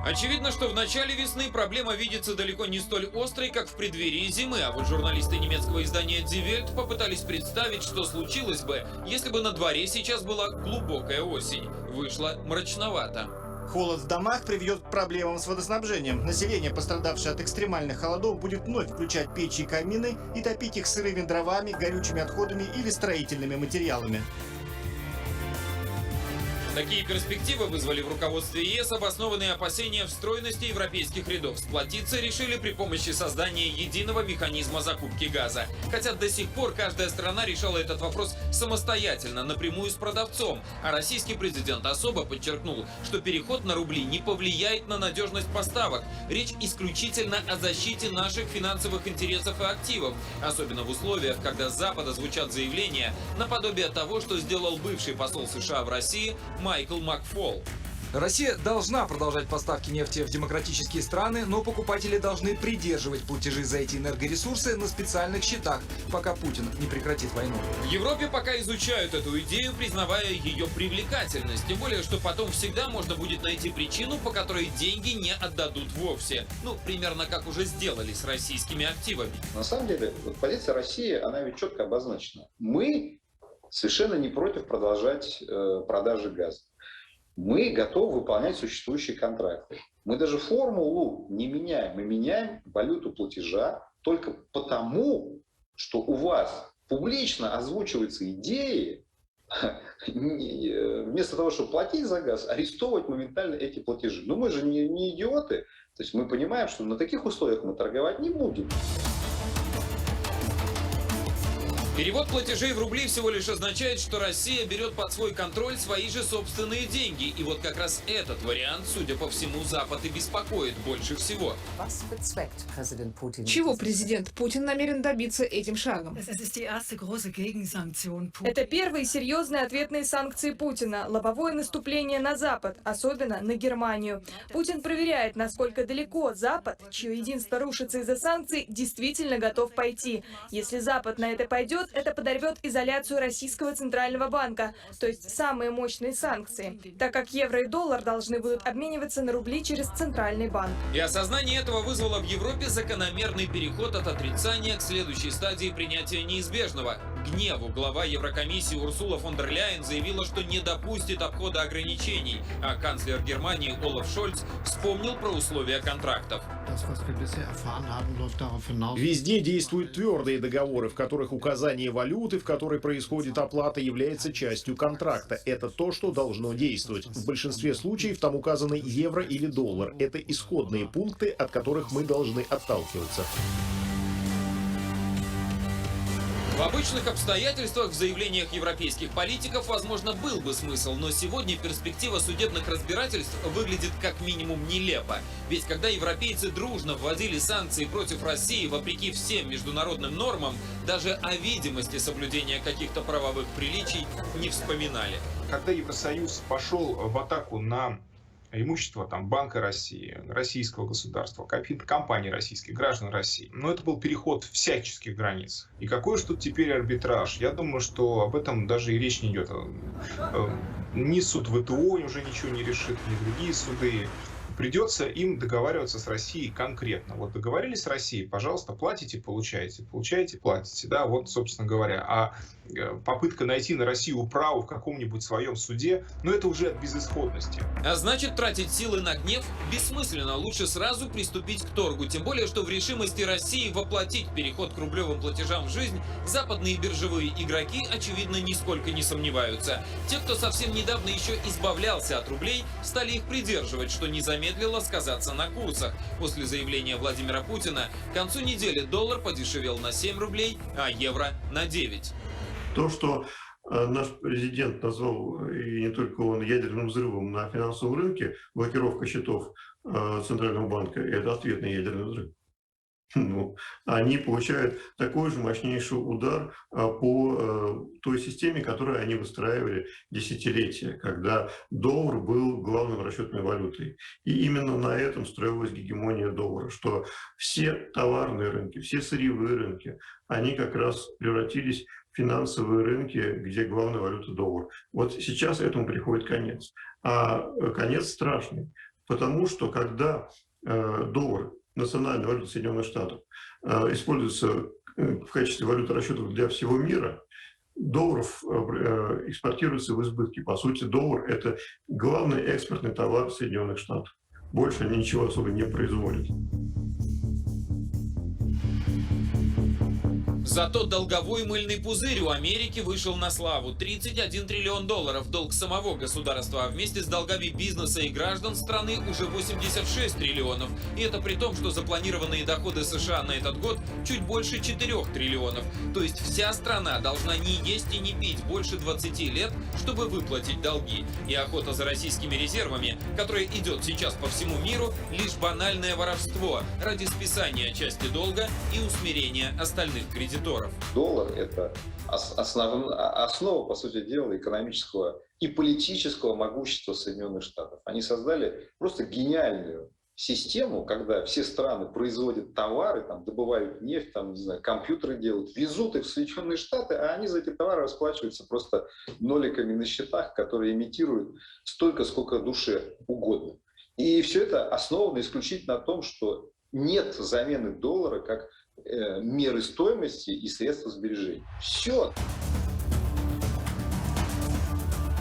Очевидно, что в начале весны проблема видится далеко не столь острой, как в преддверии зимы, а вот журналисты немецкого издания Die Welt попытались представить, что случилось бы, если бы на дворе сейчас была глубокая осень. Вышло мрачновато. Холод в домах приведет к проблемам с водоснабжением. Население, пострадавшее от экстремальных холодов, будет вновь включать печи и камины и топить их сырыми дровами, горючими отходами или строительными материалами. Такие перспективы вызвали в руководстве ЕС обоснованные опасения в стройности европейских рядов. Сплотиться решили при помощи создания единого механизма закупки газа. Хотя до сих пор каждая страна решала этот вопрос самостоятельно, напрямую с продавцом. А российский президент особо подчеркнул, что переход на рубли не повлияет на надежность поставок. Речь исключительно о защите наших финансовых интересов и активов. Особенно в условиях, когда с Запада звучат заявления наподобие того, что сделал бывший посол США в России Майкл Макфол. Россия должна продолжать поставки нефти в демократические страны, но покупатели должны придерживать платежи за эти энергоресурсы на специальных счетах, пока Путин не прекратит войну. В Европе пока изучают эту идею, признавая ее привлекательность. Тем более, что потом всегда можно будет найти причину, по которой деньги не отдадут вовсе. Примерно как уже сделали с российскими активами. На самом деле, позиция России, она ведь четко обозначена. Мы совершенно не против продолжать продажи газа. Мы готовы выполнять существующие контракты. Мы даже формулу не меняем. Мы меняем валюту платежа только потому, что у вас публично озвучиваются идеи, вместо того, чтобы платить за газ, арестовывать моментально эти платежи. Но мы же не идиоты. То есть мы понимаем, что на таких условиях мы торговать не будем. Перевод платежей в рубли всего лишь означает, что Россия берет под свой контроль свои же собственные деньги. И вот как раз этот вариант, судя по всему, Запад и беспокоит больше всего. Чего президент Путин намерен добиться этим шагом? Это первые серьезные ответные санкции Путина, лобовое наступление на Запад, особенно на Германию. Путин проверяет, насколько далеко Запад, чье единство рушится из-за санкций, действительно готов пойти. Если Запад на это пойдет, это подорвет изоляцию российского центрального банка, то есть самые мощные санкции, так как евро и доллар должны будут обмениваться на рубли через центральный банк. И осознание этого вызвало в Европе закономерный переход от отрицания к следующей стадии принятия неизбежного – гневу. Глава Еврокомиссии Урсула фон дер Ляйен заявила, что не допустит обхода ограничений, а канцлер Германии Олаф Шольц вспомнил про условия контрактов. Везде действуют твердые договоры, в которых указание валюты, в которой происходит оплата, является частью контракта. Это то, что должно действовать. В большинстве случаев там указаны евро или доллар. Это исходные пункты, от которых мы должны отталкиваться. В обычных обстоятельствах в заявлениях европейских политиков, возможно, был бы смысл, но сегодня перспектива судебных разбирательств выглядит как минимум нелепо. Ведь когда европейцы дружно вводили санкции против России вопреки всем международным нормам, даже о видимости соблюдения каких-то правовых приличий не вспоминали. Когда Евросоюз пошел в атаку на имущество Банка России, российского государства, каких-то компаний российских, граждан России. Но это был переход всяческих границ. И какой же тут теперь арбитраж? Я думаю, что об этом даже и речь не идет. Ни суд ВТО уже ничего не решит, ни другие суды. Придется им договариваться с Россией конкретно. Вот договорились с Россией, пожалуйста, платите, получаете, получаете, платите. Да, вот, собственно говоря. А попытка найти на Россию управу в каком-нибудь своем суде, но это уже от безысходности. А значит, тратить силы на гнев бессмысленно. Лучше сразу приступить к торгу. Тем более, что в решимости России воплотить переход к рублевым платежам в жизнь западные биржевые игроки, очевидно, нисколько не сомневаются. Те, кто совсем недавно еще избавлялся от рублей, стали их придерживать, что не замедлило сказаться на курсах. После заявления Владимира Путина к концу недели доллар подешевел на 7 рублей, а евро на 9. То, что наш президент назвал, и не только он, ядерным взрывом на финансовом рынке, блокировка счетов Центрального банка, это ответный ядерный взрыв. Ну, они получают такой же мощнейший удар по той системе, которую они выстраивали десятилетия, когда доллар был главной расчетной валютой. И именно на этом строилась гегемония доллара, что все товарные рынки, все сырьевые рынки, они как раз превратились в финансовые рынки, где главная валюта доллар. Вот сейчас этому приходит конец. А конец страшный, потому что когда доллар, национальная валюта Соединенных Штатов, используется в качестве валюты расчетов для всего мира, долларов экспортируется в избытке. По сути, доллар – это главный экспортный товар Соединенных Штатов. Больше они ничего особо не производят. Зато долговой мыльный пузырь у Америки вышел на славу. 31 триллион долларов долг самого государства, а вместе с долгами бизнеса и граждан страны уже 86 триллионов. И это при том, что запланированные доходы США на этот год чуть больше 4 триллионов. То есть вся страна должна не есть и не пить больше 20 лет, чтобы выплатить долги. И охота за российскими резервами, которая идет сейчас по всему миру, лишь банальное воровство ради списания части долга и усмирения остальных кредиторов. Доллар – это основа, по сути дела, экономического и политического могущества Соединенных Штатов. Они создали просто гениальную систему, когда все страны производят товары, добывают нефть, не знаю, компьютеры делают, везут их в Соединенные Штаты, а они за эти товары расплачиваются просто ноликами на счетах, которые имитируют столько, сколько душе угодно. И все это основано исключительно на том, что нет замены доллара как меры стоимости и средства сбережения. Все.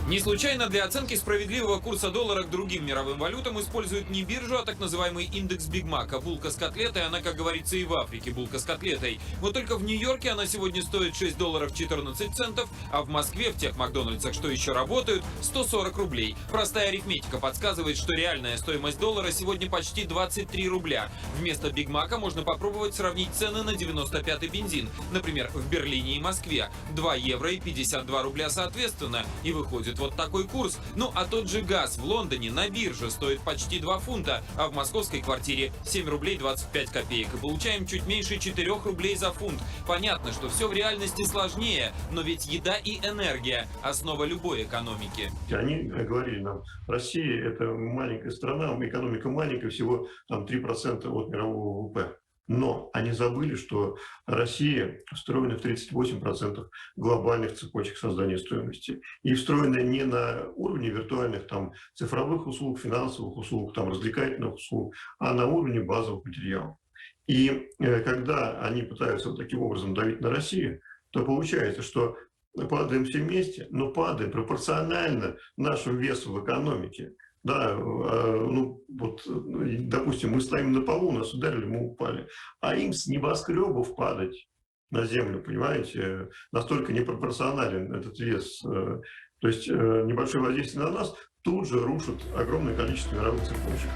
Не случайно для оценки справедливого курса доллара к другим мировым валютам используют не биржу, а так называемый индекс Биг Мака. Булка с котлетой, она, как говорится, и в Африке булка с котлетой. Вот только в Нью-Йорке она сегодня стоит 6 долларов 14 центов, а в Москве в тех Макдональдсах, что еще работают, 140 рублей. Простая арифметика подсказывает, что реальная стоимость доллара сегодня почти 23 рубля. Вместо Биг Мака можно попробовать сравнить цены на 95-й бензин. Например, в Берлине и Москве. 2 евро и 52 рубля соответственно. И выходит вот такой курс. Ну а тот же газ в Лондоне на бирже стоит почти 2 фунта, а в московской квартире 7 рублей 25 копеек. И получаем чуть меньше 4 рублей за фунт. Понятно, что все в реальности сложнее, но ведь еда и энергия – основа любой экономики. Они говорили нам, Россия – это маленькая страна, экономика маленькая, всего 3% от мирового ВВП. Но они забыли, что Россия встроена в 38% глобальных цепочек создания стоимости. И встроена не на уровне виртуальных цифровых услуг, финансовых услуг, развлекательных услуг, а на уровне базовых материалов. И когда они пытаются таким образом давить на Россию, то получается, что падаем все вместе, но падаем пропорционально нашему весу в экономике. Да, допустим, мы стоим на полу, нас ударили, мы упали. А им с небоскребов падать на землю, понимаете, настолько непропорционален этот вес. То есть небольшое воздействие на нас тут же рушит огромное количество мировых цепочек.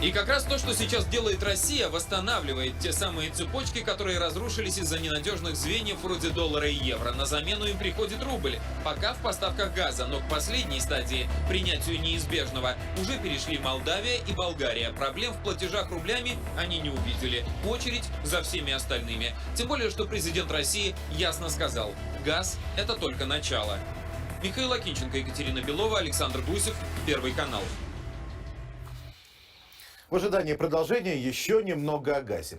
И как раз то, что сейчас делает Россия, восстанавливает те самые цепочки, которые разрушились из-за ненадежных звеньев вроде доллара и евро. На замену им приходит рубль. Пока в поставках газа, но к последней стадии, принятию неизбежного, уже перешли Молдавия и Болгария. Проблем в платежах рублями они не увидели. Очередь за всеми остальными. Тем более, что президент России ясно сказал: газ – это только начало. Михаил Акинченко, Екатерина Белова, Александр Гусев, Первый канал. В ожидании продолжения еще немного о газе.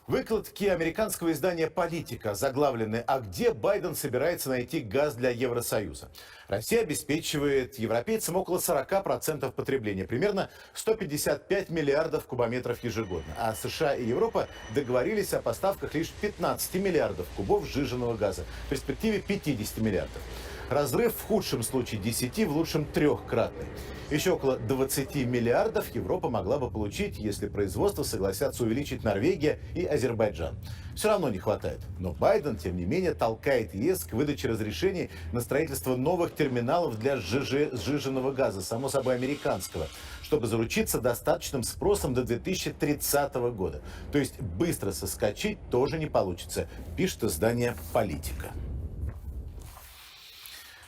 Выкладки американского издания «Политика» заглавлены «А где Байден собирается найти газ для Евросоюза?». Россия обеспечивает европейцам около 40% потребления, примерно 155 миллиардов кубометров ежегодно. А США и Европа договорились о поставках лишь 15 миллиардов кубов сжиженного газа, в перспективе 50 миллиардов. Разрыв в худшем случае 10, в лучшем 3-кратный. Еще около 20 миллиардов Европа могла бы получить, если производство согласятся увеличить Норвегия и Азербайджан. Все равно не хватает. Но Байден, тем не менее, толкает ЕС к выдаче разрешений на строительство новых терминалов для сжиженного газа, само собой американского, чтобы заручиться достаточным спросом до 2030 года. То есть быстро соскочить тоже не получится, пишет издание «Политика».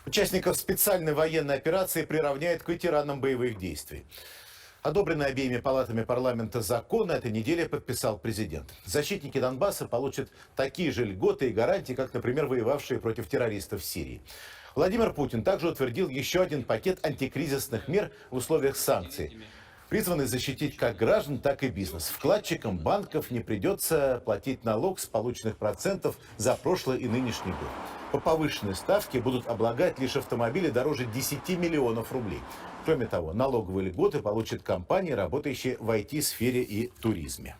Участников специальной военной операции приравняют к ветеранам боевых действий. Одобренный обеими палатами парламента закон на этой неделе подписал президент. Защитники Донбасса получат такие же льготы и гарантии, как, например, воевавшие против террористов в Сирии. Владимир Путин также утвердил еще один пакет антикризисных мер в условиях санкций, призванный защитить как граждан, так и бизнес. Вкладчикам банков не придется платить налог с полученных процентов за прошлый и нынешний год. По повышенной ставке будут облагать лишь автомобили дороже 10 миллионов рублей. Кроме того, налоговые льготы получат компании, работающие в IT-сфере и туризме.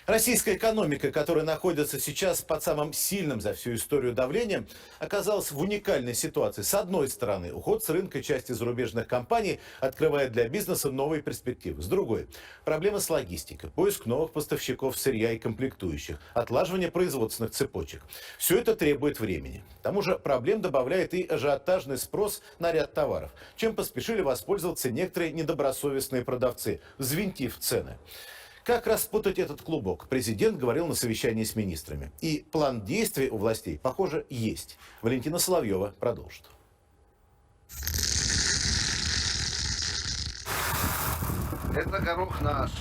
Российская экономика, которая находится сейчас под самым сильным за всю историю давлением, оказалась в уникальной ситуации. С одной стороны, уход с рынка части зарубежных компаний открывает для бизнеса новые перспективы. С другой, проблемы с логистикой, поиск новых поставщиков сырья и комплектующих, отлаживание производственных цепочек. Все это требует времени. К тому же проблем добавляет и ажиотажный спрос на ряд товаров, чем поспешили воспользоваться некоторые недобросовестные продавцы, взвинтив цены. Как распутать этот клубок, президент говорил на совещании с министрами. И план действий у властей, похоже, есть. Валентина Соловьева продолжит. Это горох наш,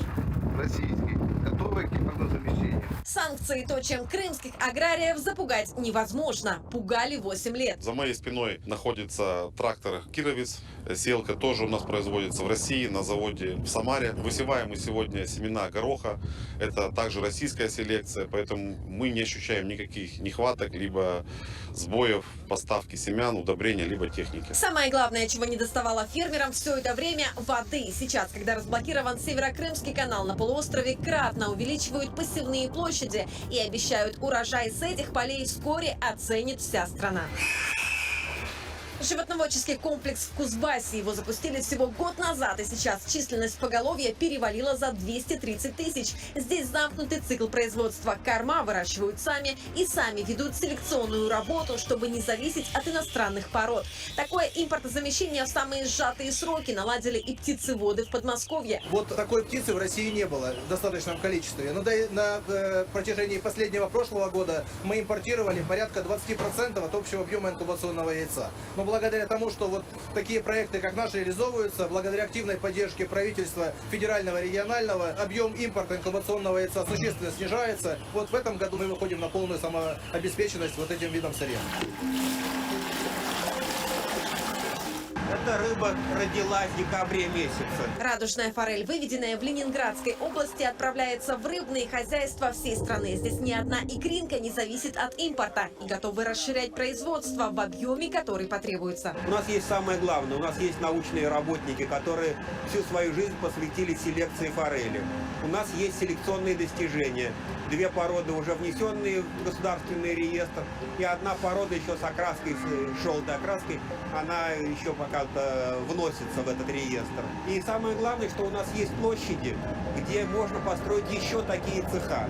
российский, готовый к импортозамещению. Санкции то, чем крымских аграриев запугать невозможно. Пугали 8 лет. За моей спиной находится трактор «Кировец». Сеялка тоже у нас производится в России, на заводе в Самаре. Высеваем мы сегодня семена гороха. Это также российская селекция, поэтому мы не ощущаем никаких нехваток, либо сбоев поставки семян, удобрения, либо техники. Самое главное, чего не доставало фермерам все это время – воды. Сейчас, когда разблокирован Северокрымский канал на полуострове, кратно увеличивают посевные площади и обещают, урожай с этих полей вскоре оценит вся страна. Животноводческий комплекс в Кузбассе. Его запустили всего год назад, и сейчас численность поголовья перевалила за 230 тысяч. Здесь замкнутый цикл производства. Корма выращивают сами и сами ведут селекционную работу, чтобы не зависеть от иностранных пород. Такое импортозамещение в самые сжатые сроки наладили и птицеводы в Подмосковье. Вот такой птицы в России не было в достаточном количестве. Но на протяжении последнего прошлого года мы импортировали порядка 20% от общего объема инкубационного яйца. Но благодаря тому, что вот такие проекты, как наши, реализовываются, благодаря активной поддержке правительства федерального и регионального, объем импорта инкубационного яйца существенно снижается. Вот в этом году мы выходим на полную самообеспеченность вот этим видом сырья. Эта рыба родилась в декабре месяце. Радужная форель, выведенная в Ленинградской области, отправляется в рыбные хозяйства всей страны. Здесь ни одна икринка не зависит от импорта и готовы расширять производство в объеме, который потребуется. У нас есть самое главное. У нас есть научные работники, которые всю свою жизнь посвятили селекции форели. У нас есть селекционные достижения. 2 породы уже внесенные в государственный реестр. И одна порода еще с окраской, с желтой окраской, она еще пока вносится в этот реестр. И самое главное, что у нас есть площади, где можно построить еще такие цеха.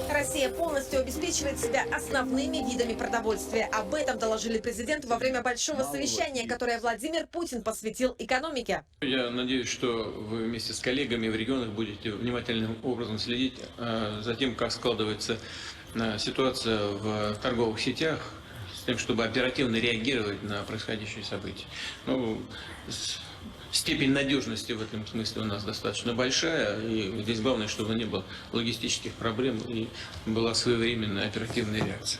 Россия Россия полностью обеспечивает себя основными видами продовольствия. Об этом доложили президенту во время большого совещания, которое Владимир Путин посвятил экономике. Я надеюсь, что вы вместе с коллегами в регионах будете внимательным образом следить за тем, как складывается ситуация в торговых сетях, с тем, чтобы оперативно реагировать на происходящие события. Степень надежности в этом смысле у нас достаточно большая, и здесь главное, чтобы не было логистических проблем и была своевременная оперативная реакция.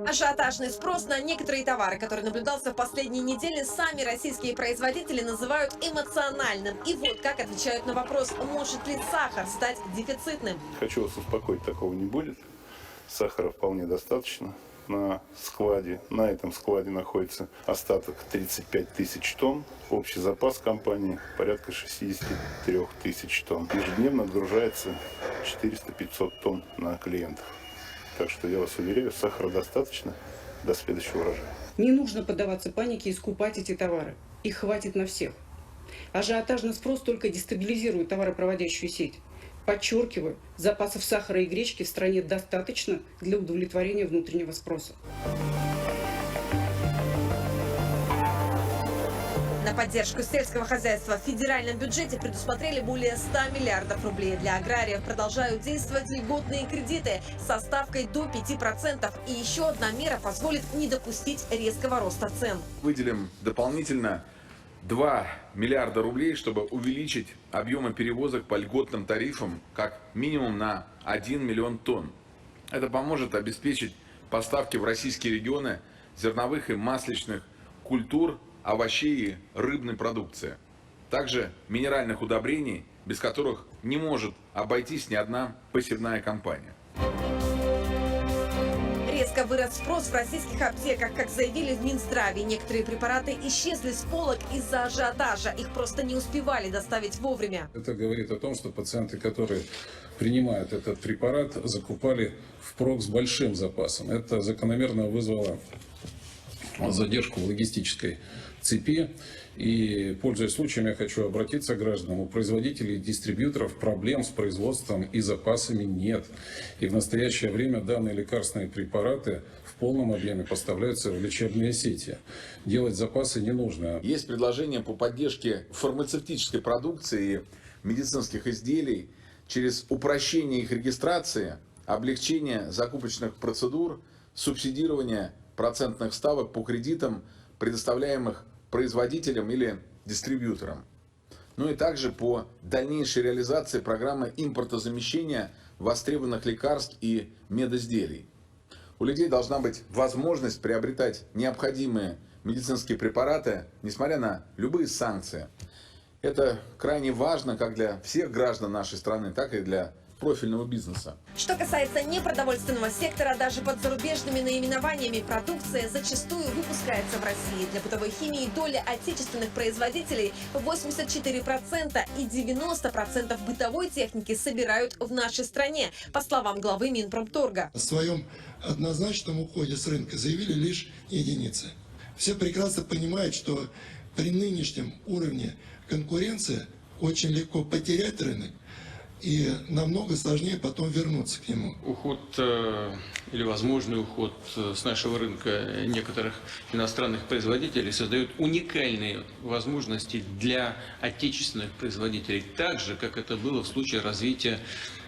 Ажиотажный спрос на некоторые товары, который наблюдался в последние недели, сами российские производители называют эмоциональным. И вот как отвечают на вопрос, может ли сахар стать дефицитным. Хочу вас успокоить, такого не будет. Сахара вполне достаточно. На этом складе находится остаток 35 тысяч тонн. Общий запас компании порядка 63 тысяч тонн. Ежедневно отгружается 400-500 тонн на клиентов. Так что я вас уверяю, сахара достаточно до следующего урожая. Не нужно поддаваться панике и скупать эти товары. Их хватит на всех. Ажиотажный спрос только дестабилизирует товаропроводящую сеть. Подчеркиваю, запасов сахара и гречки в стране достаточно для удовлетворения внутреннего спроса. На поддержку сельского хозяйства в федеральном бюджете предусмотрели более 100 миллиардов рублей. Для аграриев продолжают действовать льготные кредиты со ставкой до 5%. И еще одна мера позволит не допустить резкого роста цен. Выделим дополнительно 2 миллиарда рублей, чтобы увеличить объемы перевозок по льготным тарифам как минимум на 1 миллион тонн. Это поможет обеспечить поставки в российские регионы зерновых и масличных культур, овощей и рыбной продукции. Также минеральных удобрений, без которых не может обойтись ни одна посевная компания. Резко вырос спрос в российских аптеках. Как заявили в Минздраве, некоторые препараты исчезли с полок из-за ажиотажа. Их просто не успевали доставить вовремя. Это говорит о том, что пациенты, которые принимают этот препарат, закупали впрок с большим запасом. Это закономерно вызвало задержку в логистической цепи. И, пользуясь случаем, я хочу обратиться к гражданам. У производителей и дистрибьюторов проблем с производством и запасами нет. И в настоящее время данные лекарственные препараты в полном объеме поставляются в лечебные сети. Делать запасы не нужно. Есть предложения по поддержке фармацевтической продукции и медицинских изделий через упрощение их регистрации, облегчение закупочных процедур, субсидирование процентных ставок по кредитам, предоставляемых производителям или дистрибьюторам. Ну и также по дальнейшей реализации программы импортозамещения востребованных лекарств и медизделий. У людей должна быть возможность приобретать необходимые медицинские препараты, несмотря на любые санкции. Это крайне важно как для всех граждан нашей страны, так и для профильного бизнеса. Что касается непродовольственного сектора, даже под зарубежными наименованиями продукция зачастую выпускается в России. Для бытовой химии доля отечественных производителей 84% и 90% бытовой техники собирают в нашей стране, по словам главы Минпромторга. О своем однозначном уходе с рынка заявили лишь единицы. Все прекрасно понимают, что при нынешнем уровне конкуренции очень легко потерять рынок, и намного сложнее потом вернуться к нему. Уход или возможный уход с нашего рынка некоторых иностранных производителей создает уникальные возможности для отечественных производителей, так же, как это было в случае развития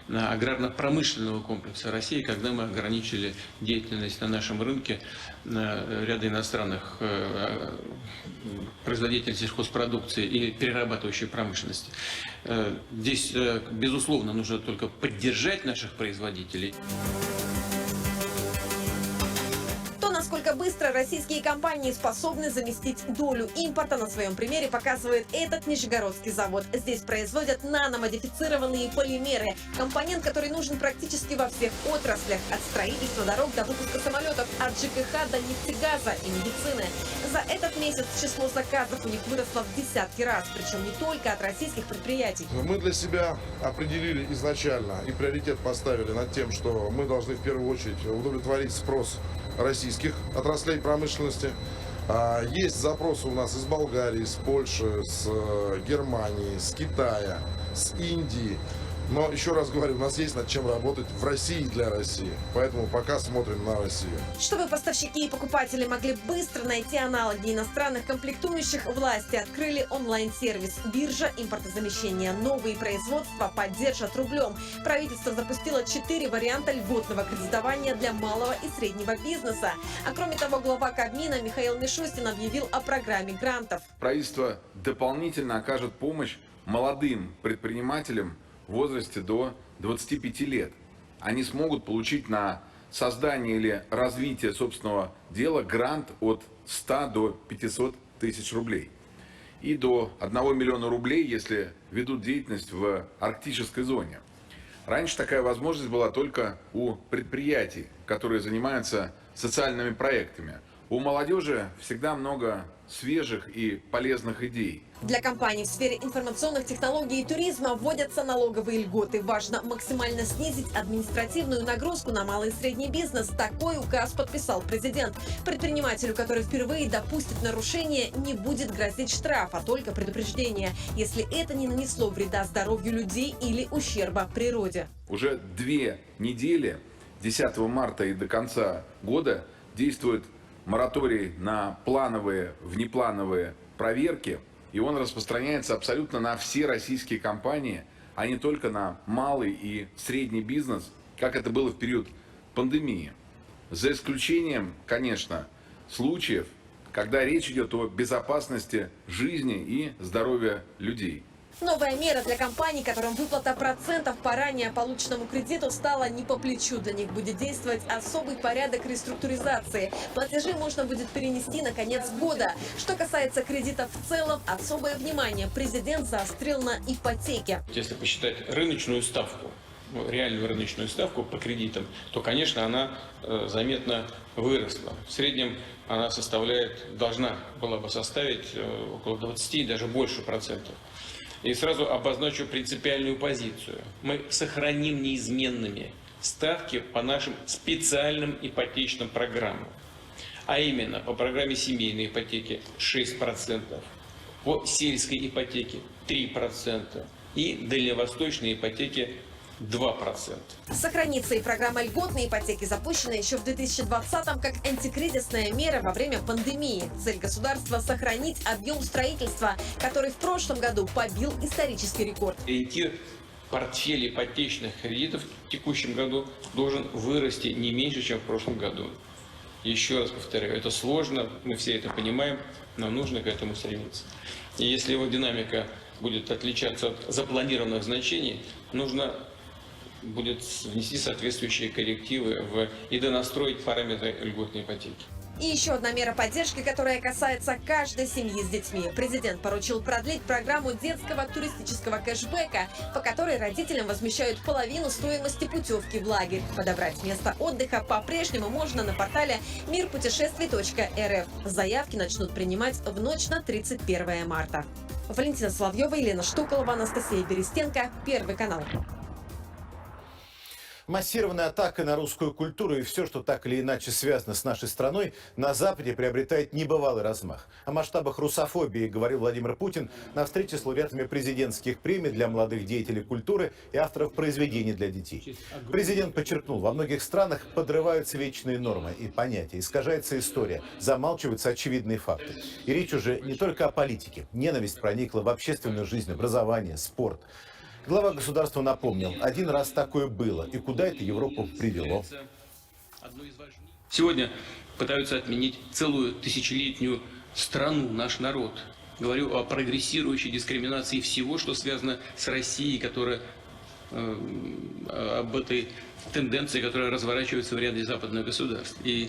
аграрно-промышленного комплекса России, когда мы ограничили деятельность на нашем рынке ряда иностранных производителей сельхозпродукции и перерабатывающей промышленности. Здесь, безусловно, нужно только поддержать наших производителей. Насколько быстро российские компании способны заместить долю импорта, на своем примере показывает этот нижегородский завод. Здесь производят наномодифицированные полимеры. Компонент, который нужен практически во всех отраслях. От строительства дорог до выпуска самолетов, от ЖКХ до нефтегаза и медицины. За этот месяц число заказов у них выросло в десятки раз. Причем не только от российских предприятий. Мы для себя определили изначально и приоритет поставили над тем, что мы должны в первую очередь удовлетворить спрос российских отраслей промышленности. Есть запросы у нас из Болгарии, с Польши, с Германии, с Китая. с Индии. Но еще раз говорю, у нас есть над чем работать в России для России. Поэтому пока смотрим на Россию. Чтобы поставщики и покупатели могли быстро найти аналоги иностранных комплектующих, власти открыли онлайн-сервис «Биржа импортозамещения». Новые производства поддержат рублем. Правительство запустило 4 варианта льготного кредитования для малого и среднего бизнеса. А кроме того, глава Кабмина Михаил Мишустин объявил о программе грантов. Правительство дополнительно окажет помощь молодым предпринимателям в возрасте до 25 лет. Они смогут получить на создание или развитие собственного дела грант от 100 до 500 тысяч рублей. И до 1 миллиона рублей, если ведут деятельность в арктической зоне. Раньше такая возможность была только у предприятий, которые занимаются социальными проектами. У молодежи всегда много свежих и полезных идей. Для компаний в сфере информационных технологий и туризма вводятся налоговые льготы. Важно максимально снизить административную нагрузку на малый и средний бизнес. Такой указ подписал президент. Предпринимателю, который впервые допустит нарушение, не будет грозить штраф, а только предупреждение, если это не нанесло вреда здоровью людей или ущерба природе. Уже 2 недели, 10 марта и до конца года, действует мораторий на плановые, внеплановые проверки. И он распространяется абсолютно на все российские компании, а не только на малый и средний бизнес, как это было в период пандемии. За исключением, конечно, случаев, когда речь идет о безопасности жизни и здоровья людей. Новая мера для компаний, которым выплата процентов по ранее полученному кредиту стала не по плечу. Для них будет действовать особый порядок реструктуризации. Платежи можно будет перенести на конец года. Что касается кредитов в целом, особое внимание президент заострил на ипотеке. Если посчитать рыночную ставку, реальную рыночную ставку по кредитам, то, конечно, она заметно выросла. В среднем она должна была бы составить около 20, даже больше процентов. И сразу обозначу принципиальную позицию. Мы сохраним неизменными ставки по нашим специальным ипотечным программам. А именно по программе семейной ипотеки 6%, по сельской ипотеке 3% и дальневосточной ипотеке 2%. Сохранится и программа льготной ипотеки, запущенная еще в 2020-м как антикризисная мера во время пандемии. Цель государства – сохранить объем строительства, который в прошлом году побил исторический рекорд. Ориентир портфеля ипотечных кредитов в текущем году должен вырасти не меньше, чем в прошлом году. Еще раз повторяю, это сложно, мы все это понимаем, но нужно к этому стремиться. И если его динамика будет отличаться от запланированных значений, нужно будет внести соответствующие коррективы и донастроить параметры льготной ипотеки. И еще одна мера поддержки, которая касается каждой семьи с детьми. Президент поручил продлить программу детского туристического кэшбэка, по которой родителям возмещают половину стоимости путевки в лагерь. Подобрать место отдыха по-прежнему можно на портале мирпутешествий.рф. Заявки начнут принимать в ночь на 31 марта. Валентина Соловьева, Елена Штуколова, Анастасия Берестенко, Первый канал. Массированная атака на русскую культуру и все, что так или иначе связано с нашей страной, на Западе приобретает небывалый размах. О масштабах русофобии говорил Владимир Путин на встрече с лауреатами президентских премий для молодых деятелей культуры и авторов произведений для детей. Президент подчеркнул, во многих странах подрываются вечные нормы и понятия, искажается история, замалчиваются очевидные факты. И речь уже не только о политике. Ненависть проникла в общественную жизнь, образование, спорт. Глава государства напомнил, один раз такое было, и куда это Европу привело. Сегодня пытаются отменить целую тысячелетнюю страну, наш народ. Говорю о прогрессирующей дискриминации всего, что связано с Россией, об этой тенденции, которая разворачивается в ряде западных государств. И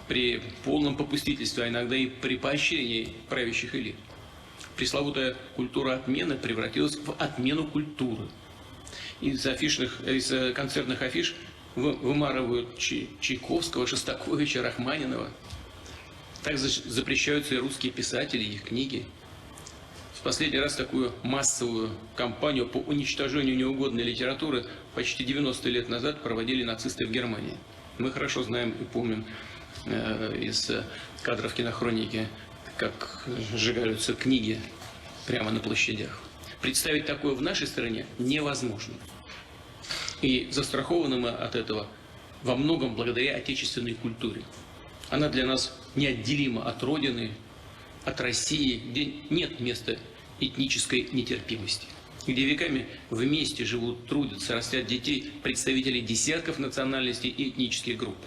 при полном попустительстве, а иногда и при поощрении правящих элит. Пресловутая культура отмены превратилась в отмену культуры. Из концертных афиш вымарывают Чайковского, Шостаковича, Рахманинова. Так запрещаются и русские писатели, и их книги. В последний раз такую массовую кампанию по уничтожению неугодной литературы почти 90 лет назад проводили нацисты в Германии. Мы хорошо знаем и помним из кадров кинохроники, как сжигаются книги прямо на площадях. Представить такое в нашей стране невозможно. И застрахованы мы от этого во многом благодаря отечественной культуре. Она для нас неотделима от Родины, от России, где нет места этнической нетерпимости, где веками вместе живут, трудятся, растят детей представителей десятков национальностей и этнических групп.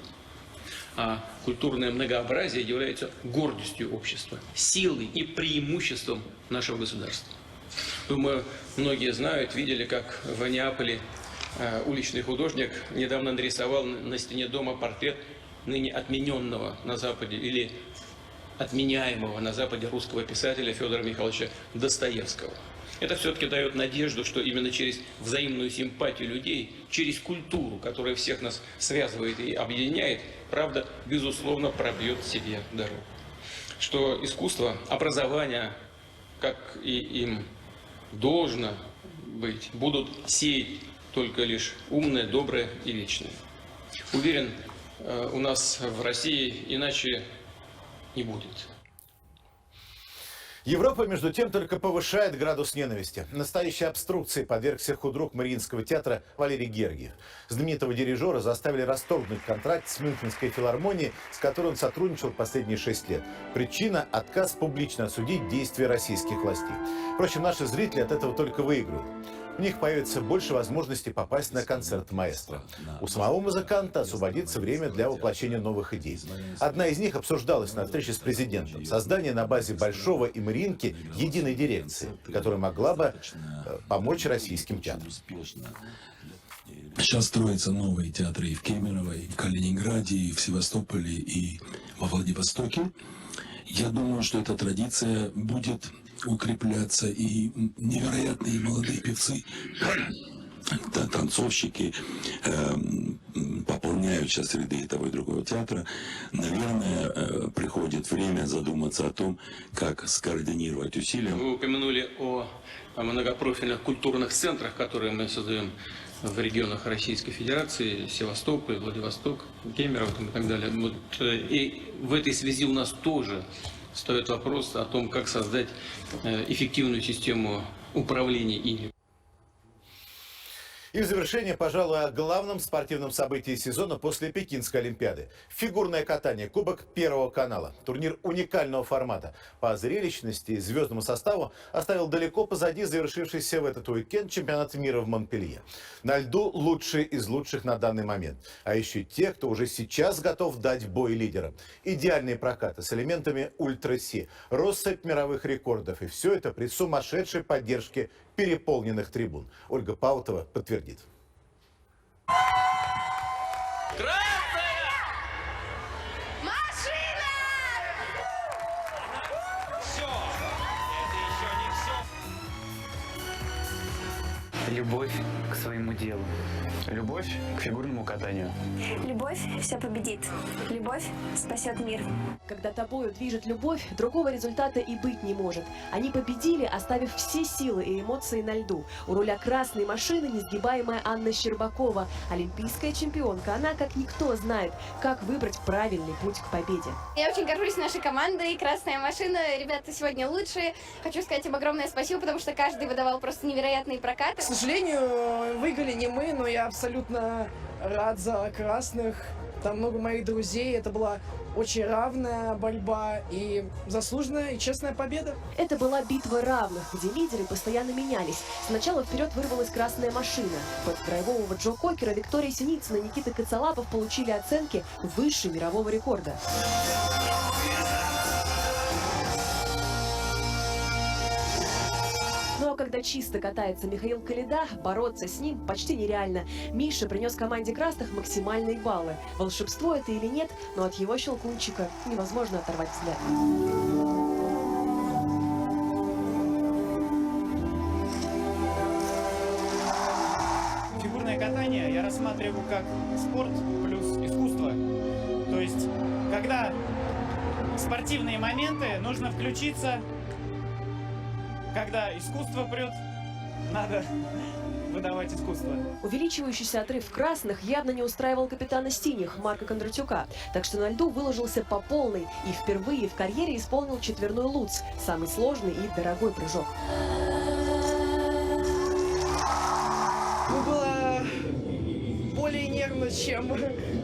А культурное многообразие является гордостью общества, силой и преимуществом нашего государства. Думаю, многие знают, видели, как в Неаполе уличный художник недавно нарисовал на стене дома портрет ныне отмененного на Западе или отменяемого на Западе русского писателя Федора Михайловича Достоевского. Это все-таки дает надежду, что именно через взаимную симпатию людей, через культуру, которая всех нас связывает и объединяет, правда, безусловно, пробьет себе дорогу. Что искусство, образование, как и им должно быть, будут сеять только лишь умное, доброе и вечное. Уверен, у нас в России иначе не будет. Европа, между тем, только повышает градус ненависти. Настоящей обструкции подвергся худрук Мариинского театра Валерий Гергиев. Знаменитого дирижера заставили расторгнуть контракт с Мюнхенской филармонией, с которой он сотрудничал последние 6 лет. Причина – отказ публично осудить действия российских властей. Впрочем, наши зрители от этого только выигрывают. У них появится больше возможностей попасть на концерт маэстро. У самого музыканта освободится время для воплощения новых идей. Одна из них обсуждалась на встрече с президентом. Создание на базе Большого и Мариинки единой дирекции, которая могла бы помочь российским театрам. Сейчас строятся новые театры и в Кемерово, и в Калининграде, и в Севастополе, и во Владивостоке. Я думаю, что эта традиция будет укрепляться, и невероятные молодые певцы, танцовщики пополняют сейчас ряды того и другого театра. Наверное, приходит время задуматься о том, как скоординировать усилия. Вы упомянули о многопрофильных культурных центрах, которые мы создаем в регионах Российской Федерации, Севастополь, Владивосток, Кемерово и так далее. Вот, и в этой связи у нас тоже стоит вопрос о том, как создать эффективную систему управления ими. И в завершение, пожалуй, о главном спортивном событии сезона после Пекинской Олимпиады. Фигурное катание, Кубок Первого канала. Турнир уникального формата. По зрелищности и звездному составу оставил далеко позади завершившийся в этот уикенд чемпионат мира в Монпелье. На льду лучшие из лучших на данный момент. А еще те, кто уже сейчас готов дать бой лидерам. Идеальные прокаты с элементами ультра-си, россыпь мировых рекордов. И все это при сумасшедшей поддержке переполненных трибун. Ольга Паутова подтвердит. Любовь к своему делу. Любовь к фигурному катанию. Любовь все победит. Любовь спасет мир. Когда тобою движет любовь, другого результата и быть не может. Они победили, оставив все силы и эмоции на льду. У руля красной машины несгибаемая Анна Щербакова. Олимпийская чемпионка. Она, как никто, знает, как выбрать правильный путь к победе. Я очень горжусь нашей командой. Красная машина. Ребята сегодня лучшие. Хочу сказать им огромное спасибо, потому что каждый выдавал просто невероятные прокаты. К сожалению, выиграли не мы, но я абсолютно рад за красных. Там много моих друзей. Это была очень равная борьба и заслуженная и честная победа. Это была битва равных, где лидеры постоянно менялись. Сначала вперед вырвалась красная машина. Под драйвового Джо Кокера Виктория Синицына и Никита Коцалапов получили оценки выше мирового рекорда. Ну а когда чисто катается Михаил Коляда, бороться с ним почти нереально. Миша принес команде красных максимальные баллы. Волшебство это или нет, но от его щелкунчика невозможно оторвать взгляд. Фигурное катание я рассматриваю как спорт плюс искусство. То есть, когда спортивные моменты, нужно включиться. Когда искусство прет, надо выдавать искусство. Увеличивающийся отрыв красных явно не устраивал капитана синих Марка Кондратюка. Так что на льду выложился по полной и впервые в карьере исполнил четверной луц. Самый сложный и дорогой прыжок. чем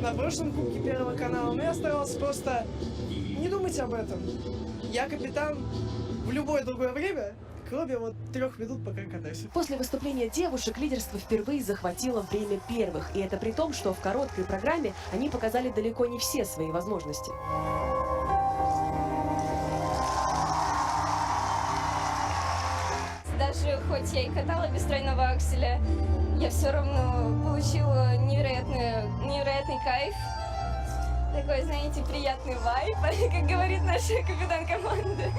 на прошлом Кубке Первого канала. Но я старался просто не думать об этом. Я капитан в любое другое время, кроме вот 3 минут, пока катаюсь. После выступления девушек лидерство впервые захватило время первых. И это при том, что в короткой программе они показали далеко не все свои возможности. Даже хоть я и катала без тройного акселя, я все равно получила невероятный кайф. Такой, знаете, приятный вайб, как говорит наш капитан команды.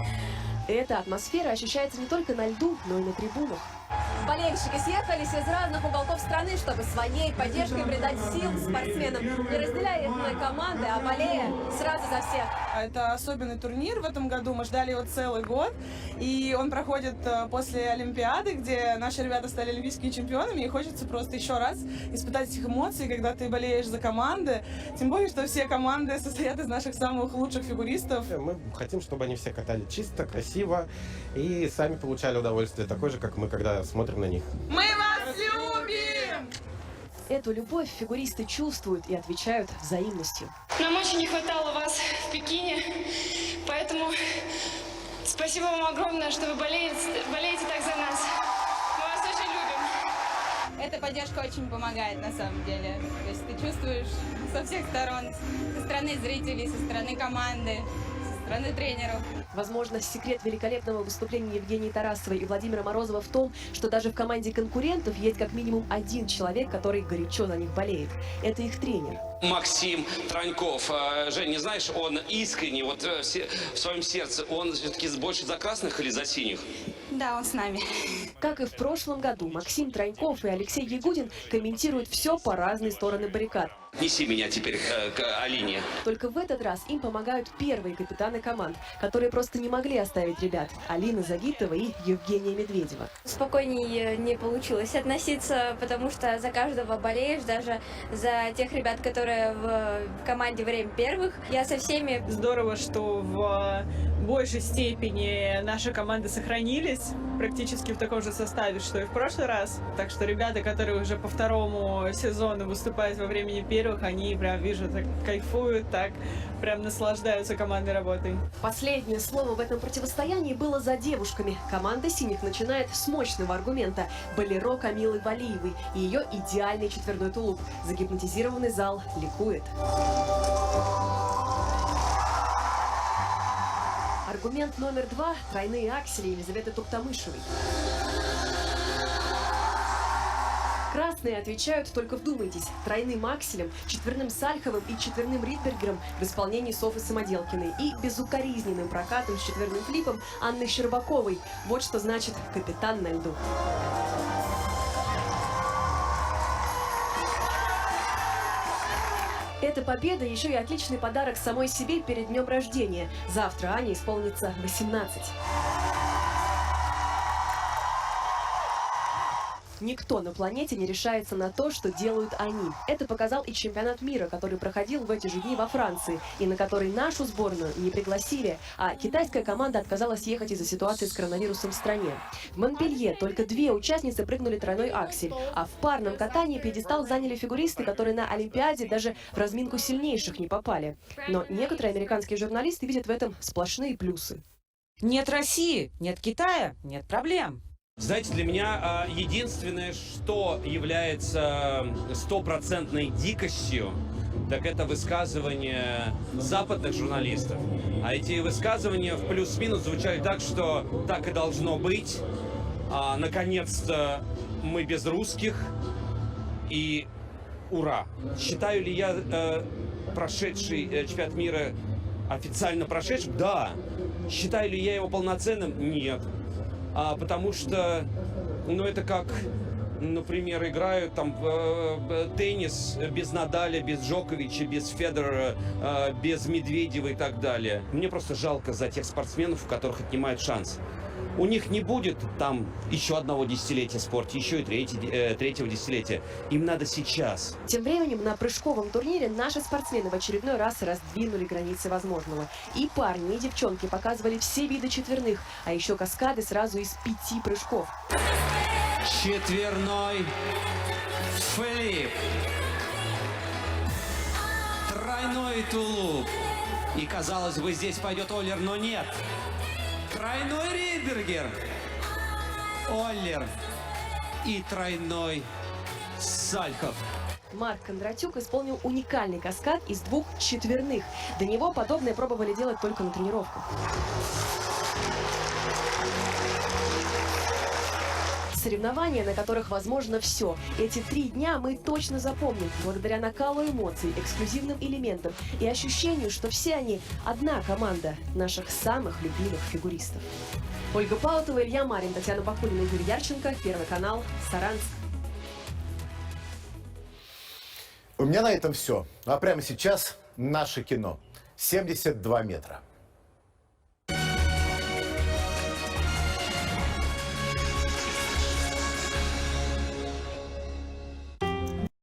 Эта атмосфера ощущается не только на льду, но и на трибунах. Болельщики съехались из разных уголков страны, чтобы своей поддержкой придать сил спортсменам, не разделяя их на команды, а болея сразу за всех. Это особенный турнир в этом году, мы ждали его целый год, и он проходит после Олимпиады, где наши ребята стали олимпийскими чемпионами, и хочется просто еще раз испытать этих эмоций, когда ты болеешь за команды, тем более, что все команды состоят из наших самых лучших фигуристов. Мы хотим, чтобы они все катали чисто, красиво, и сами получали удовольствие, такое же, как мы, когда смотрим на них. Мы вас любим! Эту любовь фигуристы чувствуют и отвечают взаимностью. Нам очень не хватало вас в Пекине, поэтому спасибо вам огромное, что вы болеете так за нас. Мы вас очень любим. Эта поддержка очень помогает на самом деле. То есть ты чувствуешь со всех сторон, со стороны зрителей, со стороны команды, со стороны тренеров. Возможно, секрет великолепного выступления Евгении Тарасовой и Владимира Морозова в том, что даже в команде конкурентов есть как минимум один человек, который горячо за них болеет. Это их тренер. Максим Траньков. Жень, не знаешь, он искренне, вот в своем сердце, он все-таки больше за красных или за синих? Да, он с нами. Как и в прошлом году, Максим Траньков и Алексей Ягудин комментируют все по разные стороны баррикад. Неси меня теперь к Алине. Только в этот раз им помогают первые капитаны команд, которые просто не могли оставить ребят. Алина Загитова и Евгения Медведева. Спокойнее не получилось относиться, потому что за каждого болеешь, даже за тех ребят, которые в команде время первых. Я со всеми... Здорово, что в большей степени наши команды сохранились практически в таком же составе, что и в прошлый раз. Так что ребята, которые уже по второму сезону выступают во времени первых, они прям, вижу, так кайфуют, так прям наслаждаются командной работой. Последнее слово в этом противостоянии было за девушками. Команда синих начинает с мощного аргумента – болеро Камилы Валиевой и ее идеальный четверной тулуп. Загипнотизированный зал ликует. Аргумент номер 2 – тройные аксели Елизаветы Туктамышевой. Красные отвечают, только вдумайтесь, тройным акселем, четверным Сальховым и четверным Ридбергером в исполнении Софы Самоделкиной и безукоризненным прокатом с четверным флипом Анны Щербаковой. Вот что значит капитан на льду. Эта победа еще и отличный подарок самой себе перед днем рождения. Завтра Ане исполнится 18. Никто на планете не решается на то, что делают они. Это показал и чемпионат мира, который проходил в эти же дни во Франции, и на который нашу сборную не пригласили, а китайская команда отказалась ехать из-за ситуации с коронавирусом в стране. В Монпелье только 2 участницы прыгнули тройной аксель, а в парном катании пьедестал заняли фигуристы, которые на Олимпиаде даже в разминку сильнейших не попали. Но некоторые американские журналисты видят в этом сплошные плюсы. Нет России, нет Китая, нет проблем. Знаете, для меня единственное, что является стопроцентной дикостью, так это высказывания западных журналистов. А эти высказывания в плюс-минус звучали так, что так и должно быть. Наконец-то мы без русских. И ура! Считаю ли я прошедший чемпионат мира официально прошедшим? Да. Считаю ли я его полноценным? Нет. Потому что, это как, например, играют там теннис без Надаля, без Джоковича, без Федерера, без Медведева и так далее. Мне просто жалко за тех спортсменов, у которых отнимают шанс. У них не будет там еще одного десятилетия в спорте, еще и третьего десятилетия. Им надо сейчас. Тем временем на прыжковом турнире наши спортсмены в очередной раз раздвинули границы возможного. И парни, и девчонки показывали все виды четверных, а еще каскады сразу из 5 прыжков. Четверной флип. Тройной тулуп. И, казалось бы, здесь пойдет Оллер, но нет. Тройной Ридбергер. Оллер. И тройной Сальхов. Марк Кондратюк исполнил уникальный каскад из 2 четверных. До него подобное пробовали делать только на тренировках. Соревнования, на которых возможно все. Эти 3 дня мы точно запомним, благодаря накалу эмоций, эксклюзивным элементам и ощущению, что все они одна команда наших самых любимых фигуристов. Ольга Паутова, Илья Марин, Татьяна Бакулина, Юрий Ярченко, Первый канал, Саранск. У меня на этом все. А прямо сейчас наше кино. 72 метра.